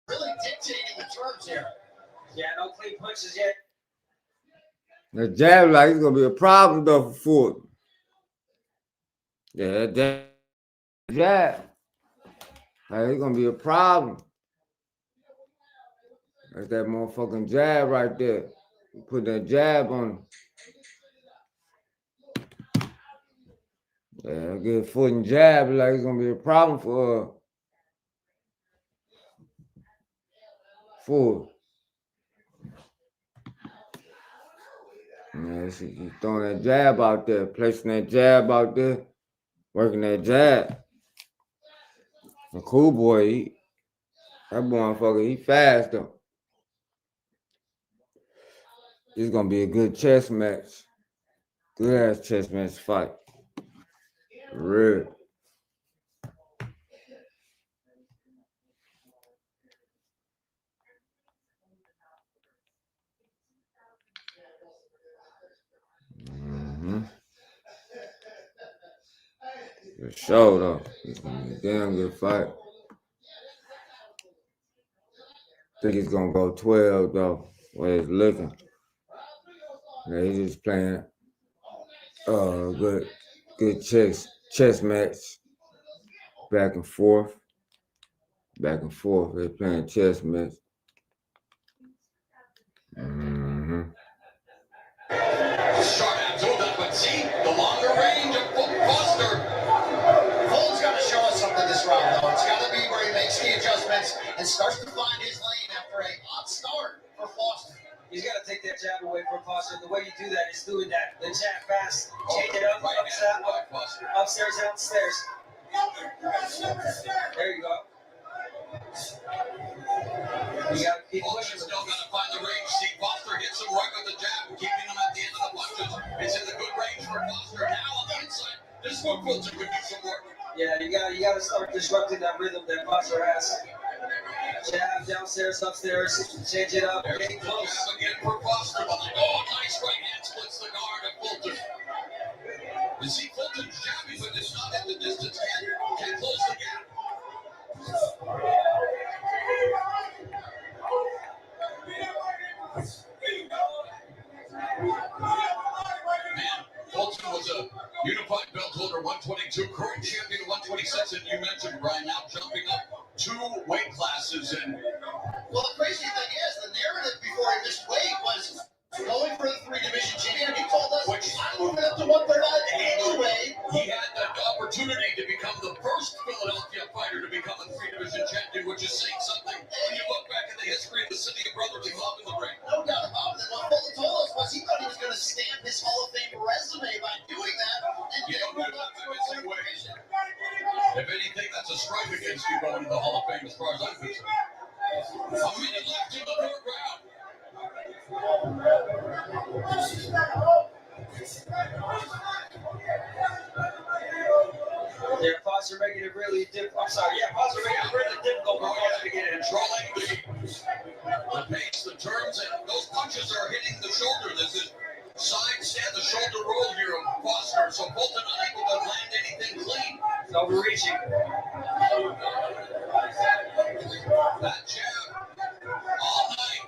Really dictating the terms here. Yeah, no clean punches yet. The jab, like, it's going to be a problem, though, for Ford. Yeah, that jab. Like, it's going to be a problem. That's that motherfucking jab right there. You put that jab on him. Yeah, get foot and jab, like it's gonna be a problem for Ford. Yeah, he's throwing that jab out there, placing that jab out there, working that jab. The cool boy, that motherfucker, he fast though. It's gonna be a good chess match. Good ass chess match fight. For real. For sure though. It's gonna be a damn good fight. I think it's gonna go 12 though, where it's looking. Yeah, he's just playing good chess match. Back and forth. They're playing chess match. Short after that, but see, the longer range of Foster. Fulton's got to show us something this round, though. It's got to be where he makes the adjustments and starts to find his lane after a hot start for Foster. He's got to take that jab away from Foster. The way you do that is doing that. The jab fast, change it up, upstairs, downstairs. There you go. You got to keep pushing. Still got to find the range. See, Foster hits him right with the jab, keeping him at the end of the punches. It's in the good range for Foster. Now on the inside, this is where Fulton could do some work. Yeah, you got to start disrupting that rhythm that Foster has. Jab, downstairs, upstairs, change it up. Very close again for Foster. Nice right hand splits the guard of Fulton. You see, Fulton's jabbing, but it's not at the distance yet. Can't close the gap. Man, Fulton was a unified belt holder, 122, current champion, 126, and you mentioned, Brian, now jumping up 2 weight classes. And well, the crazy thing is, the narrative before he missed weight was going for the 3-division champion. He told us, I'm moving up to 135 anyway. He had that opportunity to become the first Philadelphia fighter to become a 3-division champion, which is saying something when you look back at the history of the city of brotherly love in the ring. No doubt about it. What Fulton told us was he thought he was going to stamp his Hall of Fame resume by doing that. And you don't do that in the same way. If anything, that's a strike against you going to the Hall of Fame as far as I'm concerned. A minute left in the third round. Yeah, Foster making it really difficult. I'm sorry. Yeah, Foster making it really difficult for Foster to get in. Controlling the pace, the turns, and those punches are hitting the shoulder. This is side stand, the shoulder roll here of Foster. So Fulton unable to land anything clean. It's overreaching. That jab all night.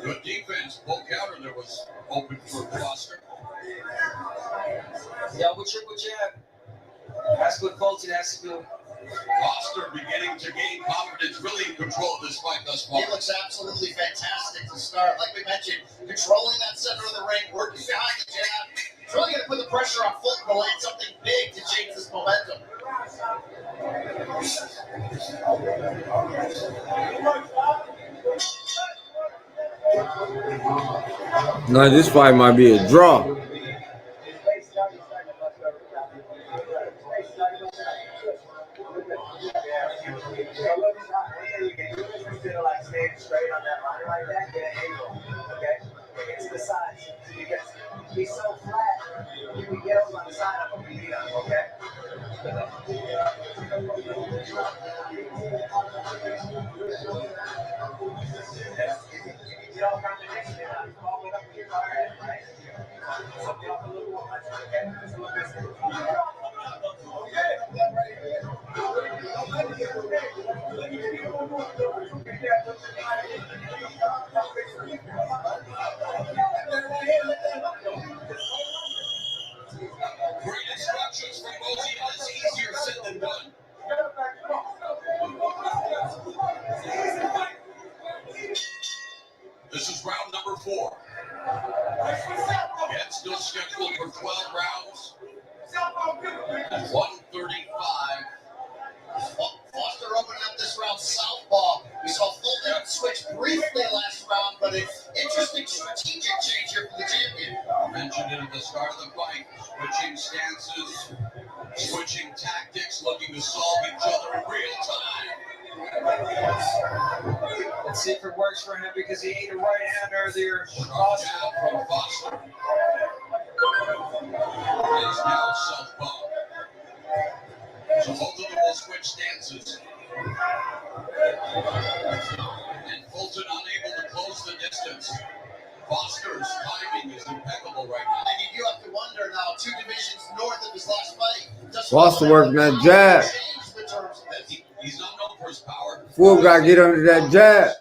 Good defense. Full counter there was open for Foster. Double triple jab. That's what Fulton has to do. Foster beginning to gain confidence, really in control of this fight thus far. He looks absolutely fantastic to start. Like we mentioned, controlling that center of the ring, working behind the jab. It's really going to put the pressure on Fulton to land something big to change this momentum. No, this fight might be a draw. Straight on that line like that, get an angle, okay? Get to the sides, because he's so flat, you can get over on the side of him and beat him, okay? Great instructions from Roach. It's easier said than done. This is round number 4. It's still scheduled for 12 rounds. 135. Foster opening up this round southpaw. We saw Fulton switch briefly last round, but an interesting strategic change here for the champion. I mentioned it at the start of the fight. Switching stances, switching tactics, looking to solve each other in real time. Let's see if it works for him because he ate a right hand earlier. Foster. From Foster. Is now southpaw. So both of them will switch stances. And Fulton unable to close the distance. Foster's timing is impeccable right now. And you have to wonder now, 2 divisions north of his last fight. Foster working that jab. He's not known for his power. Fool got to get under that jab.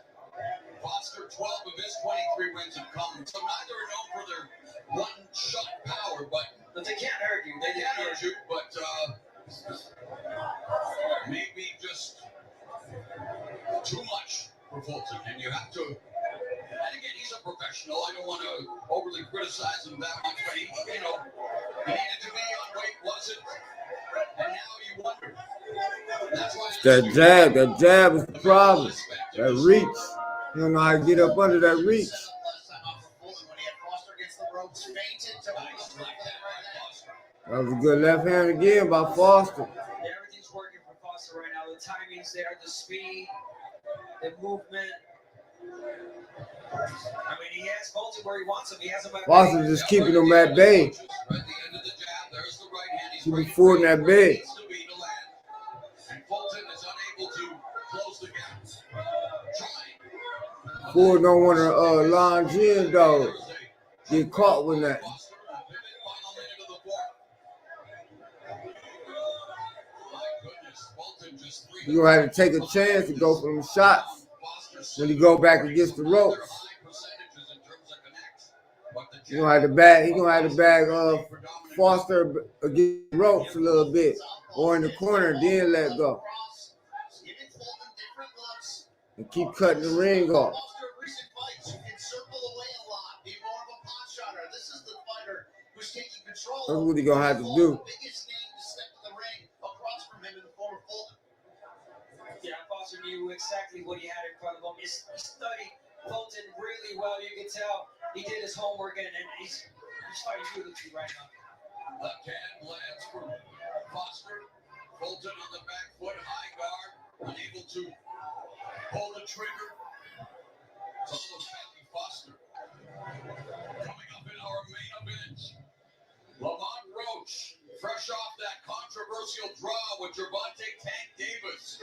Foster, 12 of his 23 wins have come. So neither are known for their one-shot power, but they can't hurt you. They can't hurt you, but maybe just too much for Fulton, and you have to. And again, he's a professional. I don't want to overly criticize him that much, but he needed to be on weight, wasn't, and now you wonder. That's why That jab is the problem. That reach. You don't know how to get up under that reach. That was a good left hand again by Foster. Everything's working for Foster right now. The timing's there, the speed, the movement. I mean, he has Fulton where he wants him. He has him at Foster just keeping him at bay. Keeping Ford in that bay. Ford don't want to launch in, though. Get caught with that. You gonna have to take a chance to go for them shots when you go back against the ropes. You gonna have to bag. He gonna have to bag Foster against the ropes a little bit, or in the corner, then let go, and keep cutting the ring off. That's what he gonna have to do. Foster knew exactly what he had in front of him. He studied Fulton really well. You can tell he did his homework, and he's fighting beautifully right now. Left hand lands for Foster. Fulton on the back foot, high guard, unable to pull the trigger. It's almost happy Foster. Coming up in our main event, Lamont Roach, fresh off that controversial draw with Gervonta Tank Davis,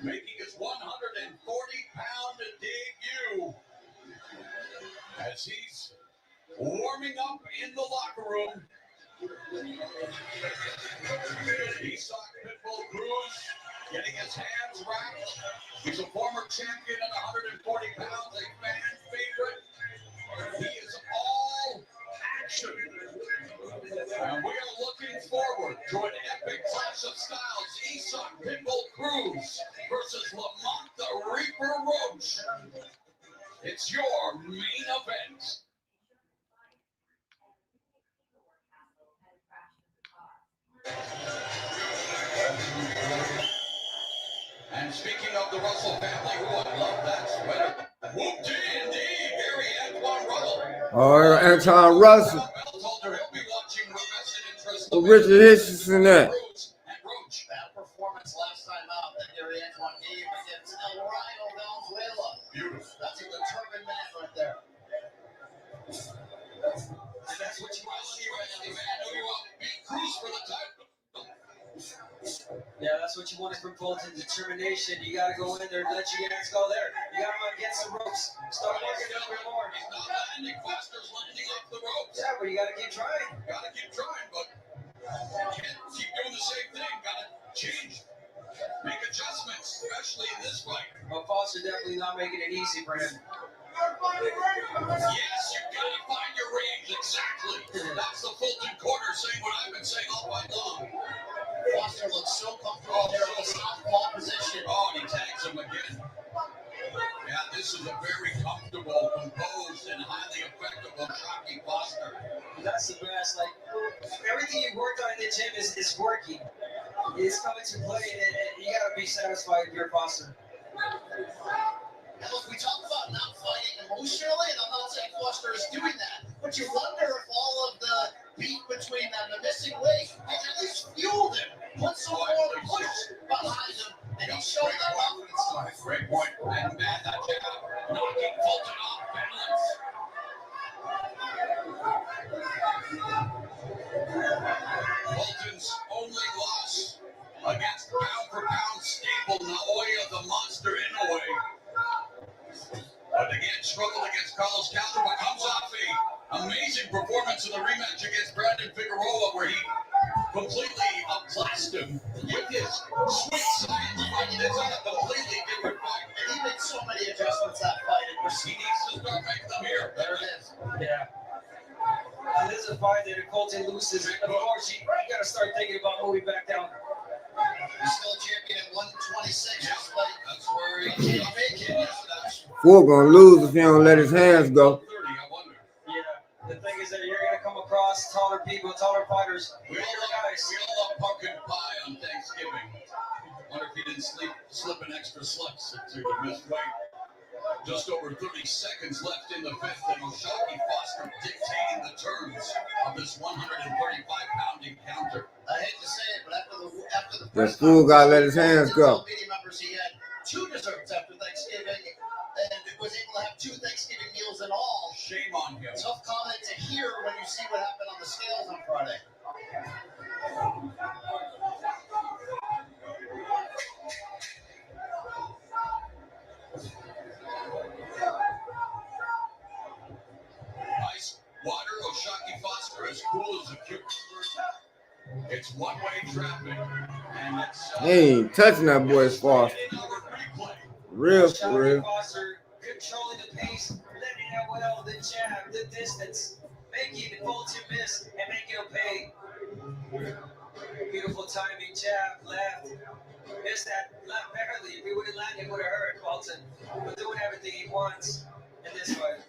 making his 140-pound debut as he's warming up in the locker room. Issac Pitbull Cruz getting his hands wrapped. He's a former champion at 140 pounds, a fan favorite. He is all action. And we are looking forward to an epic clash of styles. Issac Pitbull Cruz versus Lamont the Reaper Roach. It's your main event. And speaking of the Russell family, who I love that sweater. Whoop-dee indeed, Gary Antoine Russell. Oh, Anton Russell. Well, Richard Hitchison that. That performance last time out that Gary Antoine gave against El Rayo Valenzuela. Beautiful. That's a determined man right there. And that's what you want to see right now. The man who beat Cruz for the title. Yeah, that's what you wanted from Fulton. Determination. You got to go in there and let your hands go there. You got him against the ropes. Start working a little bit more. He's not landing. Foster's landing off the ropes. Yeah, but you got to keep trying. Got to keep trying, but can't keep doing the same thing. Got to change. Make adjustments, especially in this fight. But Foster definitely not making it easy for him. Yes, you gotta find your range, exactly. That's the Fulton corner saying what I've been saying all fight long. Foster looks so comfortable there in the southpaw position. Oh, and he tags him again. Yeah, this is a very comfortable, composed, and highly effective Shocky Foster. That's the best. Like, everything you worked on in the gym is working. It's coming to play, and you gotta be satisfied with your Foster. And look, we talk about not fighting emotionally, and I'm not saying Foster is doing that, but you wonder if all of the beat between them, the missing weight, has at least fueled him, put some more push behind him, and he's showing that confidence. Great point. And man, that jab knocking Fulton off balance. Fulton's only loss against pound-for-pound staple Naoya the Monster Inoue. But again, struggled against Carlos Castro, but comes off a amazing performance in the rematch against Brandon Figueroa, where he completely outclassed him with his sweet science fight. This is a completely different fight. And he made so many adjustments that fight. He needs to start making them here. There it is. Yeah. And this is a fight that if Fulton loses, of course, you got to start thinking about moving back down. He's still a champion at 126. But that's where he can't make it. Ford gonna lose if he don't let his hands go. Yeah, the thing is that you're going to come across taller people, taller fighters. We all love pumpkin pie on Thanksgiving. Wonder if he didn't slip an extra slice to miss weight. Just over 30 seconds left in the fifth, and Shocky Foster dictating the terms of this 135-pound encounter. I hate to say it, but after the That fool gotta let his hands go. media members, he had 2 desserts after Thanksgiving, and was able to have 2 Thanksgiving meals in all. Shame on him. Tough comment to hear when you see what happened on the scales on Friday. Ice water, Shocky Foster as cool as a cucumber. It's one-way traffic, and it's He ain't touching that boy's Foster. Real for real. Foster controlling the pace, letting out well the jab, the distance, making Fulton miss and making him pay. Beautiful timing, jab, left. Missed that left barely. If he would have landed, it would have hurt Fulton. But doing everything he wants in this fight.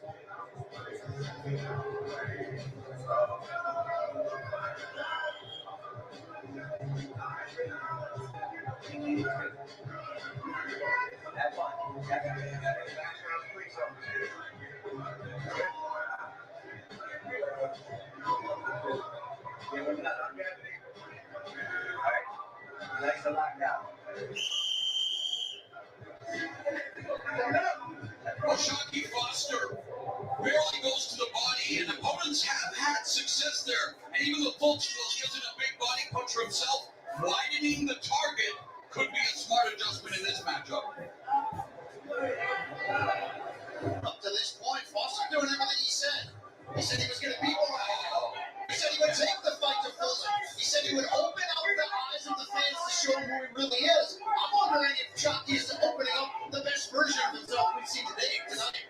Shocky Foster barely goes to the body, and opponents have had success there. And even though Fulton isn't a big body puncher himself, widening the target could be a smart adjustment in this matchup. Up to this point, Foster doing everything he said. He said he was going to beat Morale. He said he would take the fight to Fulton. He said he would open up the eyes of the fans to show him who he really is. I'm wondering if Shocky is opening up the best version of himself we've seen tonight.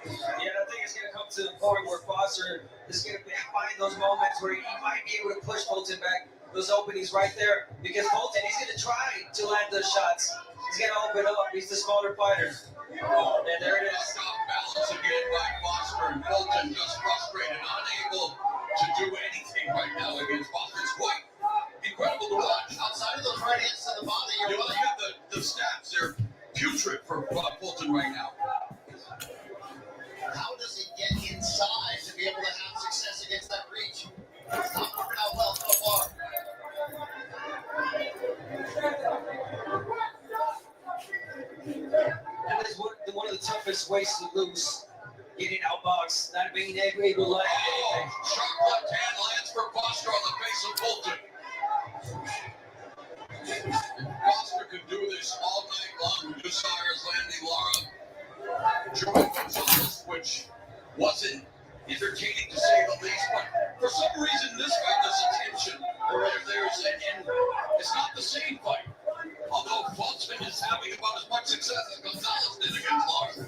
Yeah, I think it's going to come to the point where Foster is going to find those moments where he might be able to push Fulton back, those openings right there. Because Fulton, he's going to try to land those shots. He's going to open up. He's the smaller fighter. And there it is. Balance again by Foster, and Fulton just frustrated, unable to do anything right now against Foster. It's quite incredible to watch. Outside of those right hands to the body, you look at the stats, they're putrid for Fulton right now. How does he get inside to be able to have success against that reach? It's not working out well so far. That is one of the toughest ways to lose. Getting outboxed, not being able to land anything. Sharp left hand lands for Foster on the face of Fulton. do this all night long. Desires Landy Lara, Joey Gonzalez, which wasn't entertaining to say the least, but for some reason this fight does attention. And it's not the same fight. Although Fulton is having about as much success as Gonzalez did against Lara.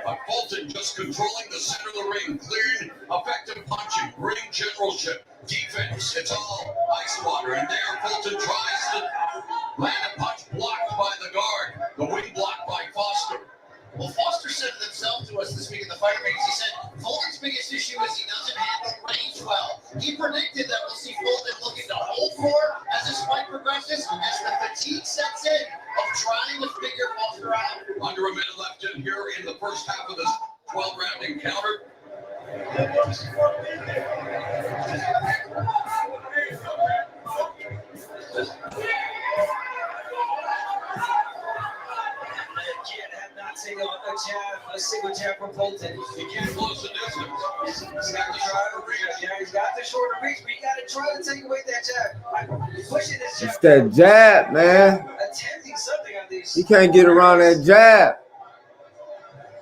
But Fulton just controlling the center of the ring, clearing effective punching, ring generalship, defense. It's all ice water. And there Fulton tries to land a punch blocked by the guard. The wing blocked by Foster. Well, Foster said it himself to us this week in the fight meetings. He said Fulton's biggest issue is he doesn't handle range well. He predicted that we'll see Fulton looking to hold for as this fight progresses, as the fatigue sets in of trying to figure Foster out. Under a minute left in here in the first half of this 12-round encounter. A single jab from Fulton. He can't close the distance. He's got the shorter reach. Yeah, he's got the shorter reach, but you got to try to take away that jab. Pushing this jab. It's that jab, man. Attempting something on these. You can't get around that jab.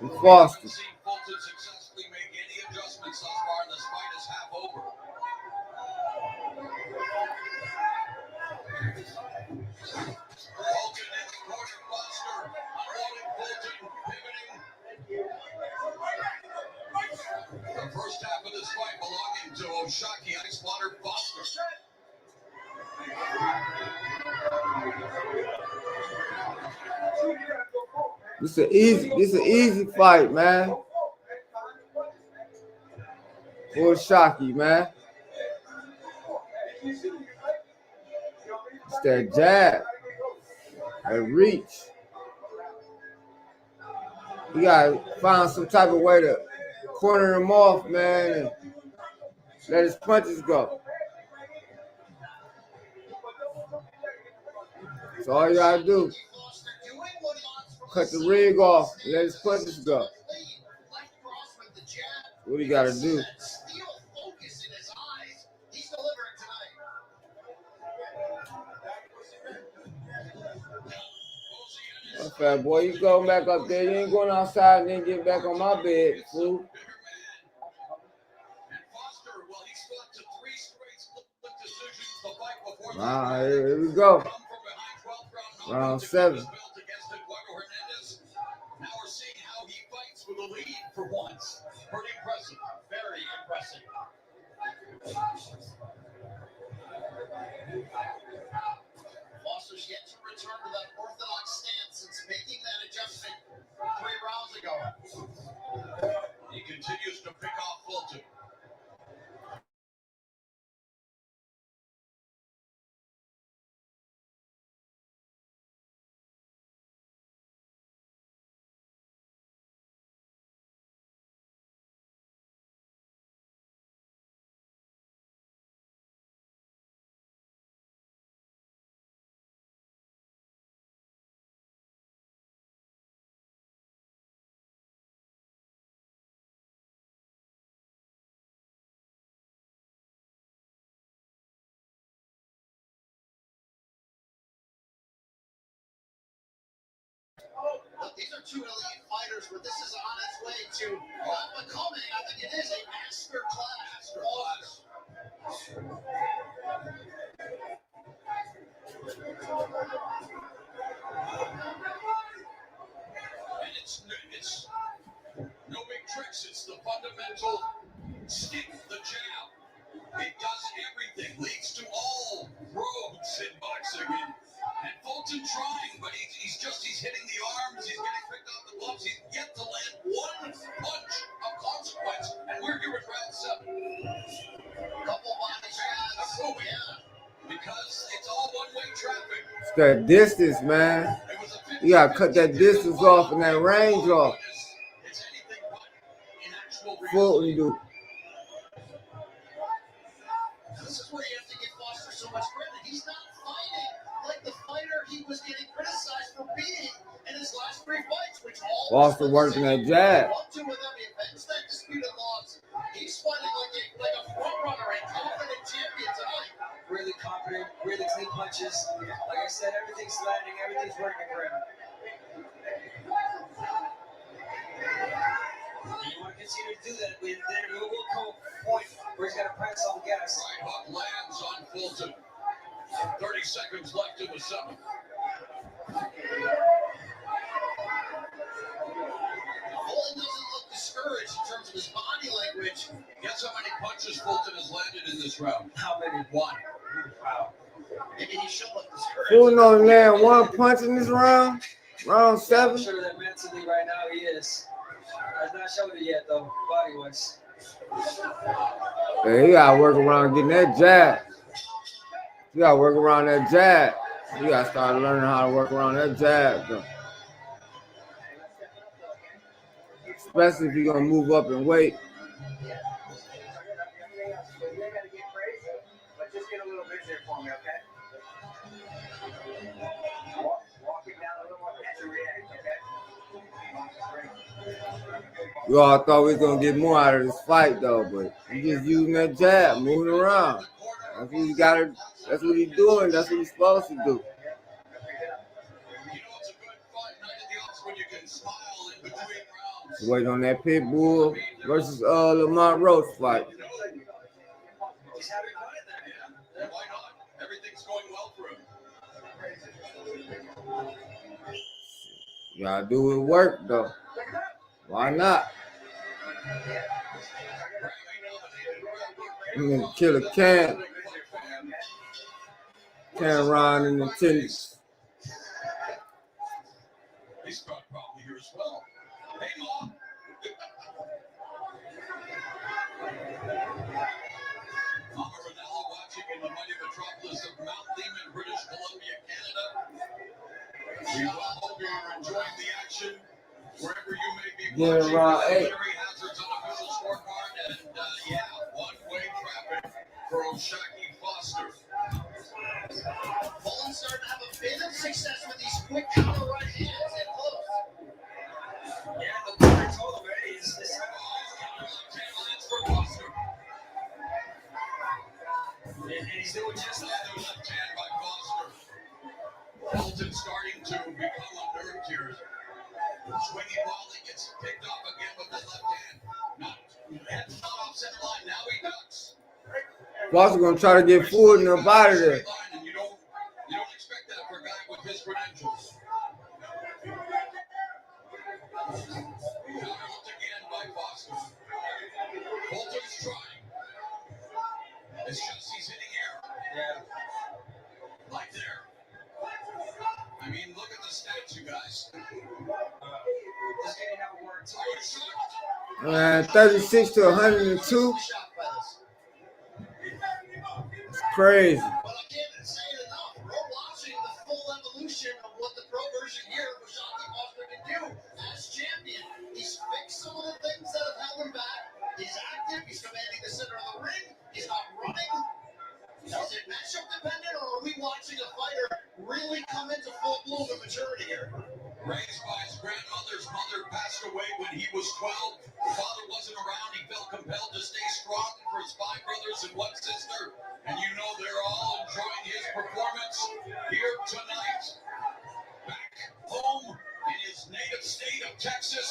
It's Foster. Fulton successfully make any adjustments thus far, and this fight is half over. Fulton in the corner, Foster unloading Fulton, pivoting. The first half of this fight belonging to Oshaki Icewater Foster. This an easy fight, man. For Shocky, man. It's that jab. That reach. You gotta find some type of way to corner him off, man, and let his punches go. That's all you gotta do. Cut the rig off and let his punches go. What do you gotta do? Oh, fat boy, you going back up there. You ain't going outside and then get back on my bed, fool. All right, here we go. Round 7. Now we're seeing how he fights with a lead for once. Pretty impressive. Very impressive. Foster's yet to return to that orthodox stance since making that adjustment 3 rounds ago. He continues to pick off Fulton. Look, these are 2 elite fighters, but this is on its way to becoming, I think it is, a master class. And it's no big tricks. It's the fundamental stick, the jab. It does everything, leads to all roads in boxing. And Fulton trying, but he's hitting the arms, he's getting picked off the gloves, he's yet to land one punch of consequence, and we're here at round 7. Couple bodies, yeah. Because it's all one-way traffic. It's that distance, man. You gotta cut that distance off and that range off. Fulton do. This is where you have to give Foster so much credit. He's not fighting like the fighter he was getting criticized for being in his last 3 fights, which all Foster working that jab. He's fighting like a front runner and confident champion tonight. Really confident, really clean punches. Like I said, everything's landing, everything's working for him. And you want to continue to do that. There will come a point where he's got to press on the gas. Right hook lands on Fulton. 30 seconds left in the 7th. Fulton doesn't look discouraged in terms of his body language. Guess how many punches Fulton has landed in this round? How many? 1. Wow. And he should look discouraged. Fulton only land 1 punch in this round. Round 7. I'm sure that mentally right now he is. I've not showed it yet though, body-wise. Hey, he gotta work around getting that jab. You gotta work around that jab. You gotta start learning how to work around that jab, though. Especially if you're gonna move up in weight. But just get a little busier for me, okay? Walk it down a little more and react, okay? You all thought we was gonna get more out of this fight, though, but you just using that jab, moving around. That's what you gotta. That's what he's doing. That's what he's supposed to do. Waiting on that Pitbull versus Lamont Roach fight. Why not? Everything's going well for him. You gotta do it work, though. Why not? I'm gonna kill a can run in the tennis. He's probably here as well. Hey, Mom. Mama Ranella watching in the mighty metropolis of Mount Lehman, British Columbia, Canada. We hope you're enjoying the action wherever you may be watching. Round 8. Hazards unofficial scorecard and one-way traffic for Oshaki Foster. Fulton's starting to have a bit of success with these quick counter right hands and hooks. Yeah, the corner told him already. This for Foster. and he's doing just that. Left hand by Foster. Fulton starting to become unnerved here. Swinging volley gets picked off again with the left hand. Head's not off center line. Now he ducks. Foster gonna try to get Fulton up out of there. And you don't expect that for a guy with his credentials. Counterhooked again by Foster. Fulton's trying. It's just he's hitting air. Yeah. Right there. I mean, look at the stats, you guys. This game never worked. Are you shocked? 36 to 102. It's crazy. But I can't say it enough. We're watching the full evolution of what the pro version here of Oshaki Foster can do as champion. He's fixed some of the things that have held him back. He's active. He's commanding the center of the ring. He's not running. Is it matchup dependent, or are we watching a fighter really come into full bloom of maturity here? Raised by his grandmother's mother, passed away when he was 12. Father wasn't around. He felt compelled to stay strong for his 5 brothers and 1 sister. And you know they're all enjoying his performance here tonight. Back home in his native state of Texas.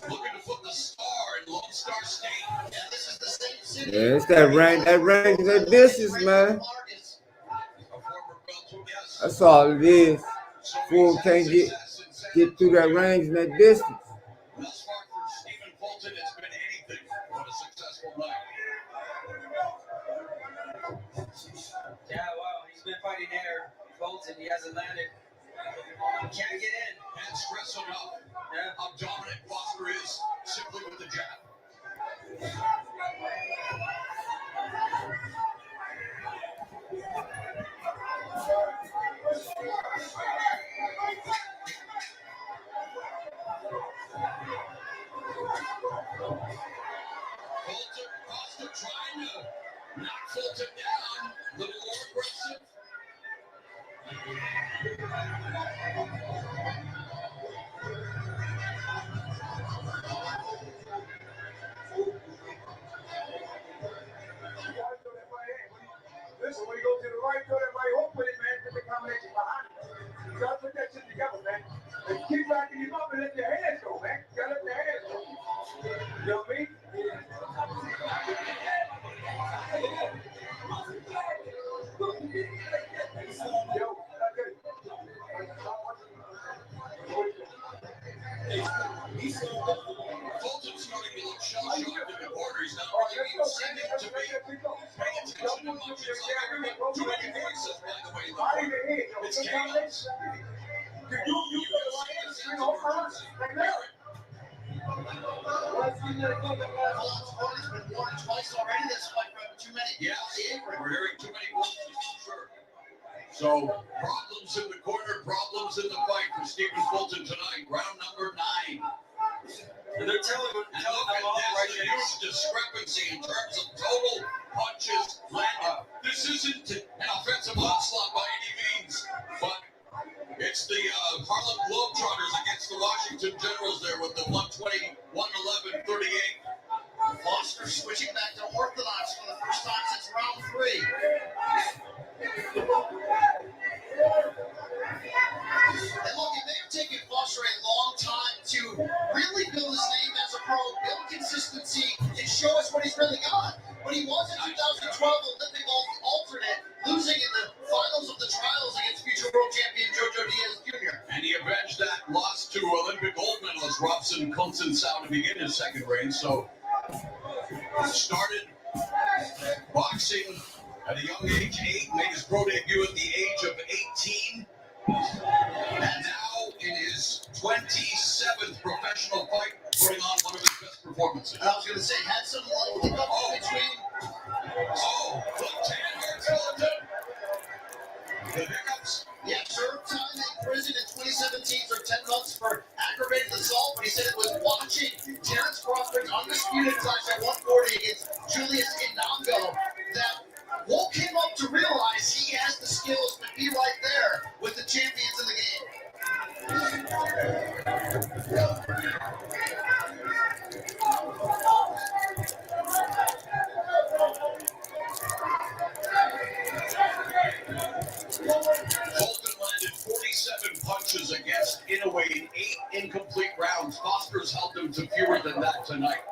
Looking to put the star in Lone Star State. And this is the same city. Yeah, it's that range, that distance, man. That's all it is. Fulton can't get through that range and that distance. Thus far for Stephen Fulton, it's been anything but a successful night. Yeah, wow, he's been fighting air. Fulton, he hasn't landed. He can't get in. Can't stress enough how dominant Foster is simply with the jab. Foster trying to knock Fulton down. A little more aggressive. Fulton's starting to look shell-shocked in the corner. He's not really even seeming to be paying attention to much. It's like everybody, too many voices, by the way, in the corner. It's chaos. Opponent's been warned twice already this fight for too many. Yeah, we're hearing too many voices, sure. So, problems in the corner, problems in the fight for Stephen Fulton tonight. Round number 9. And they're telling him off right There's a huge discrepancy in terms of total punches landed. This isn't an offensive onslaught by any means, but it's the Harlem Globetrotters against the Washington Generals there with the 120, 111, 38. Foster switching back to orthodox for the first time since round 3. And look, it may have taken Foster a long time to really build his name as a pro, build consistency, and show us what he's really got. But he was a 2012 Olympic alternate, losing in the finals of the trials against future world champion Jojo Diaz Jr. And he avenged that loss to Olympic gold medalist Robson Consensau to begin his second reign. So, started boxing at a young age, 8, made his pro debut at the age of 18. And now in his 27th professional fight, putting on one of his best performances. I was going to say, had some luck to come between. Left-hand hurts the hiccups. Yeah, served time in prison in 2017 for 10 months for aggravated assault, but he said it was watching Terrence Crawford's undisputed clash at 140 against Julius Inongo that woke him up to realize he has the skills to be right there with the champions in the game. Fulton landed 47 punches against Inoue in 8 incomplete rounds. Foster's held him to fewer than that tonight.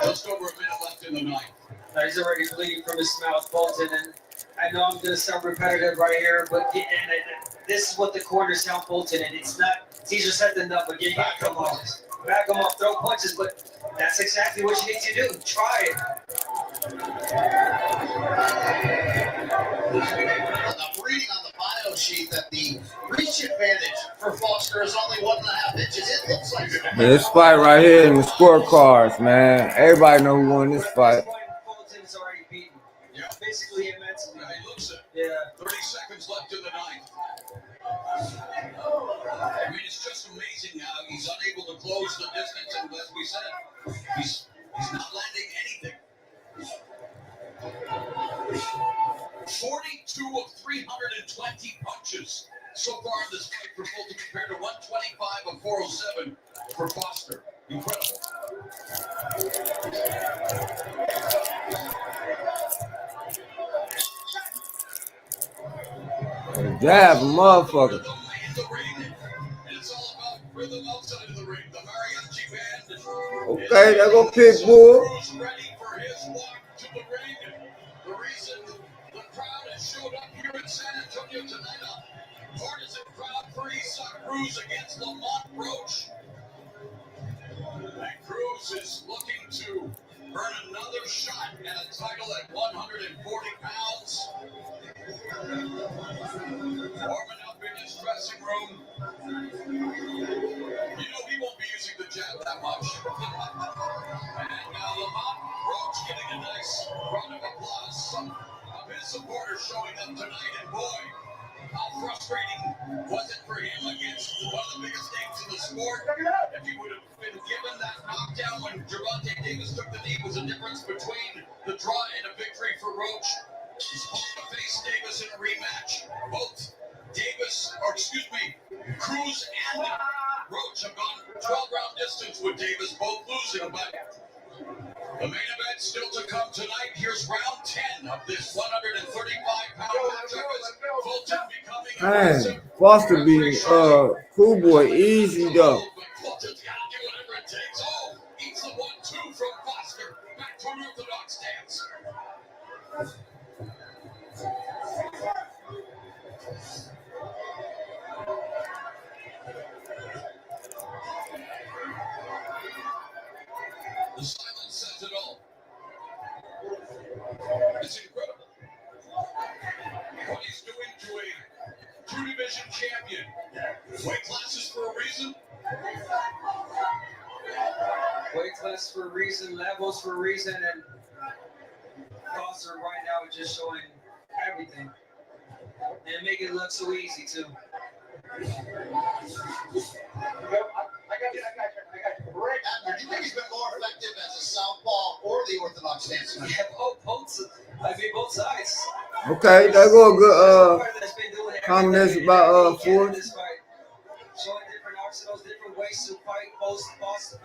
Just over a minute left in the 9th. He's already bleeding from his mouth, Fulton, and I know I'm going to sound repetitive right here, but this is what the corners tell Fulton, and it's easier said than done, but you got to come off. Back him off, throw punches, but that's exactly what you need to do. Try it. I'm reading on the bio sheet that the reach advantage for Foster is only 1.5 inches. It looks like This fight right here in the scorecards, man. Everybody know who won this fight. Fulton's already beaten. Yeah. Basically, immensely. He looks it. Yeah. 30 seconds left in the 9th. I mean, it's just amazing how he's unable to close the distance, and as we said, he's not landing anything. 42 of 320 punches so far in this fight for Fulton compared to 125 of 407 for Foster. Incredible. Jab, motherfucker. Okay, there go Pitbull. Cruz ready for his walk to the ring. The reason the crowd has showed up here in San Antonio tonight, a partisan crowd for Issac Cruz against Lamont Roach. And Cruz is looking to earn another shot at a title at 140 pounds. Warming up in his dressing room. You know he won't be using the jab that much. And Lamont Roach getting a nice round of applause. Some of his supporters showing up tonight, and boy, how frustrating was it for him against one of the biggest names in the sport? If he would have been given that knockdown when Gervonta Davis took the knee, was a difference between the draw and a victory for Roach. He's hoping to face Davis in a rematch. Both Cruz and Roach have gone 12-round distance with Davis, both losing, but the main event still to come tonight. Here's round 10 of this 135-pound matchup as Fulton becoming Man, Foster beating Cool Boy easy though. Fulton's got to do whatever it takes. Oh, eats the 1-2 from Foster. Back to an orthodox stance. The silence says it all. It's incredible what he's doing to a two-division champion. Weight classes for a reason. Weight class for a reason, levels for a reason, and Foster right now is just showing everything. And make it look so easy, too. I got you. Great. Do you think he's been more effective as a southpaw or the orthodox stance? Yeah, both sides. Okay, that go a good combination about Ford. Showing different arsenals, different ways to fight. Both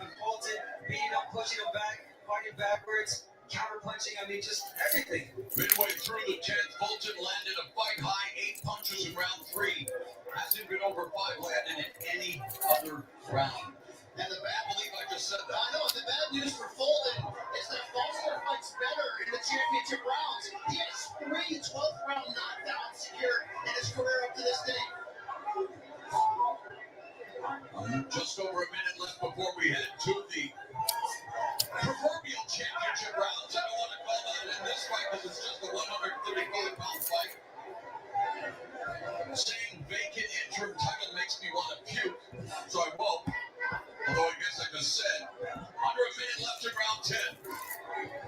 and Fulton beating up, pushing him back, fighting backwards, counter punching. I mean, just everything. Midway through the 10th, Fulton landed a fight-high 8 punches in round 3. Hasn't been over 5 landed in any other round. And the bad, I believe I just said that. I know, the bad news for Fulton is that Foster fights better in the championship rounds. He has 3 12th round knockdowns secured in his career up to this day. Just over a minute left before we head to the proverbial championship rounds. I don't want to call that in this fight because it's just a 135-pound fight. Saying vacant interim title makes me want to puke, so I won't. Although I guess I just said, under a minute left in round 10.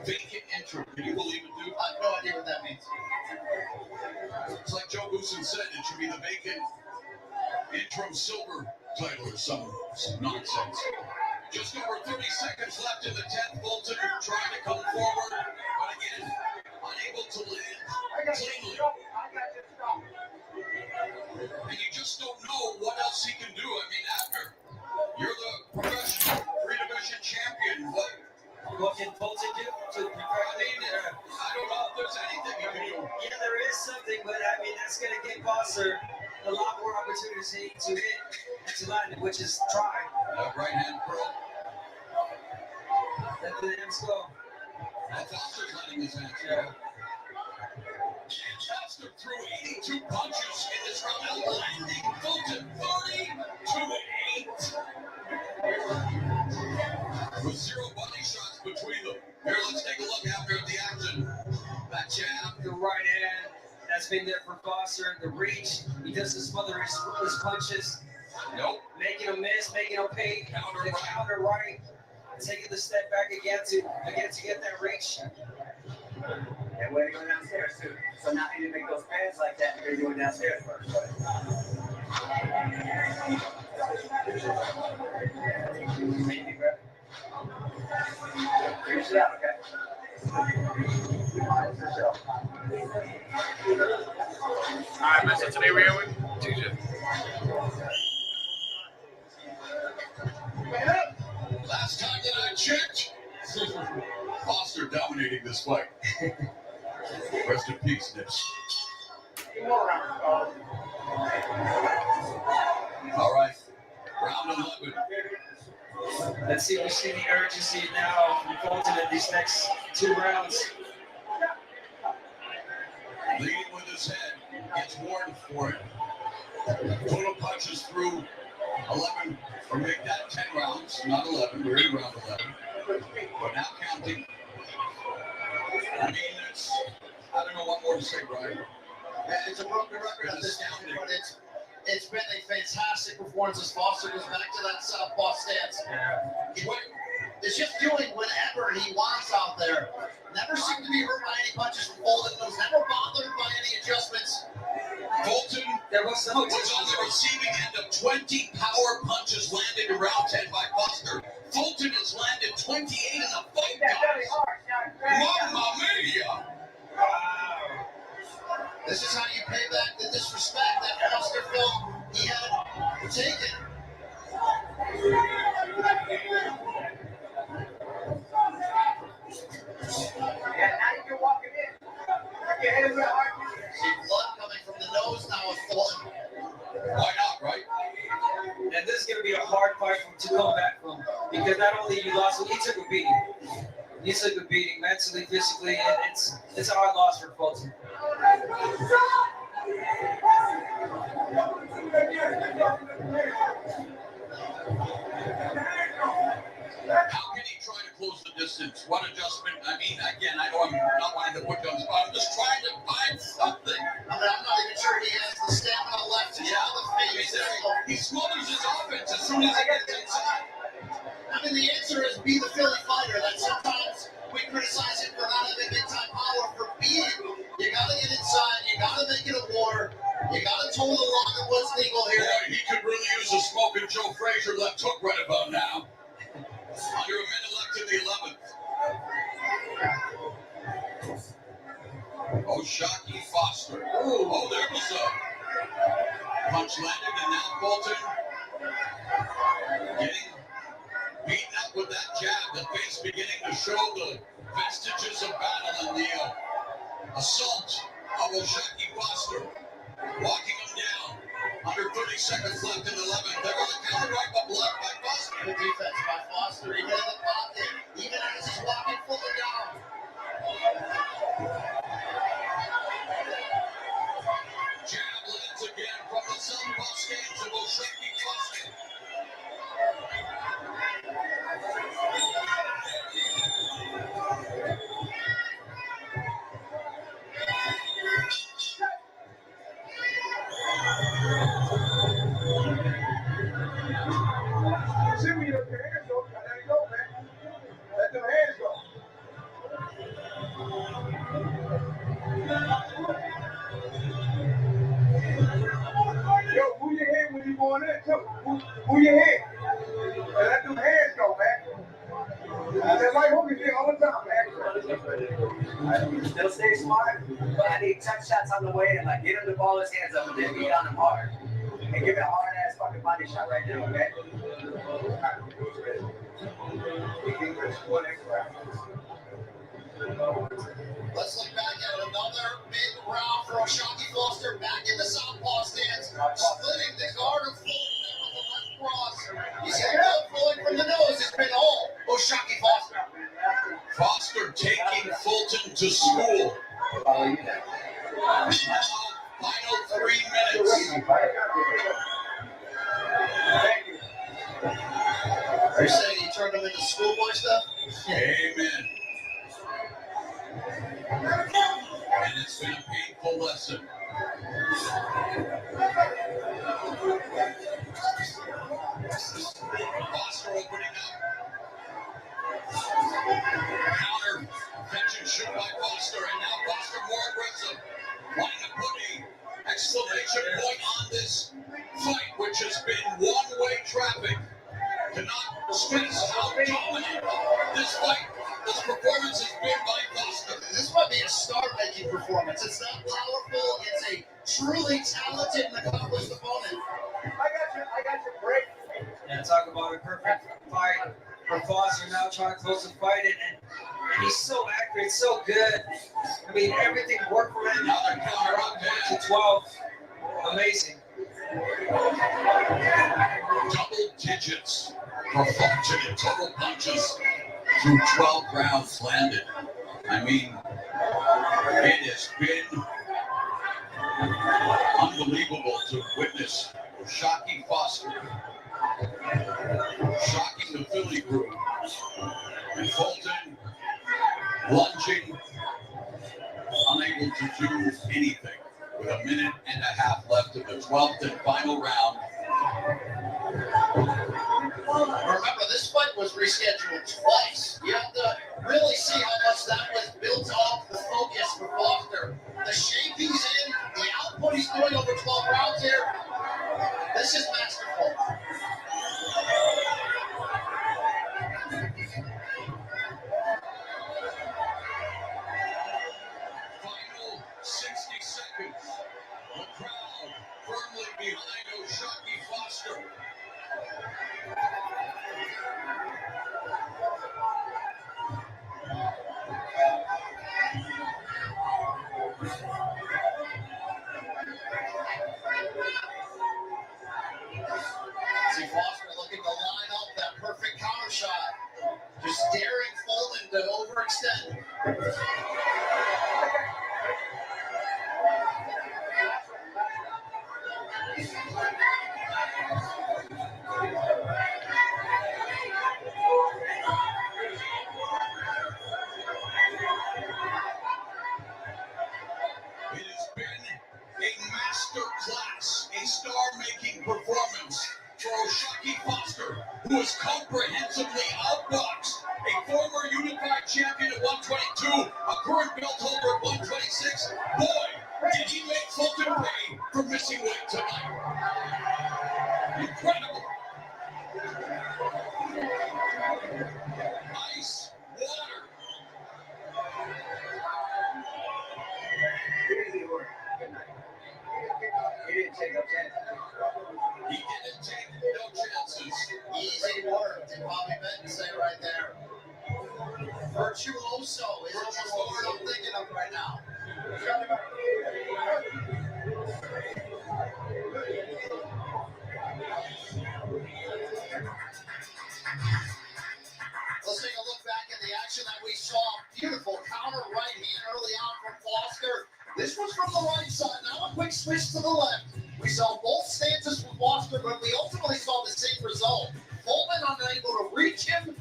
Vacant interim. Can you believe it, dude? I have no idea what that means. It's like Joe Goosen said, it should be the vacant interim silver title or some nonsense. Just over 30 seconds left in the 10th. Fulton trying to come forward, but again, unable to land cleanly. And you just don't know what else he can do. I mean, after you're the professional 3-division champion, what can Fulton do? I mean, I don't know if there's anything he can do. Yeah, there is something, but I mean, that's going to give Foster a lot more opportunities to hit and to land, which is try. Right hand curl. Let the hands go. And Foster's letting his hands go. Foster threw 82 punches in this round, landing Fulton 30-8. With 0 body shots between them. Here, let's take a look after the action. That jab, the right hand, that's been there for Foster. The reach, he doesn't smother his punches. Nope. Making him miss, making him pay. The counter right. Taking the step back again to get that reach. And way to go downstairs too. So now you need to make those pads like that. You're going downstairs first. Finish it out, okay? All right, man. So today we're here with TJ. Last time that I checked, Foster dominating this fight. Rest in peace, Nips. All right, round 11. Let's see if we see the urgency now from Fulton in these next 2 rounds. Leading with his head, gets warned for it. Total punches through 11, or make that 10 rounds, not 11. We're in round 11. But now counting. I mean, I don't know what more to say, Brian. It's a broken record at this point, but it's been a fantastic performance as Foster goes back to that southpaw stance. It's just doing whatever he wants out there. Never seemed to be hurt by any punches from Fulton. Was never bothered by any adjustments. Fulton was on the receiving end of 20 power punches landed in round 10 by Foster. Fulton has landed 28 in the fight, guys. Mamma mia! Wow. This is how you pay back the disrespect that Foster felt he had taken. Yeah, now you're walking in. Your head is real hard. See blood coming from the nose now with Fulton. Why not, right? And this is going to be a hard fight to come back from, because not only you lost, he took a beating. He took a beating mentally, physically, and it's a hard loss for Fulton. How can he try to close the distance? What adjustment? I mean, again, I know I'm not wanting to put you on the spot. I'm just trying to find something. I mean, I'm not even sure he has the stamina left to get the face. He smothers his offense as soon as he gets inside. I mean, the answer is be the Philly fighter. That sometimes we criticize him for not having big-time power for being. You got to get inside. You got to make it a war. You got to toe the line of what's legal here. Boy, he could really use a smoking Joe Frazier left hook right about now. Under a minute left in the 11th. O'Shaquie Foster. Oh, there was a punch landed, and now Bolton getting beaten up with that jab. The face beginning to show the vestiges of battle in the assault of O'Shaquie Foster. Walking him down. Under 30 seconds left in the 11th. There was a counter right, but blocked by Foster. Good defense by Foster. Even in the pocket. Even as he's walking fully down. Jab lands again from the southpaw stance of O'Shaquie Foster. Send me your hands go. Let it go, man. Let them hands go. Yo, move your head when you going in, too. Move your head. And let them hands go, man. That's like Hogan did all the time, man. Still stay smart, but I need touch shots on the way and like get him the ball his hands up and then beat on him hard. And give it a hard ass fucking body shot right now, okay? Let's look back at another big round for O'Shaquie Foster back in the southpaw stance, splitting the guard of Fulton with the left cross. You see blood flowing from the nose. It's been all O'Shaquie Foster. Foster taking Fulton to school. Final 3 minutes. Are you saying he turned him into schoolboy stuff? Amen. And it's been a painful lesson. Foster opening up. Counter. Attention shoot by Foster. And now Foster more aggressive. Wanting to put an exclamation point on this fight, which has been one-way traffic. Cannot stress how dominant this fight, this performance has been by Foster. This might be a star-making performance. It's not powerful. It's a truly talented and accomplished opponent. I got you, break. And talk about a perfect fight for Foster now trying to close the fight, and he's so accurate, so good. I mean, everything worked for him. Another counter up to 12. Amazing. Double digits for Fulton in total punches through 12 rounds landed. I mean, it has been unbelievable to witness O'Shaquie Foster shocking the Philly group. And Fulton lunging, unable to do anything. With a minute and a half left of the 12th and final round. Remember, this fight was rescheduled twice. You have to really see how much that was built off the focus for Foster. The shape he's in, the output he's doing over 12 rounds here, this is masterful. Final 60 seconds. The crowd firmly behind O'Shaquie Foster. who was comprehensively outboxed. A former unified champion at 122, a current belt holder at 126. Boy, did he make Fulton pay for missing weight tonight. Incredible. Ice, water. He didn't take no chances. He didn't take no chances. Easy work, did Bobby Benton say right there. Virtuoso is almost the word I'm thinking of right now. Let's take a look back at the action that we saw. Beautiful counter right hand early on from Foster. This was from the right side. Now a quick switch to the left. We saw both stances from Foster, but we ultimately saw the same result. Coleman unable to reach him.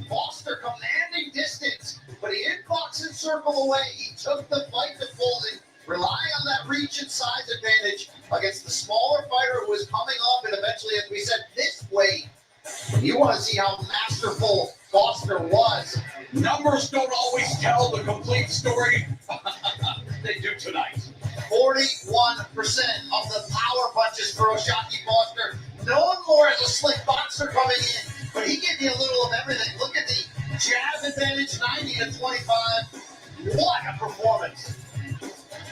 Foster commanding distance, but he didn't box and circle away. He took the fight to Fulton, relying on that reach and size advantage against the smaller fighter who was coming up, and eventually, as we said, this weight. You want to see how masterful Foster was. Numbers don't always tell the complete story. They do tonight. 41% of the power punches for O'Shaquie Foster. Known more as a slick boxer coming in, but he gave you a little of everything. Look at the jab advantage, 90 to 25. What a performance.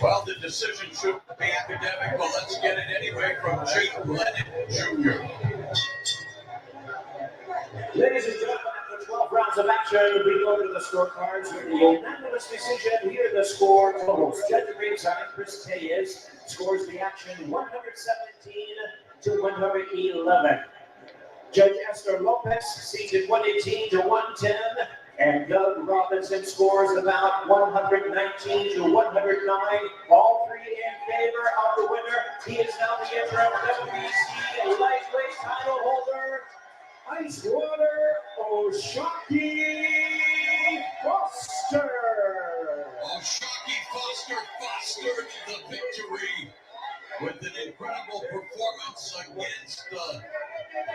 Well, the decision should be academic, but let's get it anyway from Jake Lennon Jr. Ladies and gentlemen, after 12 rounds of action, we go to the scorecards with the unanimous decision. Here are the score totals. Judge ringside, Chris Tellez scores the action 117 to 111. Judge Esther Lopez seated 118 to 110. And Doug Robinson scores about 119 to 109. All three in favor of the winner. He is now the interim WBC lightweight title holder, Icewater O'Shaquie Foster. O'Shaquie Foster fostered the victory with an incredible performance against a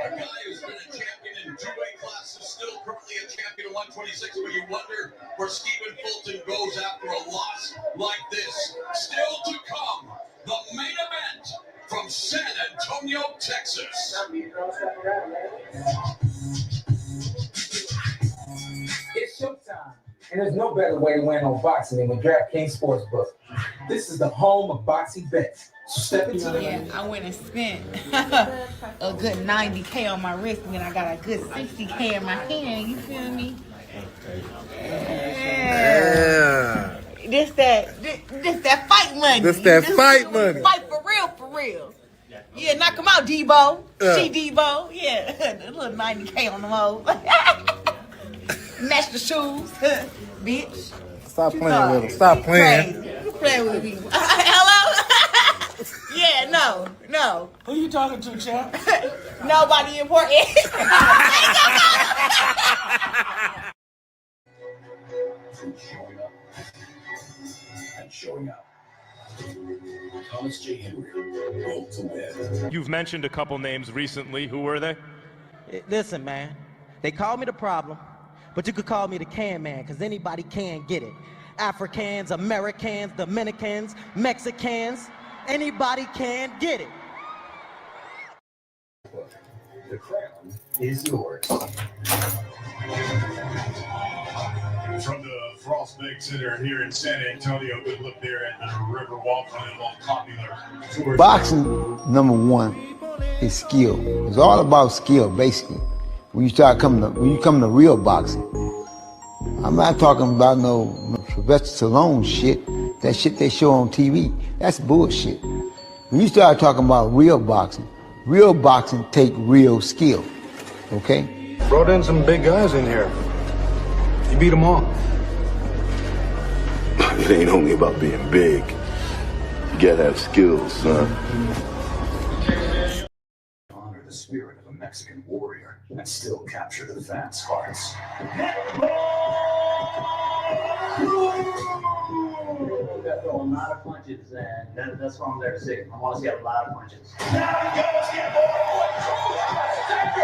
guy who's been a champion in 2 weight classes, still currently a champion at 126, but you wonder where Stephen Fulton goes after a loss like this. Still to come, the main event from San Antonio, Texas. It's showtime, and there's no better way to win on boxing than with DraftKings Sportsbook. This is the home of boxing bets. So step into the I went and spent a good $90K on my wrist, and then I got a good $60K in my hand. You feel me? Yeah. This that fight money. This that fight money. Fight for real. Yeah, knock him out, Debo. She Debo. Yeah, a little $90K on the mode. Match the shoes, bitch. Stop playing with him. Stop playing. You playing with me? Hello? Yeah, no. Who you talking to, champ? Nobody important. Showing up and showing out. Thomas J. Henry, roll to win. You've mentioned a couple names recently. Who were they? Listen, man, they call me the problem, but you could call me the can man, because anybody can get it. Africans, Americans, Dominicans, Mexicans, anybody can get it. The crown is yours. From the Frostbank Center here in San Antonio, good look there at the Riverwalk, one of the most popular tours. Boxing, number one, is skill. It's all about skill, basically. When you come to real boxing, I'm not talking about no Sylvester Stallone shit. That shit they show on TV, that's bullshit. When you start talking about real boxing take real skill, okay? Brought in some big guys in here. You beat them all. It ain't only about being big. You gotta have skills, son. Honor the spirit of a Mexican warrior and still capture the fans' hearts. Pitbull! lot of punches, and that's what I'm there to see. I want to see a lot of punches.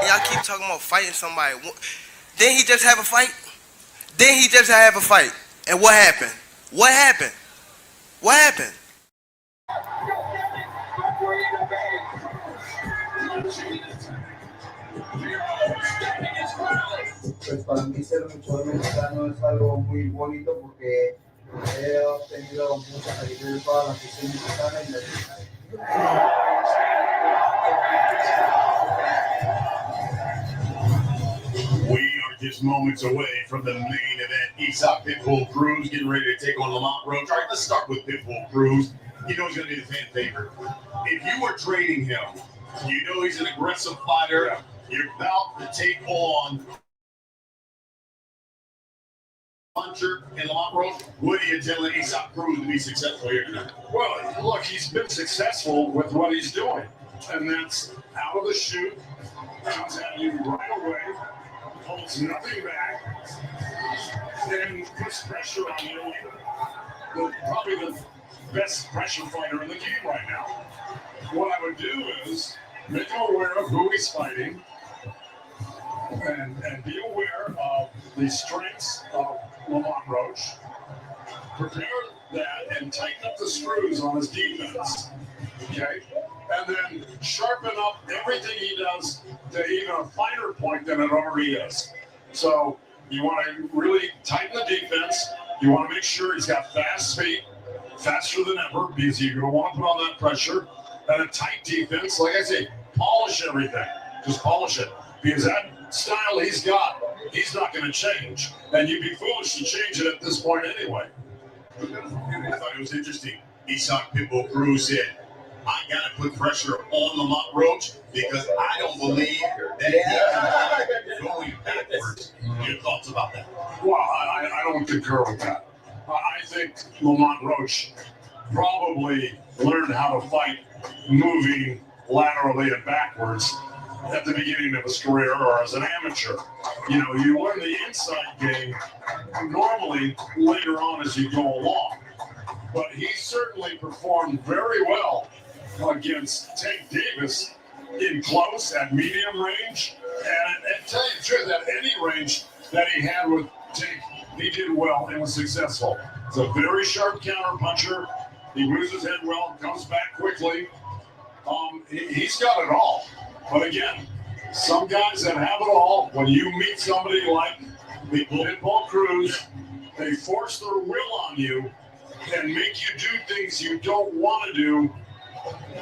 Y'all keep talking about fighting somebody. Didn't he just have a fight? Didn't he just have a fight? And what happened? What happened? What happened? Pues para mí ser luchador mexicano es algo muy bonito porque he obtenido mucha cariño de toda la afición mexicana y We are just moments away from the main event. Issac Pitbull Cruz getting ready to take on Lamont Roach. All right, let's start with Pitbull Cruz. You know he's going to be the fan favorite. If you were trading him, you know he's an aggressive fighter. You're about to take on puncher and Lamont Roach. What are you telling Issac Cruz to be successful here tonight? Well, look, he's been successful with what he's doing, and that's out of the chute, comes at you right away, holds nothing back, and puts pressure on you. Probably the best pressure fighter in the game right now. What I would do is make him aware of who he's fighting, and be aware of the strengths of Lamont Roach. Prepare that and tighten up the screws on his defense. Okay? And then sharpen up everything he does to even a finer point than it already is. So you want to really tighten the defense. You want to make sure he's got fast feet, faster than ever, because you're going to want to put on that pressure. And a tight defense, like I say, polish everything. Just polish it. Because that style he's got, he's not going to change. And you'd be foolish to change it at this point anyway. I thought it was interesting. Issac Pitbull Cruz said, I got to put pressure on Lamont Roach because I don't believe that he's going backwards. Your thoughts about that? Well, I don't concur with that. I think Lamont Roach probably learned how to fight moving laterally and backwards at the beginning of his career or as an amateur. You know, you learn the inside game normally later on as you go along. But he certainly performed very well against Tank Davis in close at medium range. And tell you the truth, at any range that he had with Tank, he did well and was successful. It's a very sharp counter puncher. He moves his head well, comes back quickly. He's got it all. But again, some guys that have it all, when you meet somebody like Pitbull Cruz, they force their will on you and make you do things you don't want to do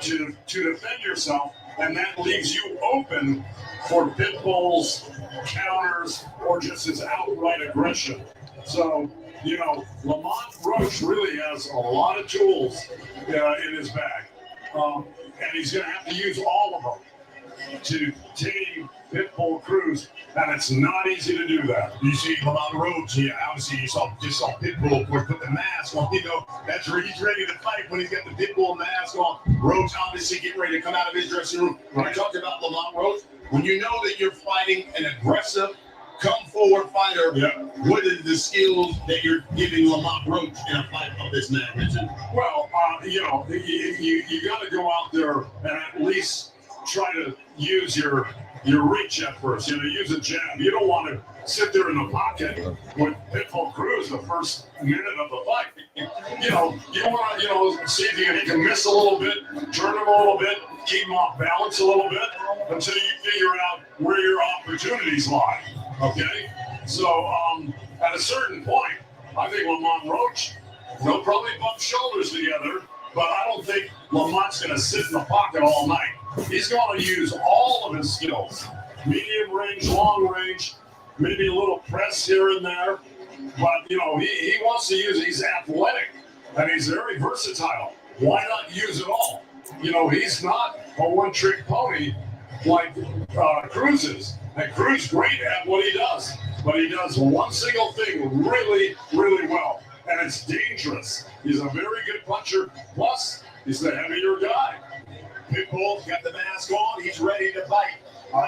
to defend yourself, and that leaves you open for Pitbull's counters or just his outright aggression. So, you know, Lamont Roach really has a lot of tools in his bag, and he's going to have to use all of them to tame Pitbull Cruz, and it's not easy to do that. You see Lamont Roach, yeah, obviously you just saw Pitbull, of course, put the mask on. You know, that's where he's ready to fight when he's got the Pitbull mask on. Roach obviously getting ready to come out of his dressing room. When I talked about Lamont Roach, when you know that you're fighting an aggressive, come-forward fighter, what are the skills that you're giving Lamont Roach in a fight of this magnitude? Well, you know, you got to go out there and at least try to use your reach at first. You know, use a jab. You don't want to sit there in the pocket with Pitbull Cruz the first minute of the fight. You know, you want to, see if he can miss a little bit, turn him a little bit, keep him off balance a little bit until you figure out where your opportunities lie. Okay? So, at a certain point, I think Lamont Roach, they'll probably bump shoulders together, but I don't think Lamont's going to sit in the pocket all night. He's going to use all of his skills. Medium range, long range, maybe a little press here and there. But, you know, he wants to use, he's athletic, and he's very versatile. Why not use it all? You know, he's not a one-trick pony like Cruz is. And Cruz great at what he does. But he does one single thing really, really well. And it's dangerous. He's a very good puncher. Plus, he's the heavier guy. Pitbull got the mask on. He's ready to fight.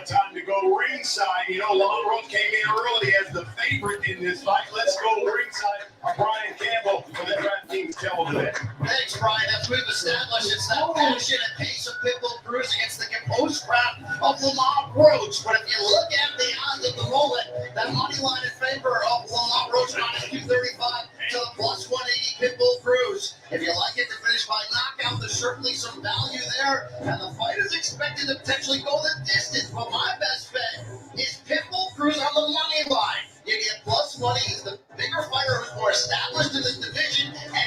Time to go ringside. You know, Lamont Roach came in early as the favorite in this fight. Let's go ringside. Brian Campbell for the DraftKings tell them that. Thanks, Brian. As we've established, it's that passion and pace of Pitbull Cruz against the composed craft of Lamont Roach. But if you look at the odds at the moment, that money line in favor of Lamont Roach minus 235 to the plus 180 Pitbull Cruz. If you like it to finish by knockout, there's certainly some value there, and the fight is expected to potentially go the distance. But my best bet is Pitbull Cruz on the money line. You get plus money. He's the bigger fighter who's more established in this division, and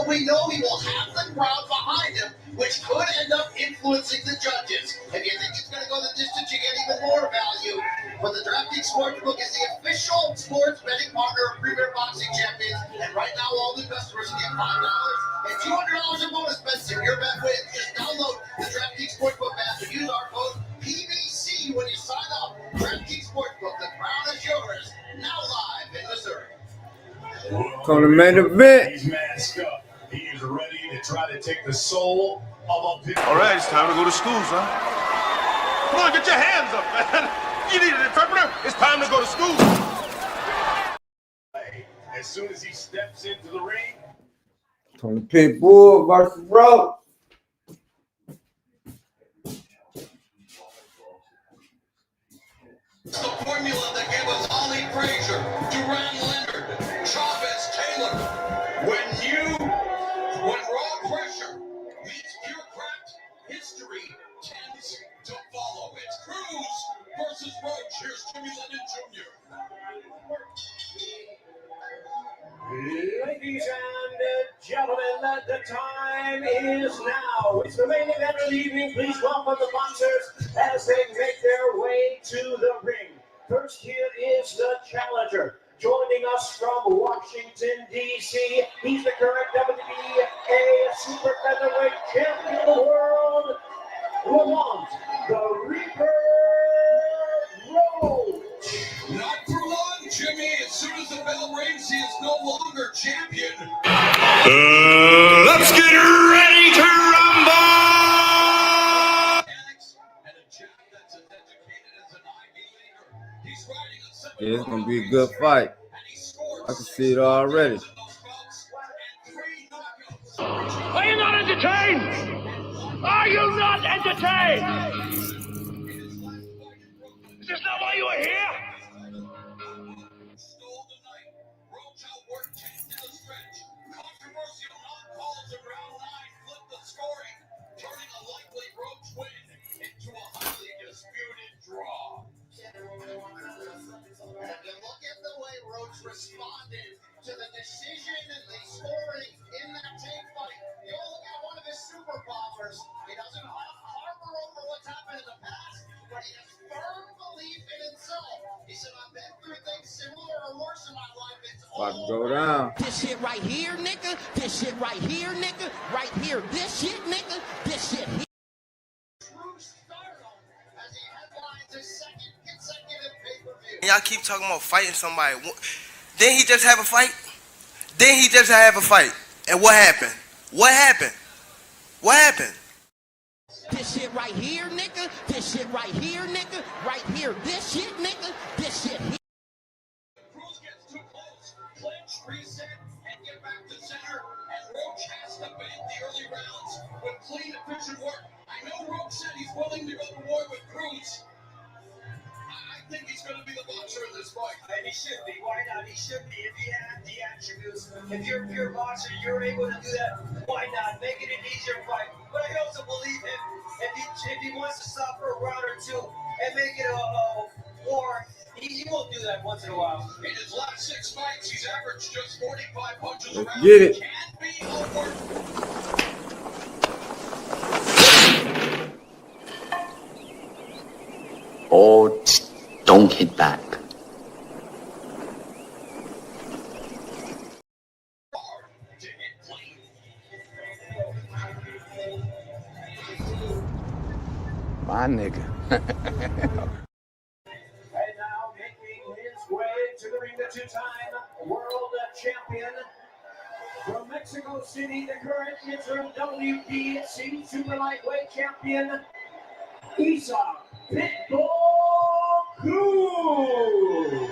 we know he will have the crowd behind him, which could end up influencing the judges. If you think it's going to go the distance, you get even more value. But the DraftKings Sportsbook is the official sports betting partner of Premier Boxing Champions, and right now all the customers can get $5 and $200 in bonus bets if your bet wins. Just download the DraftKings Sportsbook app and use our code PBC when you sign up. DraftKings Sportsbook, the crown is yours. Now live in Missouri. Come to main event. He's masked up. He is ready to try to take the soul of a Pitbull. All right, it's time to go to school, son. Come on, get your hands up, man. You need an interpreter? It's time to go to school. As soon as he steps into the ring, Tony Pitbull versus Roach. The formula that gave us Ollie Frazier, Duran Leonard, Chavez Taylor. When raw pressure meets pure craft, history tends to follow. It's Cruz versus Roach. Here's Jimmy Lennon Jr. Ladies and gentlemen, the time is now. It's the main event of the evening. Please welcome the boxers as they make their way to the ring. First here is the challenger. Joining us from Washington, D.C., he's the current WBA Super Featherweight Champion of the world, Lamont, the Reaper Roach. Not for long, Jimmy. As soon as the bell rings, he is no longer champion. Let's get ready to rumble! Yeah, it's gonna be a good fight. I can see it already. Are you not entertained? Are you not entertained? Is this not why you are here? Turning a likely Roach win into a highly disputed draw. And if you look at the way Roach responded to the decision and the scoring in that tank fight, you look at one of his superpowers. He doesn't harbor over what's happened in the past, but he has firm belief in himself. He said, I've been through things similar or worse in my life. It's About to go down. This shit right here, nigga. This shit right here, nigga. Right here. This shit, nigga. This shit here. Y'all keep talking about fighting somebody. Didn't he just have a fight? Didn't he just have a fight? And what happened? What happened? What happened? This shit right here, nigga. This shit right here, nigga. Right here. This shit, nigga. This shit here. Cruz gets too close, clinch, reset, and get back to center. And Roach has to bend the early rounds with clean, efficient work. I know Roach said he's willing to go to war with Cruz. I think he's going to be the boxer in this fight. And he should be. Why not? He should be if he had the attributes. If you're a pure boxer, you're able to do that. Why not? Make it an easier fight. But I also believe him. If he wants to stop for a round or two and make it a war, he will do that once in a while. In his last 6 fights, he's averaged just 45 punches a round. Get it. Can't be over. Oh, don't hit back. My nigga. And now making his way to the ring, the two-time world champion from Mexico City, the current interim WBC super lightweight champion, Issac Pitbull Cruz.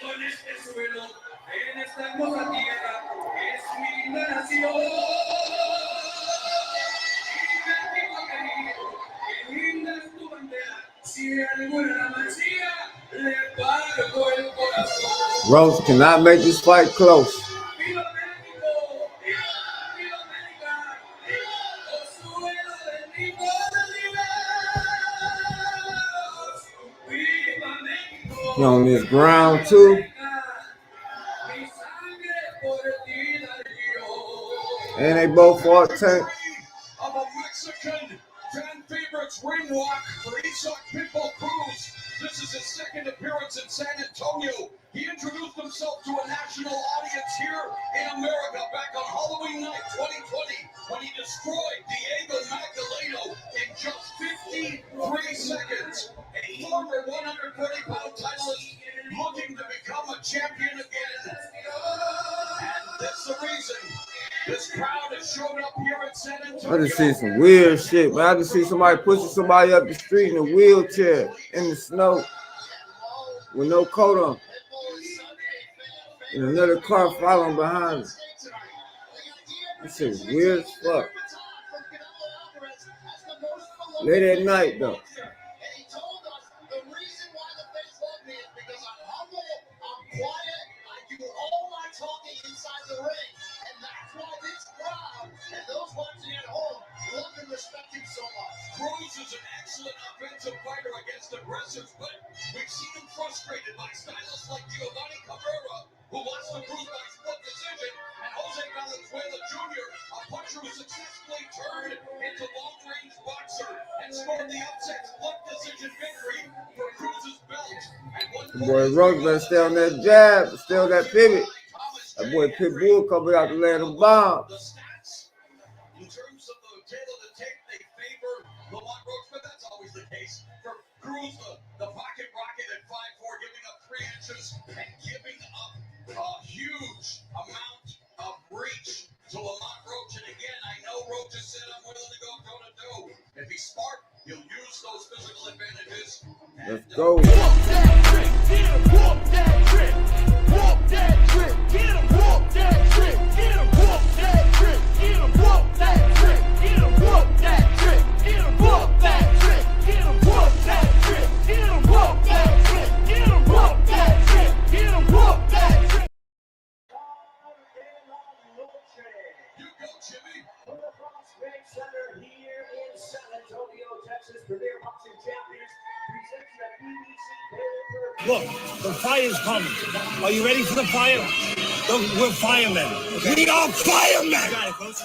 en este suelo, en esta hermosa tierra, es mi nación. Y linda es tu bandera, si alguna la mancilla, le parto el corazón. Roach cannot make this fight close. Viva México, viva América, oh suelo bendito de Dios. Viva México. He on this ground too. And they both fought tank. Of a Mexican fan favorites ring walk for Issac Pitbull Cruz. This is his second appearance in San Antonio. He introduced himself to a national audience here in America back on Halloween night 2020 when he destroyed Diego Magdaleno in just 53 seconds. A former 130-pound titleist looking to become a champion again. And that's the reason this crowd has shown up here in San Antonio. I just see some weird shit, man. I just see somebody pushing somebody up the street in a wheelchair in the snow with no coat on. And another car following behind him. This shit weird as fuck. Late at night, though. Cruz is an excellent offensive fighter against aggressors, but we've seen him frustrated by stylists like Giovanni Cabrera, who lost to Cruz by split decision, and Jose Valenzuela Jr., a puncher who successfully turned into long-range boxer and scored the upset split decision victory for Cruz's belt. The boy Roach better stay on that jab, stay on that pivot. That boy Pitbull coming out to land them bombs. In terms of the tail of the tape, they favor Lamont Roach, but that's always the case. For Cruz, the pocket rocket at 5'4", giving up 3 inches and giving up a huge amount of reach to Lamont Roach. And again, I know Roach has said I'm willing to go toe-to-toe. If he's smart, he'll use those physical advantages. Let's go. Whoop that trick, get him, whoop that trick. Whoop that trick, get him, whoop that trick. Get him, whoop that trick, get him, whoop that trick. Get him, whoop that trick, get him, whoop that trick. Get him, whoop that trick, get him, whoop that trick. Get him, whoop that trick, get him, whoop that trick. You go, Jimmy. From the Prospect Center here in San Antonio, Texas, Premier Boxing Champions presents the BBC pay-per-view. Look, the fire's coming. Are you ready for the fire? Look, we're firemen. We are firemen.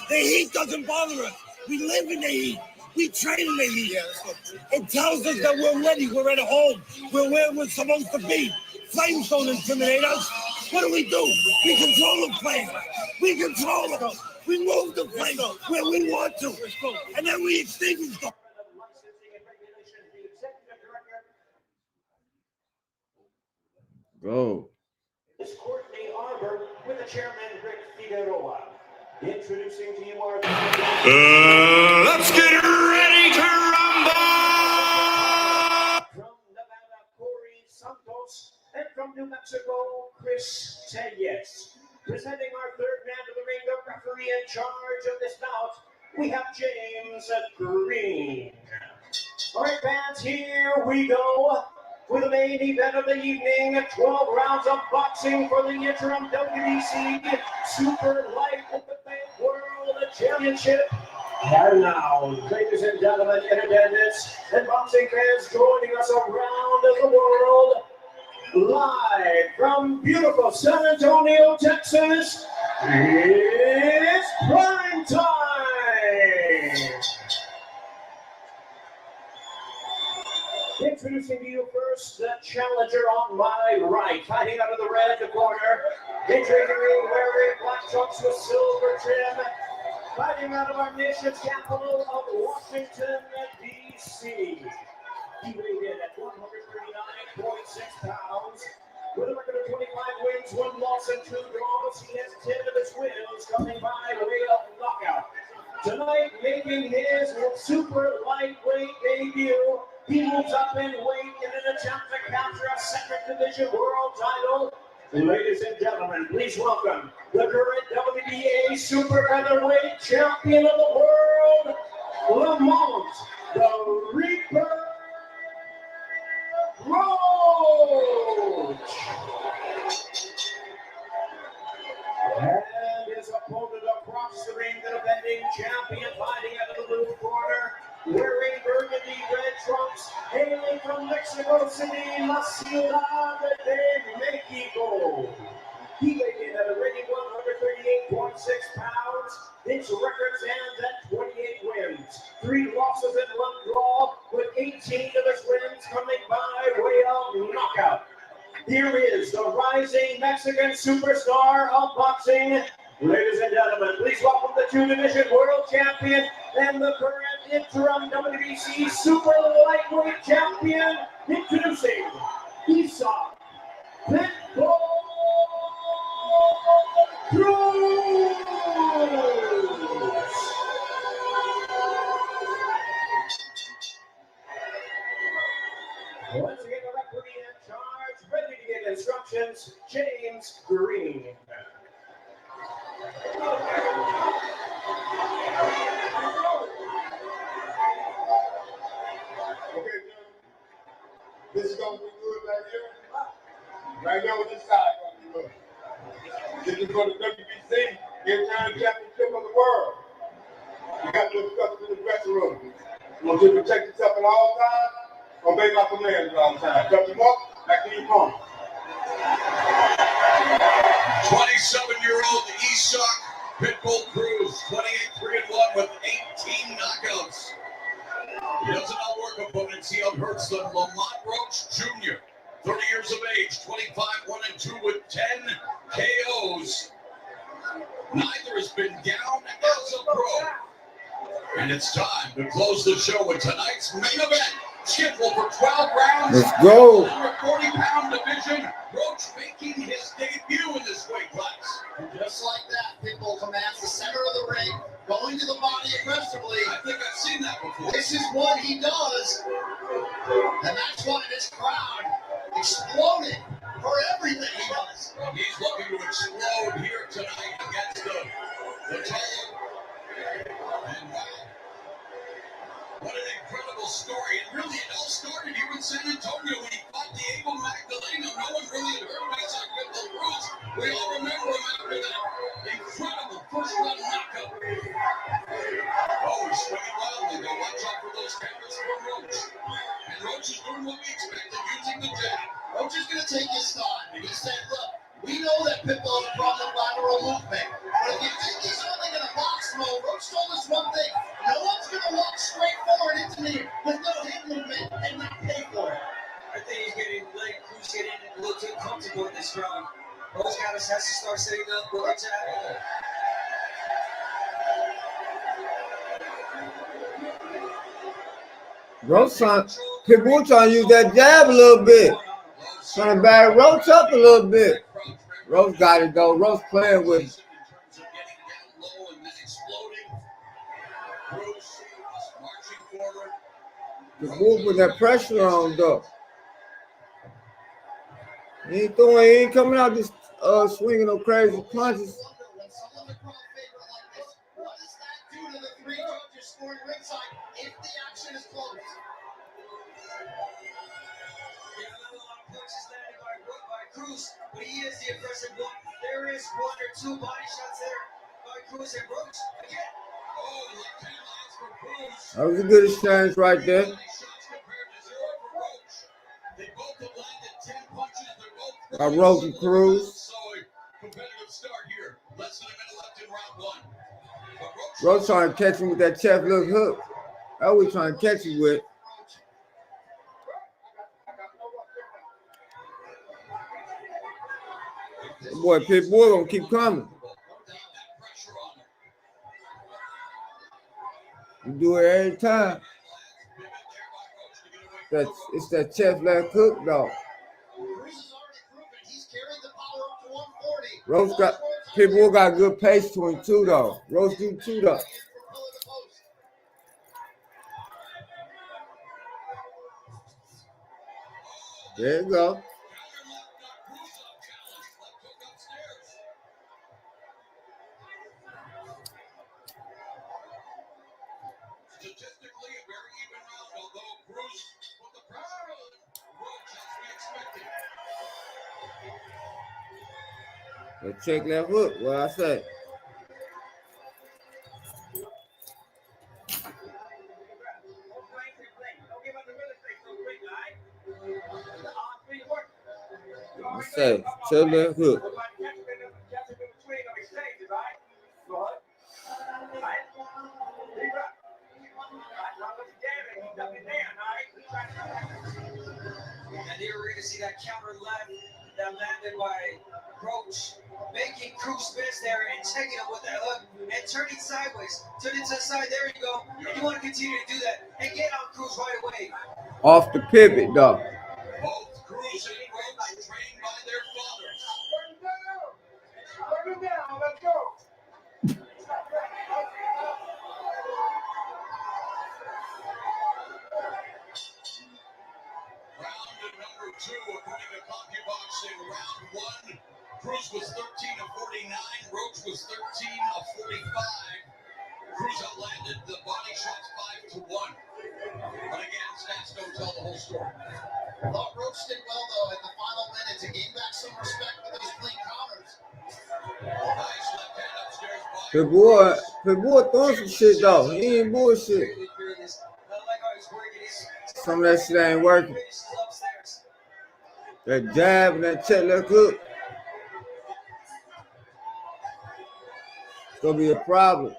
The heat doesn't bother us. We live in the heat. We train in the heat. It tells us that we're ready. We're at home. We're where we're supposed to be. Flames don't intimidate us. What do? We control the flame. We control them. We move the flame where we want to. And then we extinguish them. Go. It's Courtney Arbor with the chairman, Rick Figueroa. Introducing to you our... Let's get ready to rumble! From Nevada, Corey Santos, and from New Mexico, Chris Tellez. Presenting our third man to the ring, the referee in charge of this bout, we have James Green. All right, fans, here we go. For the main event of the evening, 12 rounds of boxing for the interim WBC Super Lightweight World Championship. And now, ladies and gentlemen, in attendance and boxing fans joining us around the world, live from beautiful San Antonio, Texas, it's prime time! Introducing to you first, the challenger on my right, fighting out of the red corner, entering the ring wearing black trunks with silver trim, fighting out of our nation's capital of Washington, D.C. He weighed in at 139.6 pounds, with a record of 25 wins, 1 loss, and 2 draws. He has 10 of his wins coming by way of knockout. Tonight, making his super lightweight debut, he moves up in weight in an attempt to capture a second division world title. Ladies and gentlemen, please welcome the current WBA Super Featherweight Champion of the world, Lamont, the Reaper, Roach. And his opponent across the ring, the defending champion, fighting out of the blue corner, wearing burgundy red trunks, hailing from Mexico City, La Ciudad de Mexico. He weighed in at a ready 138.6 pounds. His record stands at 28 wins, 3 losses and 1 draw, with 18 of his wins coming by way of knockout. Here is the rising Mexican superstar of boxing. Ladies and gentlemen, please welcome the 2-division world champion and the current interim WBC super lightweight champion, introducing Issac, Pitbull, Cruz. Once again, the referee in charge, ready to give instructions, James Green. Okay, this is going to be good right here. Right now on this side going to be good. This is for the WBC Interim Championship of the world. You got to discuss it in the dressing room. You want to protect yourself at all times. Obey my commands all the time. Jump them up, back to your corner. 27-year-old Issac Pitbull Cruz, 28-3-1 with 18 knockouts. He doesn't outwork opponents, he outhurts them. Lamont Roach Jr., 30 years of age, 25-1-2 with 10 KOs. Neither has been down as a pro. And it's time to close the show with tonight's main event. Scheduled for 12 rounds. Let's go. In the 40-pound division, Roach making his debut in this weight class. And just like that, Pitbull commands the center of the ring, going to the body aggressively. I think I've seen that before. This is what he does, and that's why this crowd exploded for everything he does. He's looking to explode here tonight against the taller. And wow. What an incredible story. And really, it all started here in San Antonio when he fought Diego Magdaleno. No one really had heard of Issac Pitbull Cruz. We all remember him after that incredible first-round knockout. Oh, he's swinging wildly, though. Watch out for those counters from Roach. And Roach is doing what we expected, using the jab. Roach is going to take his time. And he said, look, we know that Pitbull is a problem with lateral movement. But if you think he's only going to box mode, Roach told us one thing. No one's going to walk straight forward into me with no hand movement and not pay for it. I think he's letting Cruz get in a little too comfortable in this round. Roach has to start setting up with a jab. Roach Pitbull trying to use that jab a little bit. Trying to back Roach up a little bit. Roach got it though. Roach playing with it. Pitbull put that pressure on though. He ain't coming out just swinging no crazy punches. Cruz, but he is the aggressive one. There is 1 or 2 body shots there by Cruz and Roach. Again. Oh, that was a good exchange right there. By Roach and Cruz. Roach trying to catch him with that chest look hook. That's what we trying to catch him with. Boy, Pitbull gonna keep coming. You do it every time. It's that chest leg hook, though. Roach got Pitbull got good pace to him too, though. Roach do too, though. There you go. Statistically, a very even round, although Cruz put the pressure on Roach as we expected. Let's check that hook. What I say? I say, check that hook. And here we're going to see that counter left that landed by Roach, making Cruz miss there and taking him with that hook and turning sideways. Turn it to the side. There you go. And you want to continue to do that and get on Cruz right away. Off the pivot, though. Both Cruz and Roach trained by their fathers. Bring it down. Let's go. Round number 2, according to CompuBoxing. Round 1, Cruz was 13 of 49. Roach was 13 of 45. Cruz outlanded the body shots 5-1. But again, stats don't tell the whole story. Thought Roach did well, though, in the final minute to gain back some respect for those clean counters. Nice left hand upstairs by Pitbull throwing some shit, though. He ain't bullshit. Some of that shit ain't working. That jab and that check left hook. It's gonna be a problem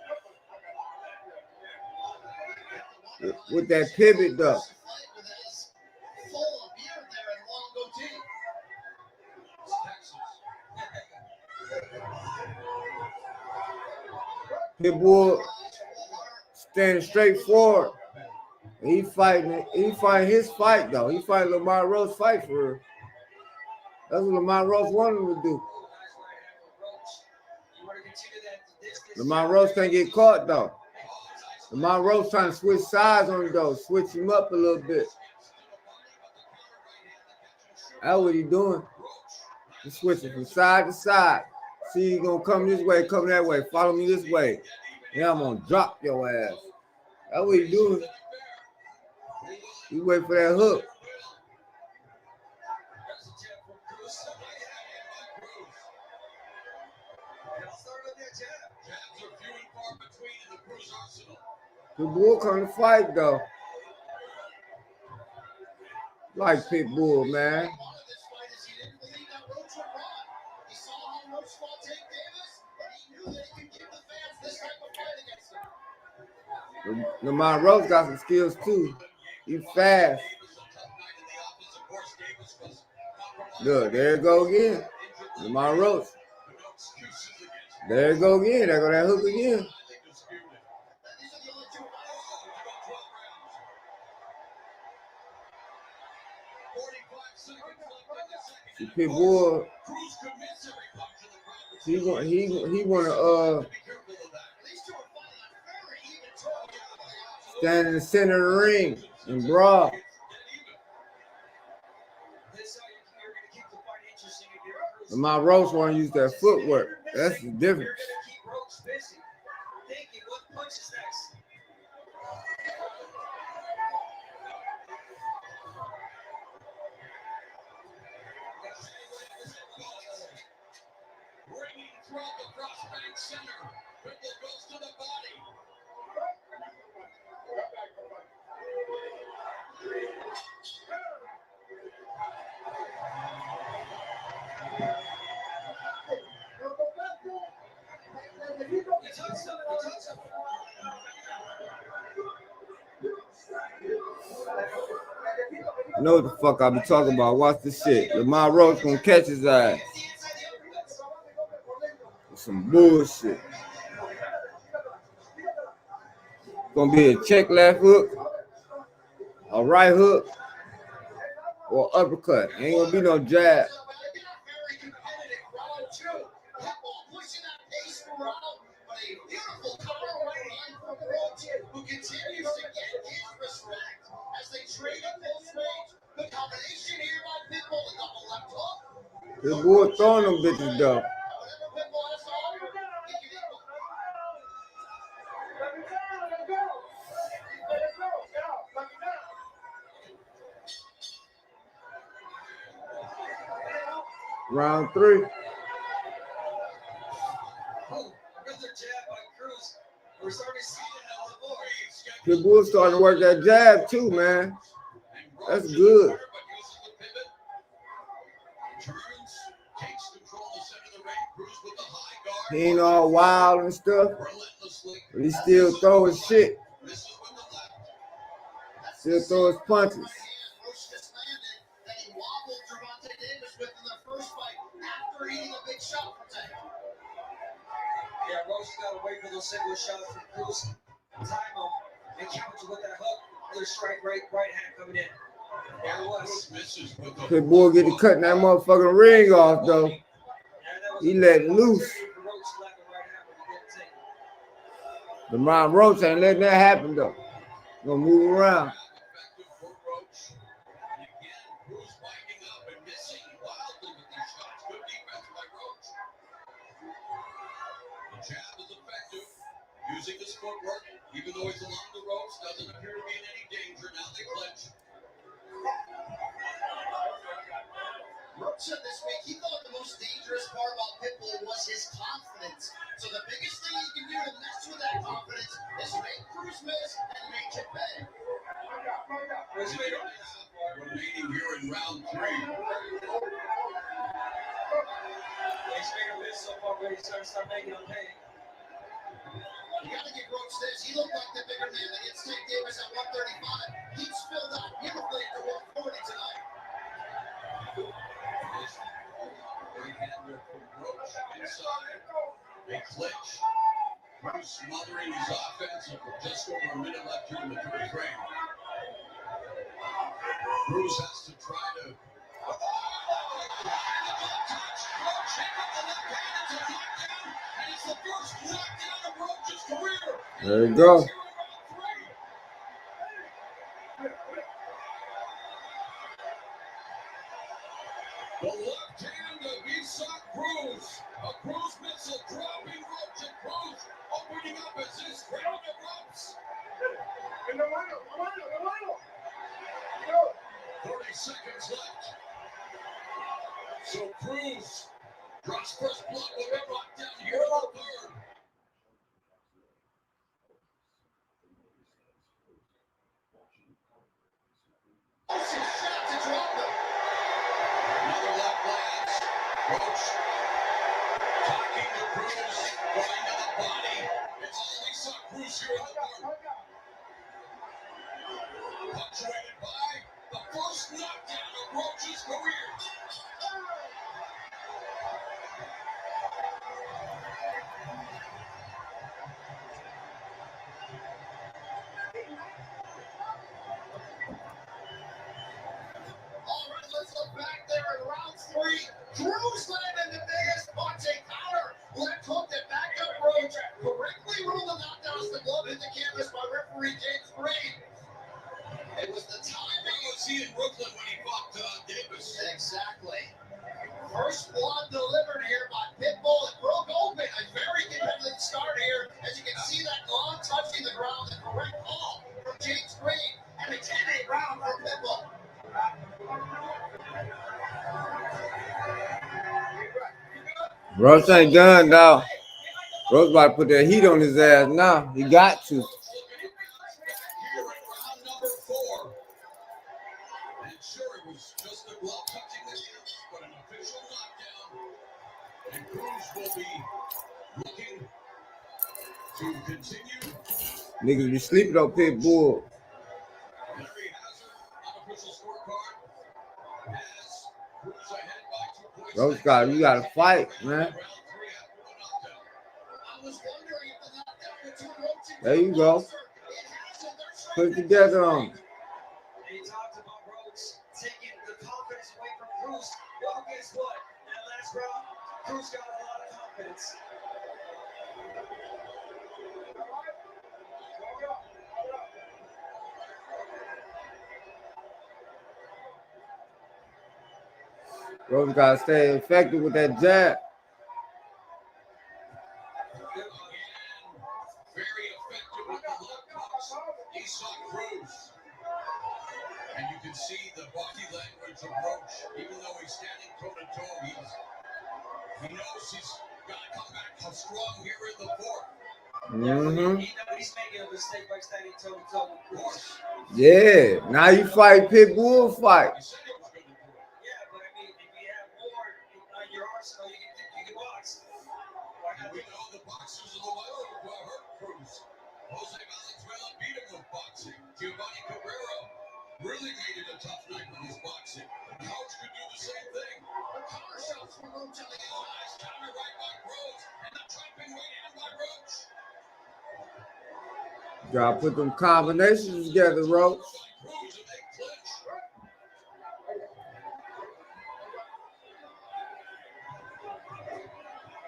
with that pivot, though. Pitbull standing straight forward. He fighting his fight, though. He fighting Lamont Roach's fight for real. That's what Lamont Roach wanted him to do. Lamont Roach can't get caught, though. Lamont Roach trying to switch sides on him, though. Switch him up a little bit. That's what he doing. He's switching from side to side. See, you gonna come this way, come that way. Follow me this way. Yeah, I'm gonna drop your ass. That's what he doing. You wait for that hook. Pitbull come to fight, though. Like Pitbull, man. Lamont Roach got some skills, too. He's fast. Look, there it go again. Lamont Roach. There it go again. There go that hook again. See, Pitbull, he wanna stand in the center of the ring and brawl. Lamont Roach want to use that footwork. That's the difference. Ringing throughout the crossbank center. Pitbull goes to the body. You know what the fuck I be talking about. Watch this shit. Lamont Roach gonna catch his ass. Some bullshit. Gonna be a check left hook, a right hook, or uppercut. Ain't gonna be no jab. Who continues to get his respect as they trade at full speed. The combination here by Pitbull, the double left hook. This boy throwing them bitches, though. Round 3. Oh, another jab by Cruz. We're starting to see it on the board. Pitbull starting to work that jab too, man. That's good. He ain't all wild and stuff, but he still throw his shit. Still throw his punches. Yeah, Roach got to wait for those single shots from Cruz. Time him and counter with that hook. Another strike right hand coming in. There it was. Pitbull get to cutting that motherfucking ring off though. He let it loose. Lamont Roach ain't letting that happen though. Gonna move around. Jab is effective, using his footwork, even though he's along the ropes, doesn't appear to be in any danger. Now they clinch. Roach said this week he thought the most dangerous part about Pitbull was his confidence. So the biggest thing he can do to mess with that confidence is make Cruz miss and make it pay. Remaining here in round 3. He's made a miss so far, but he's starting to start making him pay. You gotta give Roach this. He looked like the bigger man that gets Tank Davis at 135. He spilled out beautifully to 140 tonight. They clinch. Cruz smothering his offense with just over a minute left here in the 3rd frame. Cruz has to try to. There you go. The left hand of Issac Cruz. A Cruz missile dropping Roach, and Cruz opening up as his ground of ropes. 30 seconds left. So Cruz drops first blood with a knockdown here in the 3rd. Another left lands. Roach talking to Cruz, going to the body. It's all Issac Cruz here in the 3rd. Punctuated by the first knockdown of Roach's career. All right, let's look back there in round 3. Cruz landed the biggest punch counter. Left hooked it back up Roach. Correctly ruled the knockdown as the glove hit the canvas by referee James Green. It was the timing. Was he in Brooklyn when he fought Davis? Exactly. First blood delivered here by Pitbull. It broke open. A very competitive start here. As you can see that glove touching the ground. The correct call from James Green. And a 10-8 round for Pitbull. Roach ain't done now. Roach about to put that heat on his ass now. He got to. Here at round number 4. And sure, it was just a glove touching the canvas, but an official knockdown. And Cruz will be looking to continue. Niggas be sleeping on Pitbull. Larry Hazard, unofficial scorecard, has Cruz ahead by 2 points. Roach you gotta fight, man. There you go. Put it together on him. He talked about Roach taking the confidence away from Cruz. Well, guess what? That last round, Cruz got a lot of confidence. Roach gotta stay effective with that jab. Very effective with the left hooks. Issac Cruz. And you can see the body language of Roach, even though he's standing toe-to-toe, he knows he's got to come back strong here in the fourth. Mm-hmm. He knows he's making a mistake by standing toe-to-toe with Cruz. Yeah, now you fight Pitbull fight. Yeah, but I mean, if you have more on your arsenal, you can box. We know the boxers of the world who have hurt Cruz. Jose Valenzuela beat him with boxing. Giovanni Cabrera really made it a tough night with his boxing. Coach could do the same thing. The counter shots from Roach on the eyes. Counter right by Cruz. And the chopping right hand by Roach. Gotta put them combinations together, Roach. Cruz and they clinch.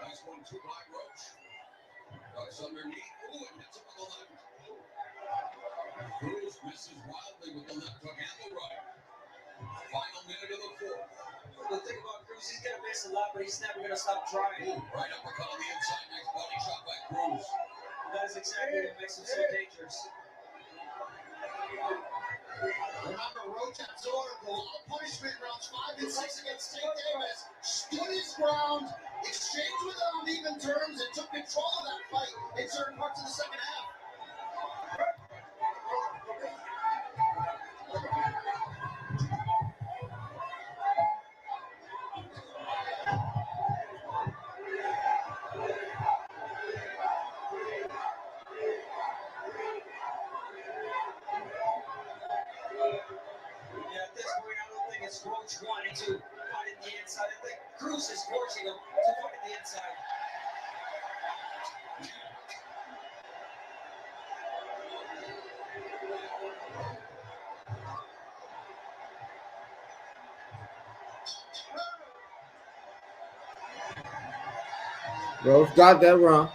Nice 1-2 by Roach. Ducks underneath. Ooh, and hits him with the left. Cruz misses wildly with the left hook and the right. Final minute of the fourth. The thing about Cruz, he's going to miss a lot, but he's never going to stop trying. Ooh, right uppercut on the inside. Nice body shot by Cruz. That is exactly what makes him so dangerous. Remember, Roach absorbed a lot of punishment rounds 5 and 6 against St. Davis. Stood his ground, exchanged with him on even terms, and took control of that fight in certain parts of the second half. It's Roach wanting to fight in the inside. I think Cruz is forcing him to fight in the inside. Roach got that run.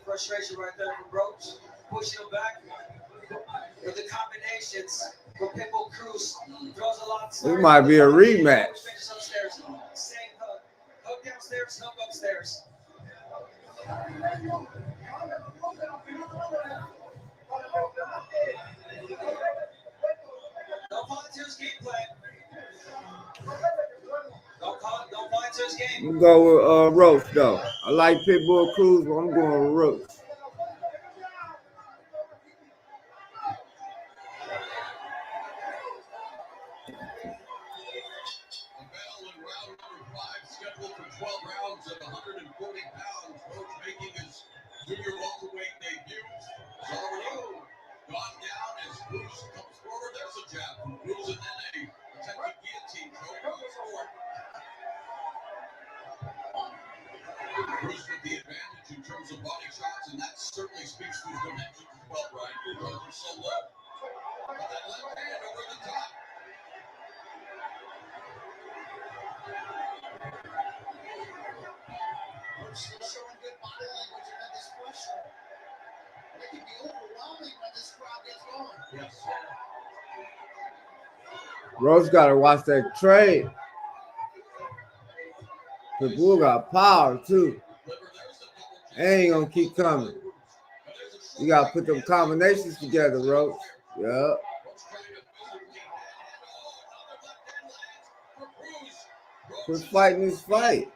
Frustration right there from Roach, pushing him back with the combinations from Pitbull. Cruz throws a lot. This might be a rematch. Upstairs. Same hook. Hook downstairs, hook upstairs. Don't fall into his game plan. Don't fall into his game. I'm go with Roach though. I like Pitbull Cruz, but I'm going with Roach. Junior welterweight debut. It's already gone down as Cruz comes forward. There's a jab from Cruz and then a attempted guillotine choke goes forward. Cruz with the advantage in terms of body shots, and that certainly speaks to his dimensions as well, Brian, because they're so low. But that left hand over the top. Still showing good body language under this pressure. It can be overwhelming when this crowd gets going. Yes. Roach got to watch that trade. Pitbull got power too. Ain't gonna keep coming. You gotta put them combinations together, Roach. Yeah. Quit fighting this fight.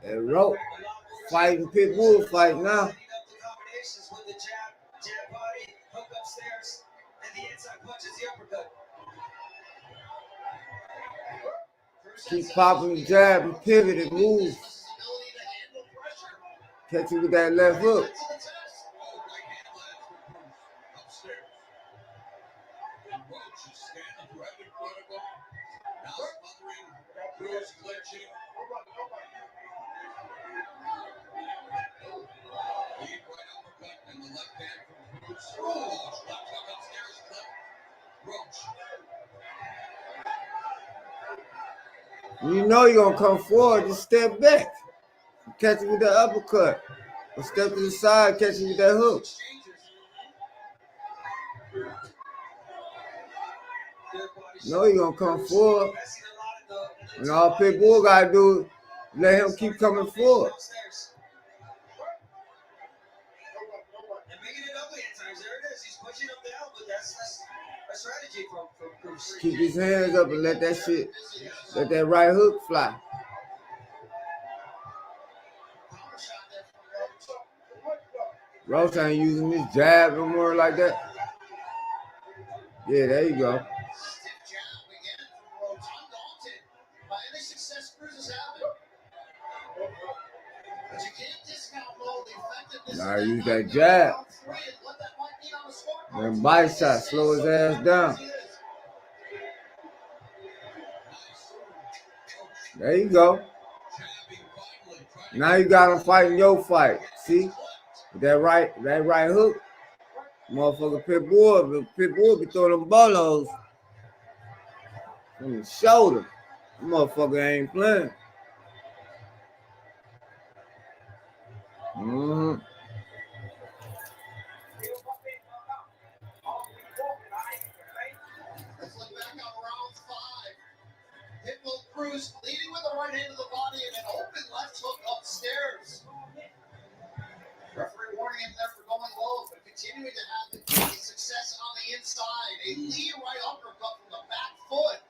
Roach fighting Pitbull fight now. Keep popping the jab and pivot and move. Catch you with that left hook. You know you're gonna come forward, just step back. Catch it with the uppercut. Or step to the side, catch him with that hook. No, he gonna come forward. And all Pitbull gotta do is let him keep coming forward. And making it ugly at times. There it is. He's pushing him down, but that's a strategy from Cruz. Keep his hands up and let that right hook fly. Roach ain't using his jab no more like that. Yeah, there you go. Now use that jab. Then body shot, slow his ass down. There you go. Now you got him fighting your fight. See? With that right hook. Motherfucker Pitbull be throwing them bolos on his shoulder. Motherfucker ain't playing. Mm-hmm. Let's look back on round 5. Pitbull Cruz leading with the right hand of the body and an open left hook upstairs. Referee warning him there for going low, but continuing to have the success on the inside. A lead right uppercut from the back foot.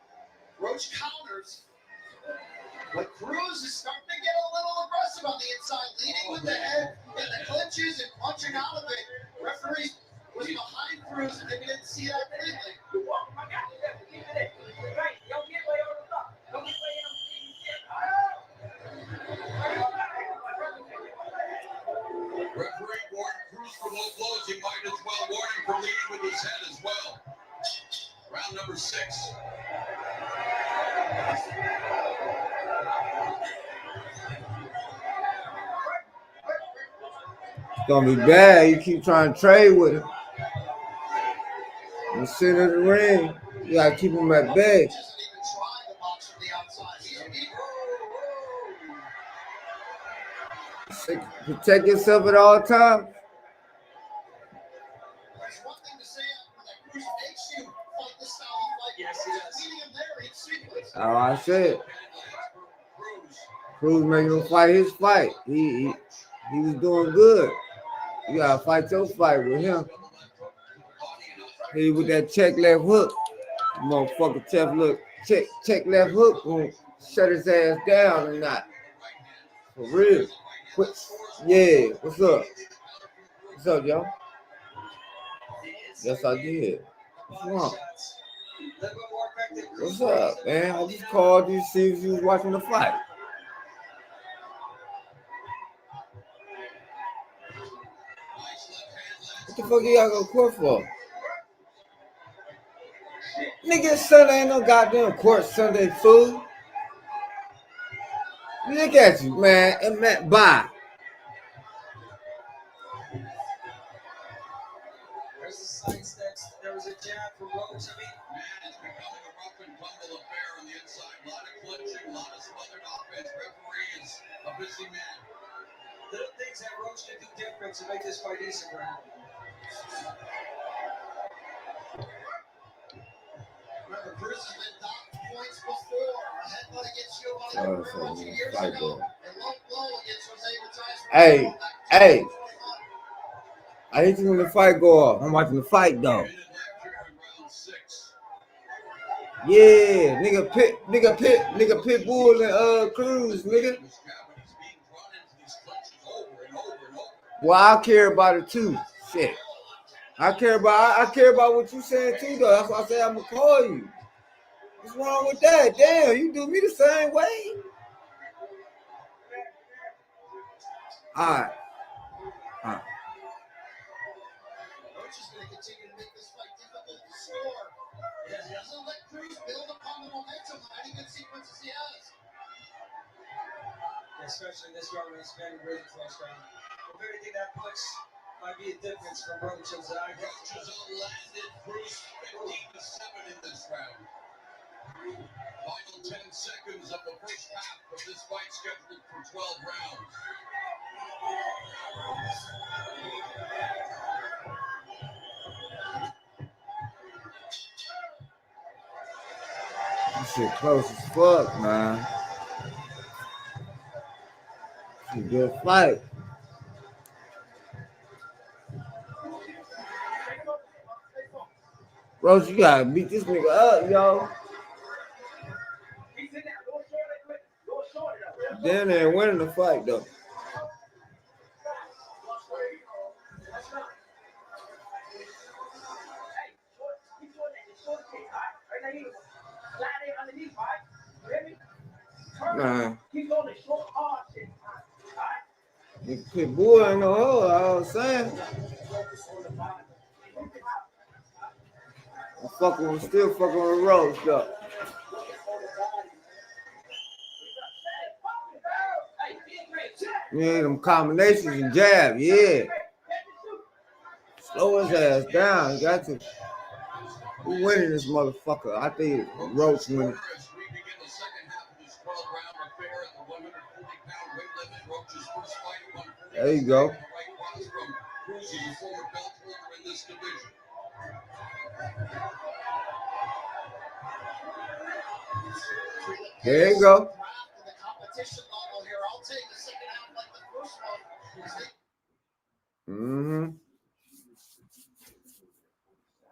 Roach counters. But Cruz is starting to get a little aggressive on the inside, leading with the head in the clinches and punching out of it. Referee was behind Cruz and they didn't see that clearly. Referee warned Cruz for low blows. He might as well warn him for leading with his head as well. Round number 6. It's gonna be bad. You keep trying to trade with him. In the center of the ring, you gotta keep him at bay. Protect yourself at all times. There's one thing to say that Cruz makes you fight this style of fight. Yes, he does. Leading him there in sequence. Oh, I said. Cruz making him fight his fight. He was doing good. You gotta fight your fight with him. He with that check left hook. Motherfucker tough look. Check left hook gonna shut his ass down or not. For real. Quick. Yeah, what's up? What's up, y'all? Yes, I did. What's wrong? What's up, man? I just called you to see if you was watching the fight. What the fuck you gotta go to court for? Nigga, Sunday ain't no goddamn court Sunday, fool. Look at you, man. And man, bye. There's the side steps. There was a jab from Roach. I mean, Man, it's becoming a rough and tumble affair on the inside. A lot of clinching, a lot of smothered offense. Referee is a busy man. little things that Roach can do different to make this fight easier for him. Remember, Cruz has been docked points before. A headbutt against Giovanni Guerrero 2 years ago. And low blow against Jose Mathias. Hey. I hate you when the fight go off. I'm watching the fight though. Yeah, nigga Pitbull and Cruz, nigga. Well, I care about it too. Shit. I care about what you saying too though. That's why I say I'm gonna call you. What's wrong with that? Damn, you do me the same way. Alright. Roach is going to continue to make this fight difficult to score. He doesn't let Cruz build upon the momentum of any good sequences he has. Especially this round when he's very, very close round. If anything, that push might be a difference from Roach. Roach has landed Cruz 15-7 in this round. Final 10 seconds of the first half of this fight scheduled for 12 rounds. Shit close as fuck, man. It's a good fight. Roach, you gotta beat this nigga up, yo. Dan ain't winning the fight, though. Man. Pitbull ain't no hoe, I was saying. I'm still fucking with Roach, though. Yeah, them combinations and jab, yeah. Slow his ass down, you got to. Who winning this motherfucker? I think Roach winning. There you go. Cruz is a former belt holder in this division. There you go. Mm-hmm.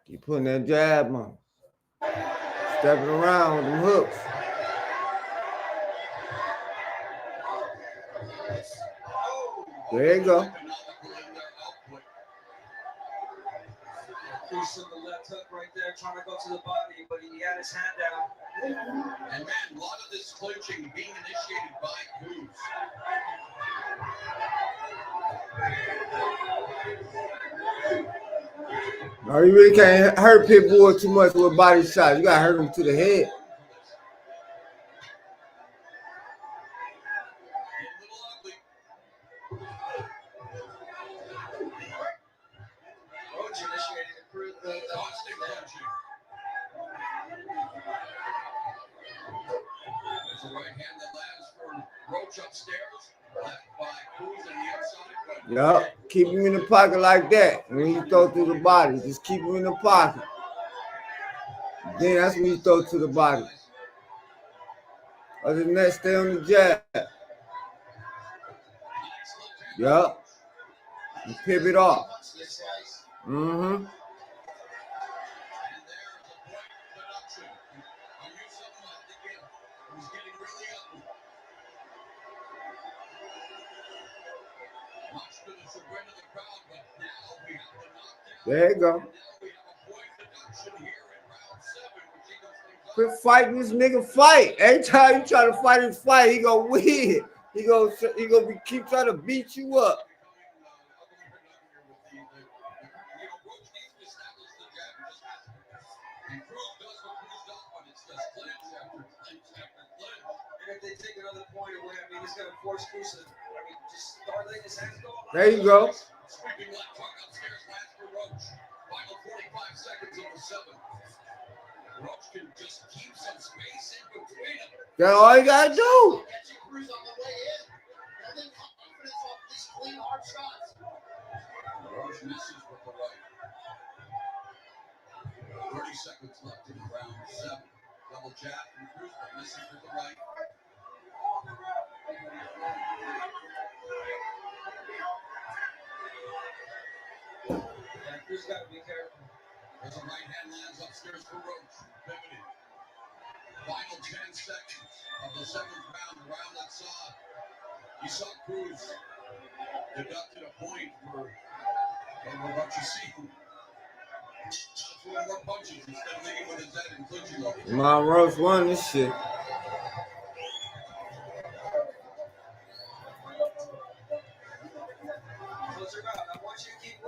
Keep putting that jab on. Stepping around with them hooks. There you go. Cruz in the left hook right there, trying to go to the body, but he had his hand down. And man, a lot of this clinching being initiated by Cruz. No, you really can't hurt Pitbull too much with body shots. You gotta hurt him to the head. Roach initiated the constant clinching. There's a right hand that lands for Roach upstairs, left by Cruz on the outside. Yup. Keep him in the pocket like that. When you throw through the body, just keep him in the pocket. Then that's when you throw to the body. Other than that, stay on the jab. Yup. And pivot off. Mm-hmm. There you go. Quit fighting this nigga fight. Every time you try to fight his fight, he gonna win. He gonna keep trying to beat you up. And if they take another point away, I mean, it's going to force Cruz to, just start letting his hands go. There you go. Sweeping left hook upstairs, lands for Roach. Final 45 seconds of the 7th. Roach can just keep some space in between them. That's all you gotta do. Catching Cruz on the way in. Building confidence off these clean, hard shots. Roach misses with the right. 30 seconds left in round 7. Double jab from Cruz, but misses with the right. Yeah, Cruz got to be careful. There's a right hand lands upstairs for Roach. Pivoting. Final 10 seconds of the 7th round. The round that saw Issac Cruz deducted a point for what you see. Four more punches instead of leading with his head and clinching over. Mom Roach won this shit.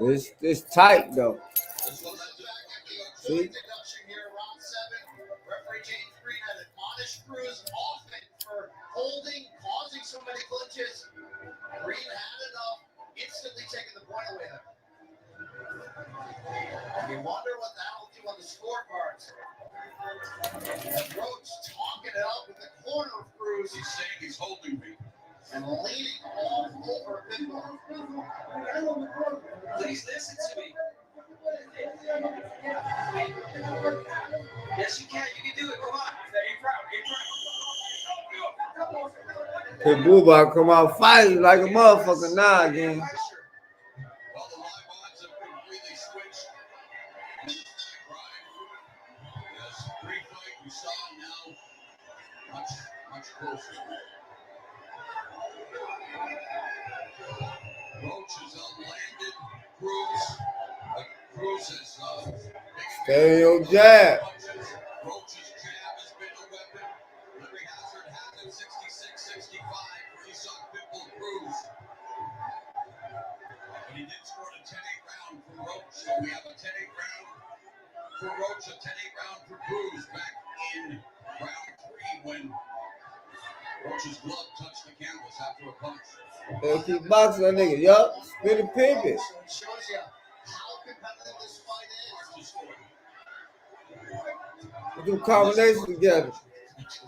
It's tight though. See? Referee James Green had admonished Cruz often for holding, causing so many clinches. Green had enough, instantly taking the point away there. And you wonder what that'll do on the scorecards. And Roach talking it up with the corner of Cruz. He's saying he's holding me. And leaning all over Pitbull. Please listen to me. Yes, you can. You can do it. Come on. Are you proud? Pitbull about to come out fighting like a motherfucker now again. Well, the live odds have completely switched. Yes, great fight we saw now. Much closer. Roach is outlanded Cruz. But Cruz is stay in your jab. Roach's jab has been a weapon. Larry Hazard has it 66-65 for Issac Pitbull Cruz. But he did score a 10-8 round for Roach. So we have a 10-8 round for Roach, a 10-8 round for Cruz back in round 3 when Roach's glove touched the canvas after a punch. They keep boxing that nigga, yup. Spin and pivot. It shows you how competitive this fight is. Do combinations together.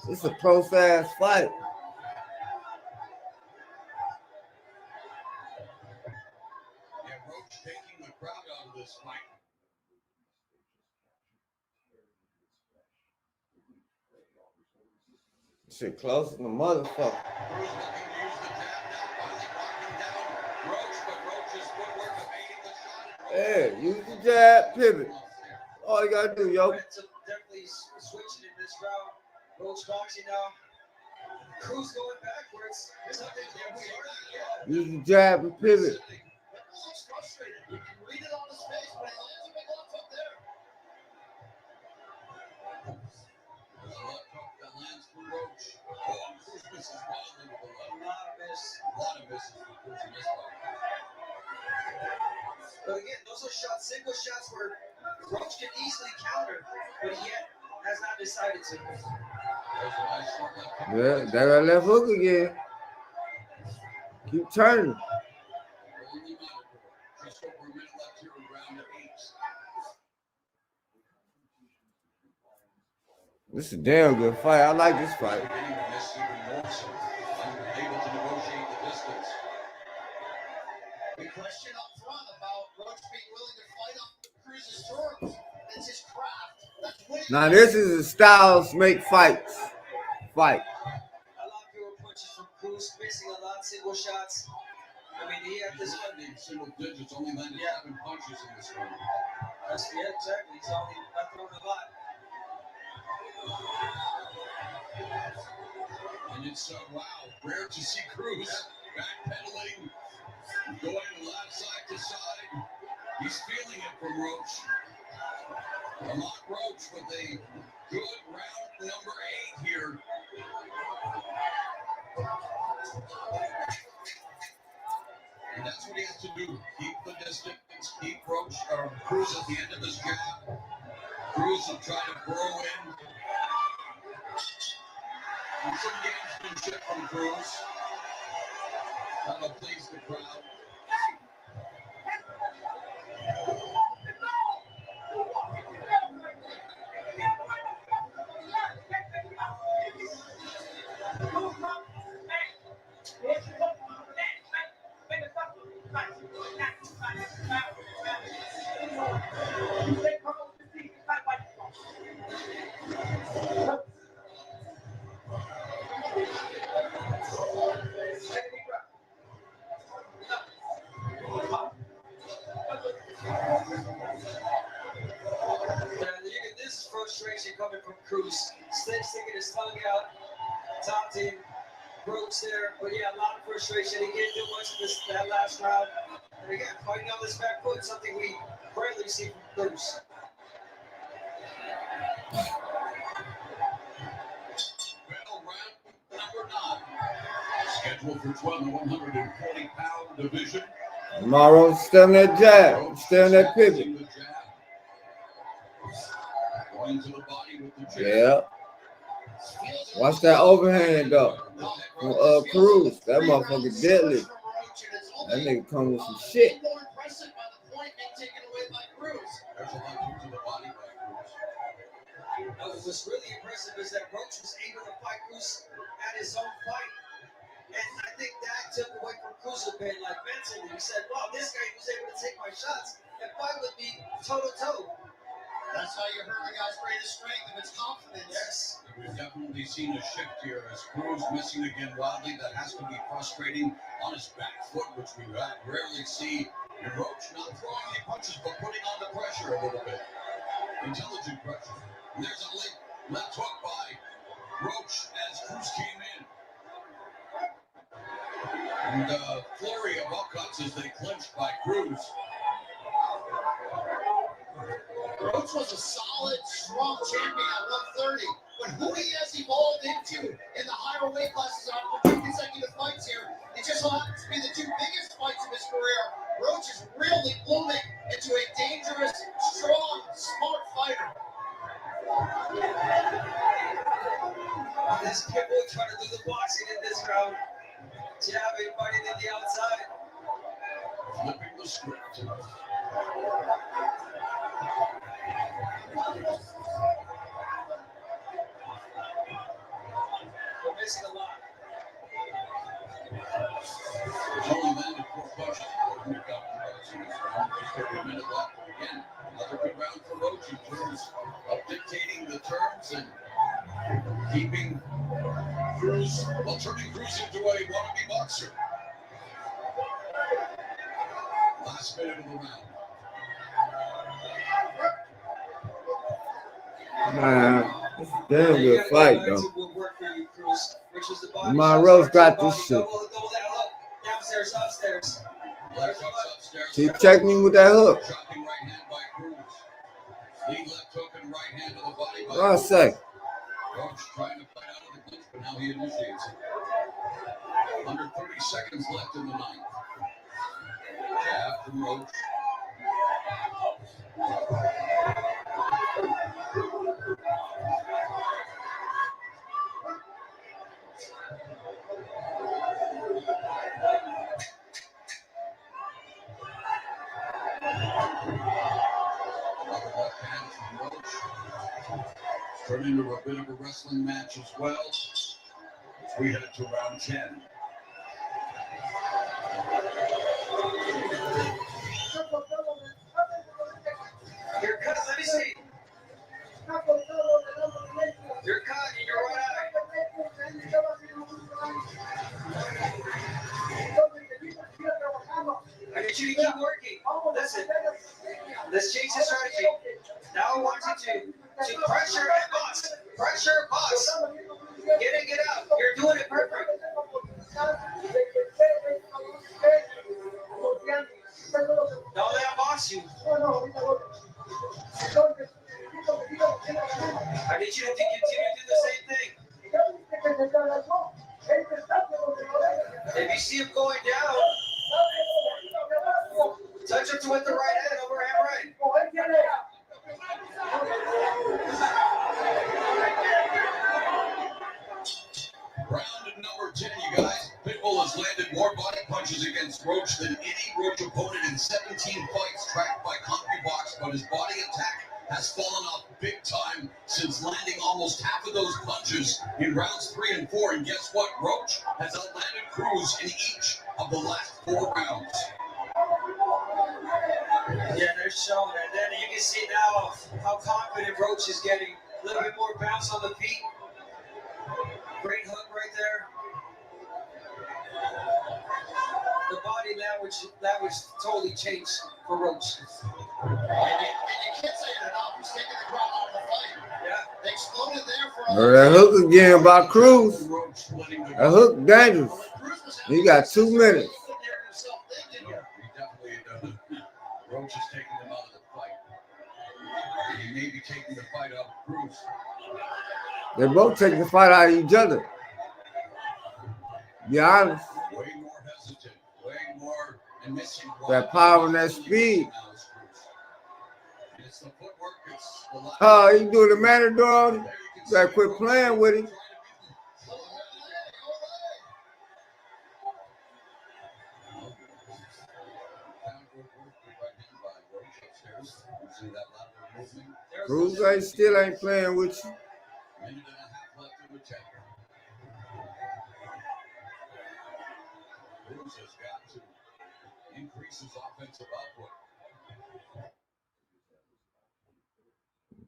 It's a close ass fight. Yeah, Roach taking the crowd out of this fight. Shit close to the motherfucker. Cruz looking to use the jab now, finally knocking down Roach, but Roach's footwork evading the shot. Yeah, use the jab, pivot. All you gotta do, yo. Definitely switching in this round. Roach boxing now. Cruz going backwards. There's nothing there. Use the jab and pivot. He's frustrated. You can read it on his face, but he lands a big left hook there. There's a left hook that lands for Roach. Oh, Cruz misses wildly with the left. A lot of misses for Cruz in this fight. But again, those are shots, single shots where Roach can easily counter, but yet has not decided to. Yeah, that got left hook again. Keep turning. Just over a minute left here in round 8. This is a damn good fight. I like this fight. Unable to negotiate the distance. The question up front about Roach being willing to fight up Cruz's terms. It's his craft. That's winning. Now this is a styles make fights. Fight. A lot of fewer punches from Cruz, missing a lot, single shots. I mean, he had this one. Single digits, only landed 7 punches in this round. Yeah, exactly. He's only not throwing a lot. And it's wow, rare to see Cruz backpedaling, going left side to side. He's feeling it from Roach. Lamont Roach with a good round number 8 here. And that's what he has to do. Keep the distance, keep Roach or Cruz at the end of his jab. Cruz will try to burrow in. And some gamesmanship from Cruz. That'll please the crowd. This is frustration coming from Cruz. Sticking his tongue out, taunting Roach there. But yeah, a lot of frustration. He didn't do much in that last round. And again, fighting on this back foot, something we rarely see from Cruz. Well, round number 9. Scheduled for 12 the 140-pound division. Tomorrow, stay on that jab. Stay on that pivot. Going to the body with the jab. Yeah. Watch that overhand though. From Cruz. That motherfucker deadly. That nigga come with some shit. More impressive by the point being taken away by Cruz. There's a lot to the body by Cruz. What's really impressive is that Roach was able to fight Cruz at his own fight. And I think that took away from Cruz a bit. Like mentally, he said, wow, this guy was able to take my shots and fight with me toe to toe. That's how you hurt a guy's greatest strength if it's confidence. Yes. We've definitely seen a shift here as Cruz missing again wildly. That has to be frustrating on his back foot, which we rarely see. And Roach not throwing any punches, but putting on the pressure a little bit. Intelligent pressure. And there's a left hook by Roach as Cruz came in. And a flurry of upcuts as they clinched by Cruz. Roach was a solid, strong champion at 130, but who he has evolved into in the higher weight classes after 2 consecutive fights here, it just so happens to be the 2 biggest fights of his career. Roach is really blooming into a dangerous, strong, smart fighter. This Pitbull trying to do the boxing in this round. Jabbing, fighting in the outside. Flipping the script. We're missing a lot. Only landed 4 punches. Just every minute left. Again, another good round for Roach in terms of dictating the terms and keeping Cruz, well, turning Cruz into a wannabe boxer. Last minute of the round. Man, it's a damn good fight, though. Roach got this shit. Downstairs, upstairs. Keep checking him with that hook. Dropping right hand by Cruz. Lead left hook and right hand to the body by What I say? Roach trying to fight out of the clinch, but now he initiates it. Under 30 seconds left in the ninth. Jab from Roach. Turned into a bit of a wrestling match as well. As we head to round 10. You're cut, let me see. You're cut in your right eye. I need you to keep working. Listen, let's change the strategy. Now I want you to pressure and box. Pressure, box. Get in, get out. You're doing it perfect. Don't let him box you. I need you to continue to do the same thing. If you see him going down, touch him with the right hand, overhand right. Round number 10, you guys. Pitbull has landed more body punches against Roach than any Roach opponent in 17 fights tracked by CompuBox, but his body attack has fallen off big time since landing almost half of those punches in rounds 3 and 4. And guess what? Roach has outlanded Cruz in each of the last 4 rounds. Yeah, they're showing it. Then you can see now how confident Roach is getting. A little bit more bounce on the feet. Great hook right there. The body language totally changed for Roach. And you can't say it enough. He's taking the crowd out of the fight. Yeah. They exploded there for That hook again by Cruz. That hook dangerous. He got 2 minutes. Roach is taking them out of the fight. He may be taking the fight out of Cruz. They both take the fight out of each other. Be honest. Way more hesitant, way more and missing. That power and that speed. It's the footwork, it's the line. Oh, he doing the matador on him. You gotta quit playing with him. Cruz still ain't playing with you. Minute and a half left in the 10th. Cruz has got to increase his offensive output.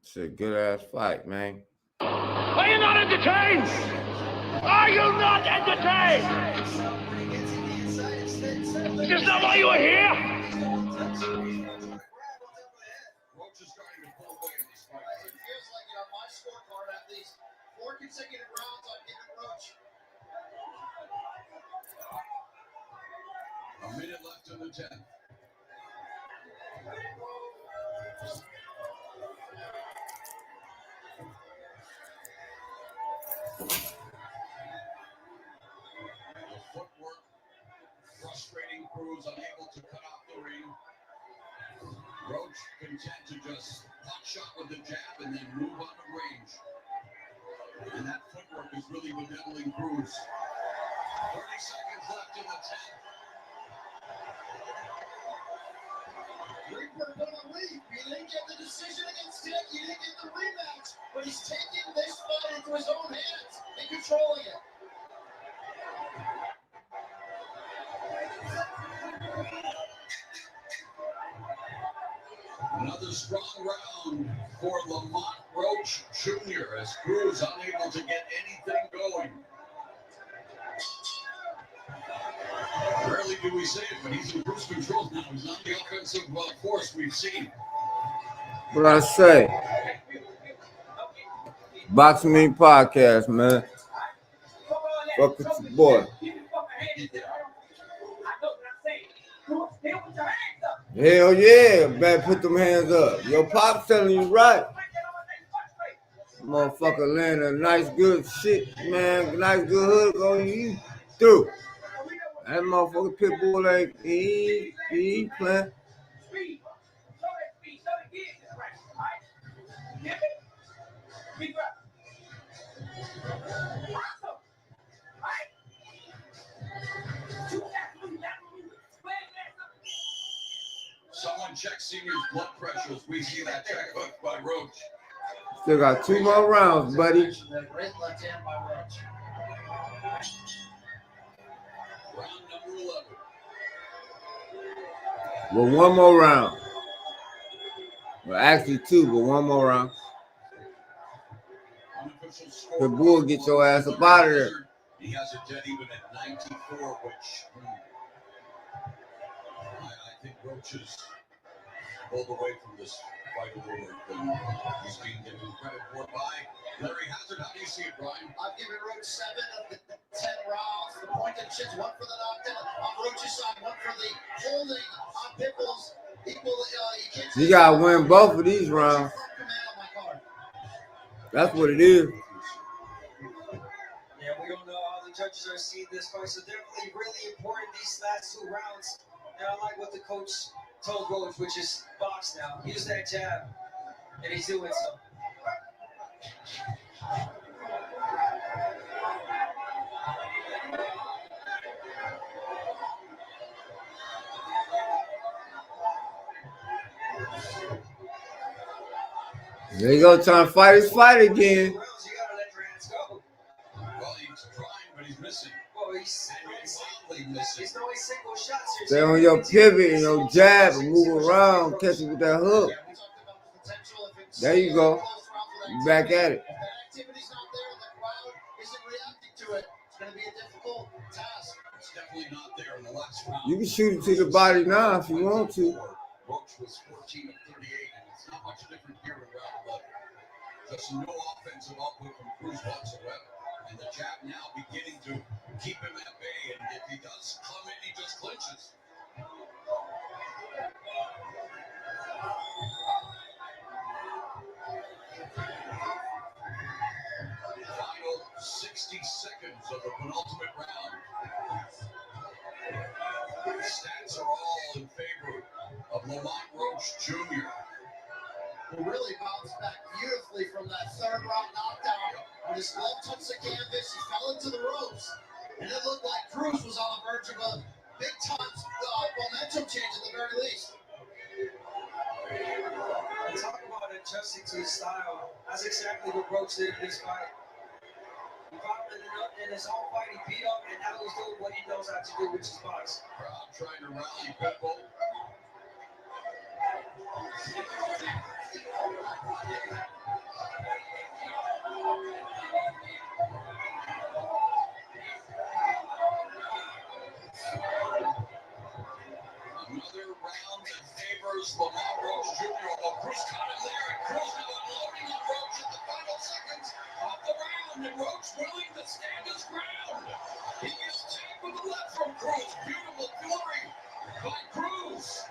It's a good ass fight, man. Are you not entertained? Are you not entertained? Is that why you are here? Roach is starting to pull away in this fight. It feels like on my scorecard at least 4 consecutive rounds on him and Roach. A minute left in the 10th. The footwork frustrating Cruz, unable to cut off the ring. Roach content to just pot shot with the jab and then move on to range. And that footwork is really bedeviling Cruz. 30 seconds left in the 10th. Reaper gonna leave. He didn't get the decision against Dick. He didn't get the rematch. But he's taking this fight into his own hands and controlling it. Another strong round for Lamont Roach Jr. as Cruz unable to get anything going. Rarely do we say it, but he's in cruise control now. He's not the offensive force we've seen. What I say? Boxing Me Podcast, man. Fuck with your boy. Hell yeah, better put them hands up. Your pop's telling you right. Motherfucker landing a nice good shit, man. Nice good hook on you. Through. That motherfucker Pitbull ain't he ain't playing. Someone check Senior's blood pressure as we see that check hook by Roach. Still got 2 more rounds, buddy. Great left hand by Roach. Round number 11. Well, 1 more round. Well, actually 2, but 1 more round. The bull get your ass up out of there. He has a dead even at 94, which I think Roach is pulled away from this fight a little bit than he's being given credit for by Larry Hazard. How do you see it, Brian? I've given Roach 7 of the 10 rounds. The pointed shits, 1 for the knockdown on Roach's side, 1 for the holding on Pitbull's. You gotta win both of these rounds. That's what it is. Yeah, we don't know how the judges are seeing this fight, so definitely really important these last 2 rounds. And I like what the coach told Roach, which is box now. Use that jab, and he's doing so. There you go, trying to fight his fight again. Well, he's trying, but he's missing. Well, he's missing. There's no single shots here. Stay on your pivot and your jab and move around, catch it with that hook. There you go. You back at it. Activity's not there, the crowd isn't reacting to it. It's going to be a difficult task. It's definitely not there in the last round. You can shoot it to the body now if you want to. Roach was 14 of 38, and it's not much different here in round 11. Just no offensive output from Cruz whatsoever. And the jab now beginning to keep him at bay, and if he does come in, he just clinches. Final 60 seconds of the penultimate round. The stats are all in favor of Lamont Roach Jr. Who really bounced back beautifully from that 3rd round knockdown. When his glove touched the canvas, he fell into the ropes. And it looked like Cruz was on the verge of a big-time momentum change at the very least. Talk about adjusting to his style. That's exactly what Roach did in this fight. He fought in his own fight, he beat up, and now he's doing what he knows how to do, which is box. Crowd trying to rally Pitbull. Another round that favors Lamont Roach Jr. Although Cruz caught him there, and Cruz now unloading on Roach at the final seconds of the round, and Roach willing to stand his ground. He gets tagged with the left from Cruz. Beautiful flurry by Cruz.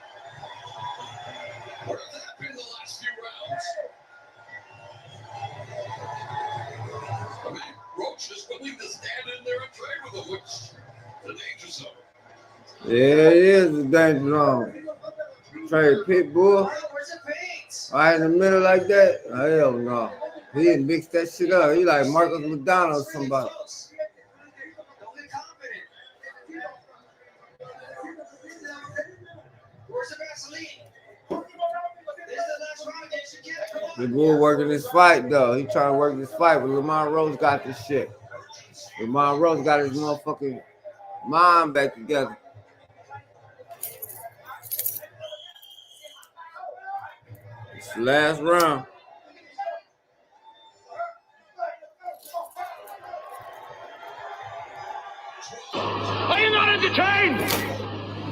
Where's that been the last few rounds? I mean, Roach is willing to stand in there and trade with him, which is the danger zone. Yeah, it is a danger zone. Trade Pitbull right in the middle like that? Hell no. He didn't mix that shit up. He like Marcus McDonald or somebody. Pitbull working this fight though. He trying to work this fight, but Lamont Roach got this shit. Lamont Roach got his motherfucking mind back together. It's the last round. Are you not entertained?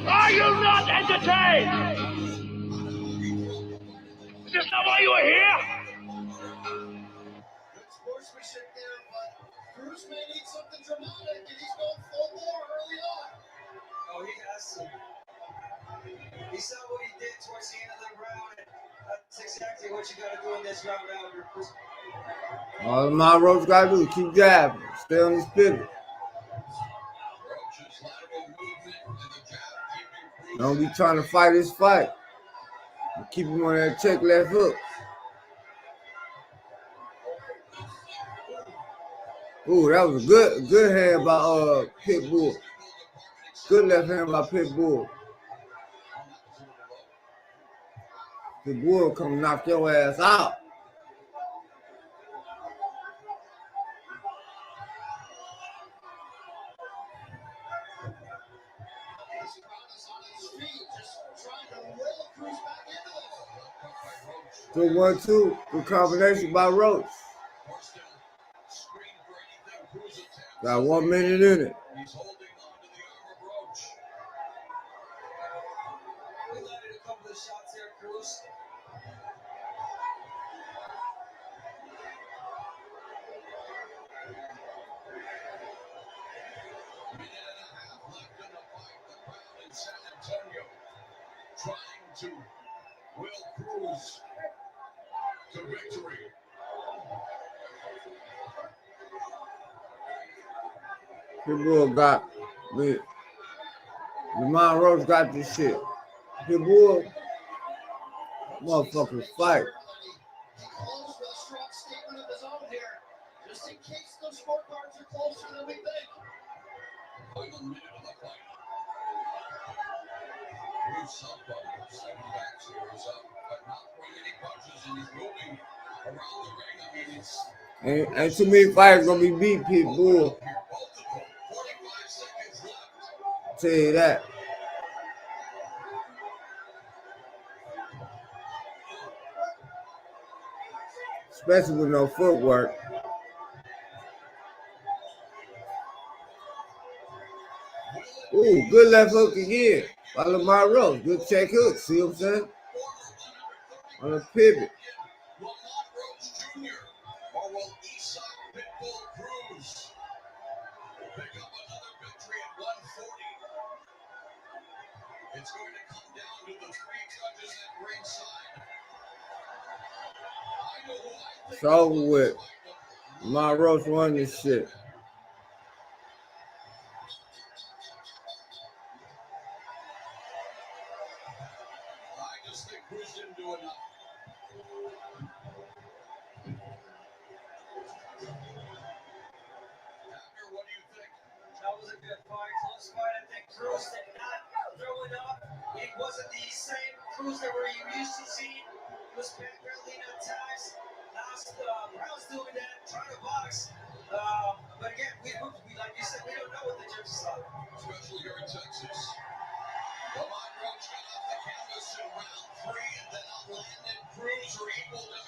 Are you not entertained? Is this not why you are here? Sportsmanship there, but Cruz may need something dramatic, and he's going full bore early on. Oh, he has to. He saw what he did towards the end of the round, and that's exactly what you got to do in this round now. All Lamont Roach got to do is keep jabbing. Stay on his pivot. Don't be trying to fight his fight. Keep him on that check left hook. Ooh, that was a good hand by Pitbull. Good left hand by Pitbull. Pitbull come knock your ass out. Good 1-2. Good combination by Roach. Got 1 minute in it. He's holding on to the arm of Roach. He landed a couple of shots there, Cruz. Minute and a half left in the fight. The crowd in San Antonio trying to will Cruz to victory. Pitbull got me. Lamont Roach got this shit. Pitbull, motherfuckers fight. He closed with a strong statement of his own here, just in case those scorecards are closer than we think. Final minute of the fight. Cruz southpaw, 7 backs here is up, but not throwing any punches, and he's moving around the ring. I mean, it's Ain't too many fighters gonna be beat Pitbull. 45 seconds left. Tell you that. Especially with no footwork. Ooh, good left hook again by Lamont Roach. Good check hook. See what I'm saying? On a pivot. Lamont Roach Jr. or will Issac Pitbull Cruz pick up another victory at 140? It's going to come down to the 3 judges at ringside. I know who I think It's over with. Lamont Roach won this shit. I just think Cruz didn't do enough. Abner, what do you think? That was a good fight, close fight. I think Cruz did not throw it up. It wasn't the same Cruz that we're used to seeing. It was barely at times. Last Brown's doing that, trying to box. But again, we like you said, we don't know what the judges saw. Especially here in Texas. Lamont Roach got off the canvas in round 3 and then outlanded Cruz or equal to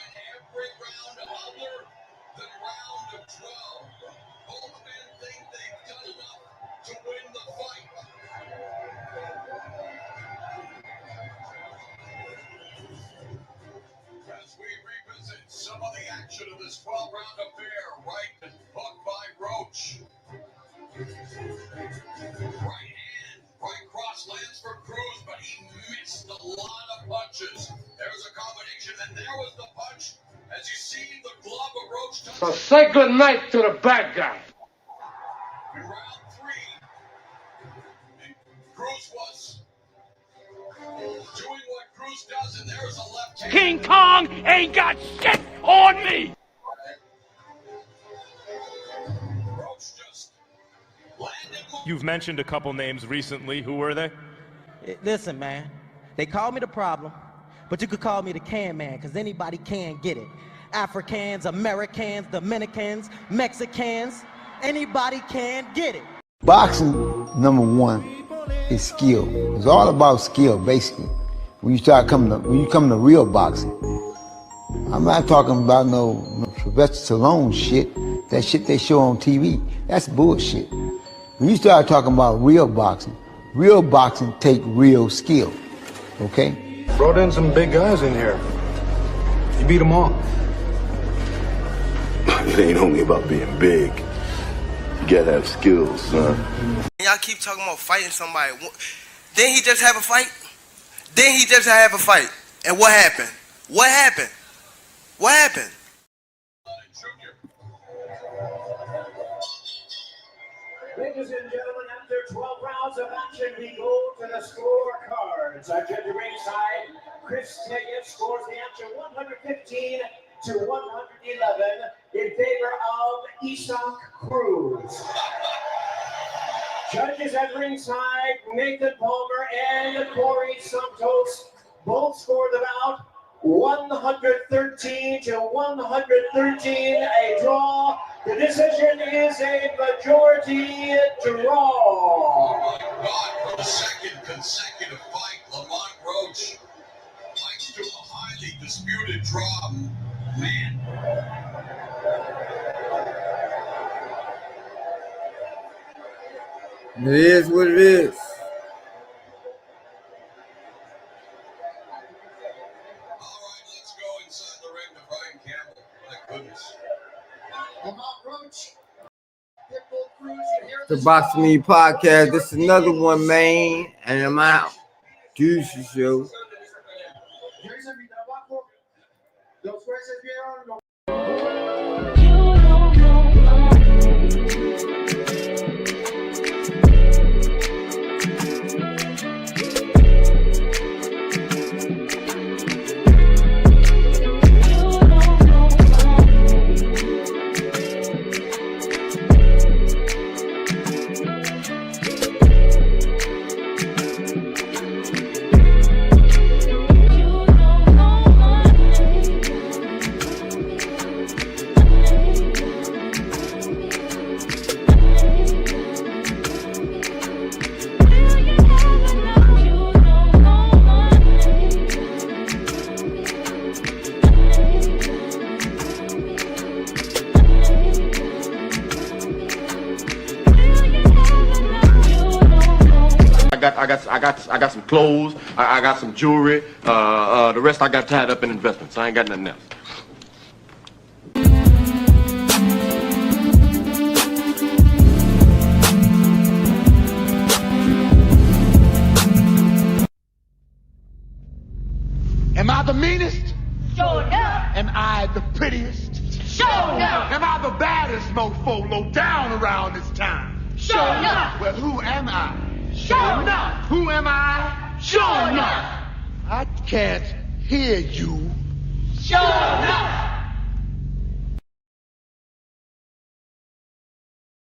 Then round of 12. Both men think they've done enough to win the fight. As we revisit some of the action of this 12-round affair, right hook by Roach. Right hand, right cross lands for Cruz, but he missed a lot of punches. There's a combination, and there was the punch. As you see the glove of Roach. So say good night to the bad guy. In round 3, Cruz was doing what Cruz does, and there's a left hand. King Kong ain't got shit on me. You've mentioned a couple names recently. Who were they? Listen, man. They call me the problem, but you could call me the can man, because anybody can get it. Africans, Americans, Dominicans, Mexicans, anybody can get it. Boxing, number one, is skill. It's all about skill, basically. When you come to real boxing, I'm not talking about no Sylvester Stallone shit. That shit they show on TV, that's bullshit. When you start talking about real boxing take real skill, okay? Brought in some big guys in here. You beat them all. It ain't only about being big. You gotta have skills, son. Y'all keep talking about fighting somebody. Didn't he just have a fight? Didn't he just have a fight? And what happened? What happened? What happened? Ladies and gentlemen, after 12 rounds of action, we go to the scorecards. Our judge at ringside, Chris scores the action 115 to 111 in favor of Issac Cruz. Judges at ringside, Nathan Palmer and Corey Santos both scored the bout 113 to 113, a draw. The decision is a majority draw. Oh my God, for the second consecutive fight, Lamont Roach fights to a highly disputed draw. Man. It is what it is. All right, let's go inside the ring to Brian Campbell. My goodness. Lamont Roach, Pitbull, Cruz, you hear The Boxing Me Podcast. This is another one, man. And I'm out. Juicy Show. I got some clothes. I got some jewelry. The rest I got tied up in investments. I ain't got nothing else. Am I the meanest? Sure enough. Am I the prettiest? Sure enough. Am I the baddest mofo low down around this town? Sure enough. Well, who am I? Sure enough. Who am I? Sure enough. I can't hear you. Sure enough.